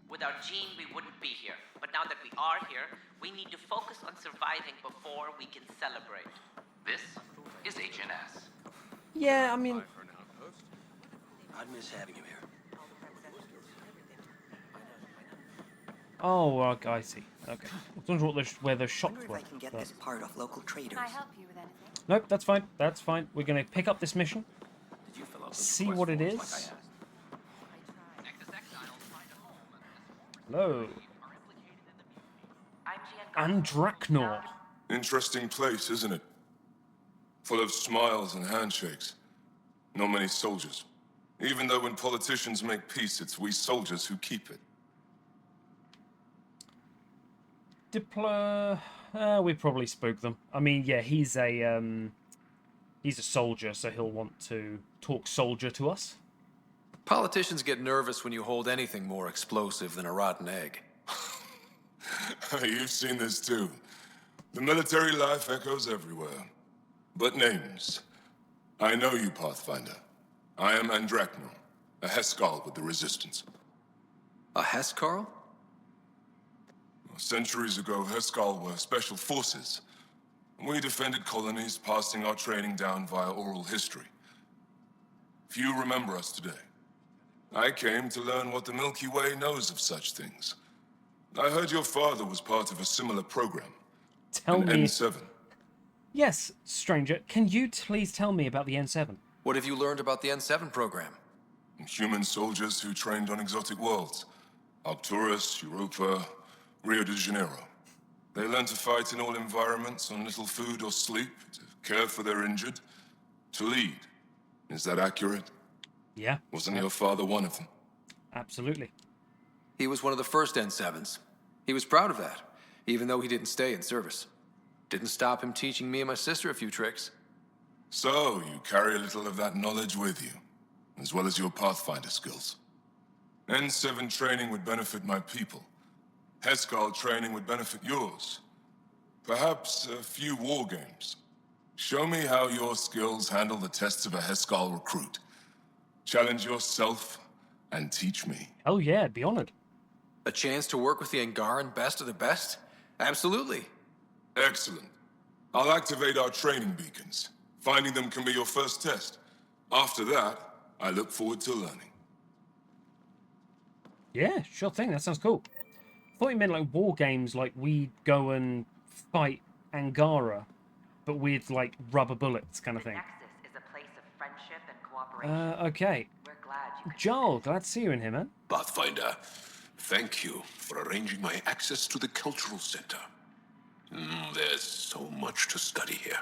Without Gene, we wouldn't be here. But now that we are here, we need to focus on surviving before we can celebrate. This is HNS. Yeah, I mean... I'd miss having you here. Oh, I see. Okay. I was wondering where the shops were. I can get this part off local traders. Can I help you with anything? Nope, that's fine. That's fine. We're going to pick up this mission. See what it is. Hello. Andraknor. Interesting place, isn't it? Full of smiles and handshakes. Not many soldiers. Even though when politicians make peace, it's we soldiers who keep it. We probably spook them. I mean, yeah, he's a soldier, so he'll want to talk soldier to us. Politicians get nervous when you hold anything more explosive than a rotten egg. You've seen this too. The military life echoes everywhere. But names. I know you, Pathfinder. I am Andraknor, a Heskal with the Resistance. A Heskal? Centuries ago, Heskal were special forces. We defended colonies, passing our training down via oral history. Few remember us today. I came to learn what the Milky Way knows of such things. I heard your father was part of a similar program. Tell me... N7. Yes, stranger. Can you please tell me about the N7? What have you learned about the N7 program? Human soldiers who trained on exotic worlds. Arcturus, Europa, Rio de Janeiro. They learn to fight in all environments, on little food or sleep, to care for their injured, to lead. Is that accurate? Yeah. Wasn't your father one of them? Absolutely. He was one of the first N7s. He was proud of that, even though he didn't stay in service. Didn't stop him teaching me and my sister a few tricks. So, you carry a little of that knowledge with you, as well as your Pathfinder skills. N7 training would benefit my people. Heskal training would benefit yours. Perhaps a few war games. Show me how your skills handle the tests of a Heskal recruit. Challenge yourself and teach me. Oh yeah, I'd be honored. A chance to work with the Angaran best of the best? Absolutely. Excellent. I'll activate our training beacons. Finding them can be your first test. After that, I look forward to learning. Yeah, sure thing. That sounds cool. I thought you meant like war games, like we'd go and fight Angara, but with like rubber bullets kind of thing. Nexus is a place of friendship and cooperation. Okay. We're glad you could Joel, glad to see you in here, man. Pathfinder, thank you for arranging my access to the cultural center. There's so much to study here.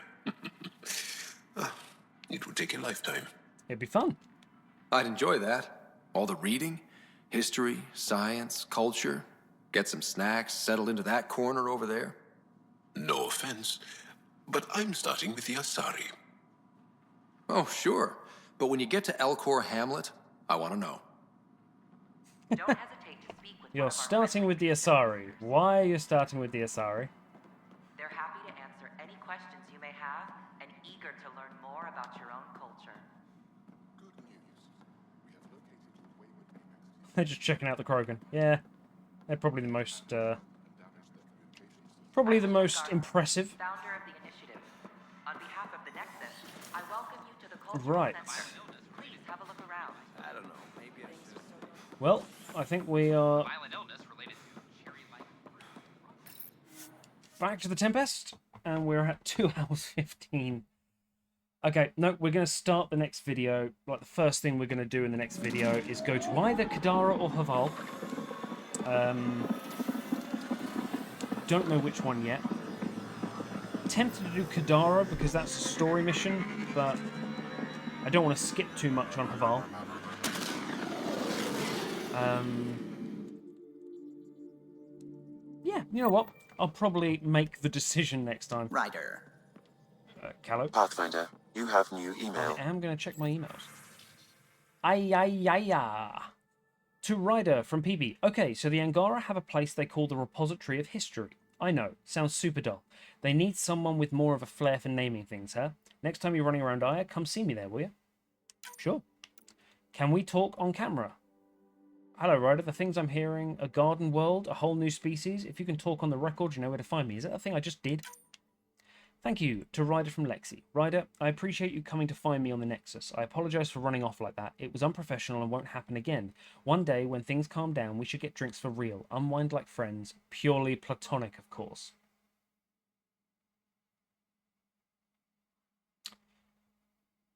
It would take a lifetime. It'd be fun. I'd enjoy that. All the reading, history, science, culture. Get some snacks, settle into that corner over there. No offense, but I'm starting with the Asari. Oh, sure. But when you get to Elcor Hamlet, I want to know. Don't hesitate to speak with You're starting with the Asari. Why are you starting with the Asari? They're happy to answer any questions you may have and eager to learn more about your own culture. They're just checking out the Krogan. Yeah, they're probably the most impressive. Founder of the initiative. On behalf of the Nexus, I welcome you to the cultural Right. center. Please have a look around. I don't know. Maybe I should. Well, I think we are Violent illness related to cherry-like back to the Tempest, and we're at 2 hours 15. Okay, no, we're going to start the next video. Like, the first thing we're going to do in the next video is go to either Kadara or Haval. Don't know which one yet. Tempted to do Kadara because that's a story mission, but I don't want to skip too much on Haval. Yeah, you know what? I'll probably make the decision next time. Ryder. Callow? Pathfinder, you have new email. I am going to check my emails. Ay. To Ryder from PB. Okay, so the Angara have a place they call the Repository of History. I know, sounds super dull. They need someone with more of a flair for naming things, huh? Next time you're running around Aya, come see me there, will you? Sure. Can we talk on camera? Hello, Ryder. The things I'm hearing, a garden world, a whole new species. If you can talk on the record, you know where to find me. Is that the thing I just did? Thank you to Ryder from Lexi. Ryder, I appreciate you coming to find me on the Nexus. I apologise for running off like that. It was unprofessional and won't happen again. One day, when things calm down, we should get drinks for real. Unwind like friends. Purely platonic, of course.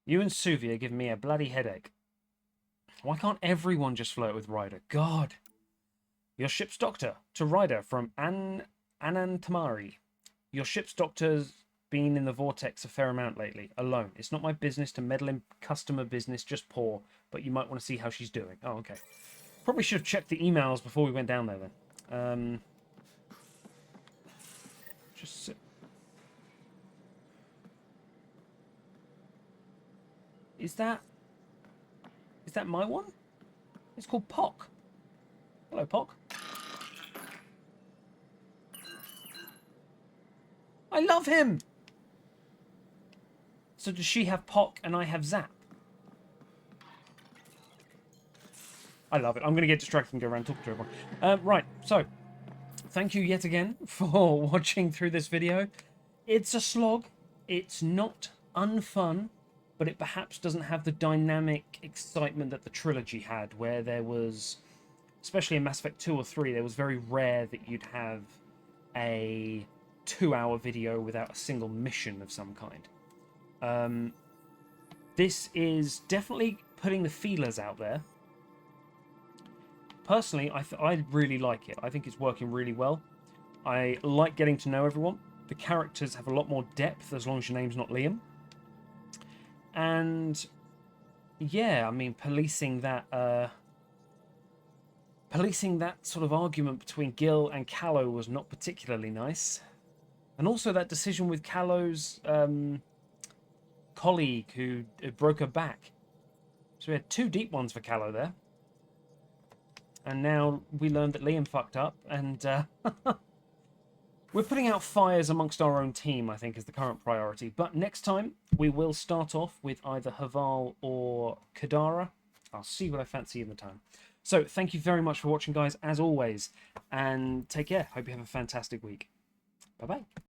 You and Suvi are giving me a bloody headache. Why can't everyone just flirt with Ryder? God. Your ship's doctor. To Ryder from Anantamari. Your ship's doctor's been in the vortex a fair amount lately, alone. It's not my business to meddle in customer business, just poor, but you might want to see how she's doing. Oh, okay. Probably should have checked the emails before we went down there then. Just sit. Is that my one? It's called Pock. Hello, Pock. I love him! So does she have Pock and I have Zap? I love it. I'm going to get distracted and go around talking to everyone. Right, so thank you yet again for watching through this video. It's a slog. It's not unfun, but it perhaps doesn't have the dynamic excitement that the trilogy had, where there was, especially in Mass Effect 2 or 3, there was very rare that you'd have a 2-hour video without a single mission of some kind. This is definitely putting the feelers out there. Personally, I really like it. I think it's working really well. I like getting to know everyone. The characters have a lot more depth as long as your name's not Liam. And yeah, I mean, policing that sort of argument between Gil and Callow was not particularly nice. And also that decision with Callow's colleague who broke her back. So we had 2 deep ones for Callow there. And now we learned that Liam fucked up, and we're putting out fires amongst our own team, I think, is the current priority. But next time, we will start off with either Haval or Kadara. I'll see what I fancy in the time. So, thank you very much for watching, guys, as always, and take care. Hope you have a fantastic week. Bye-bye.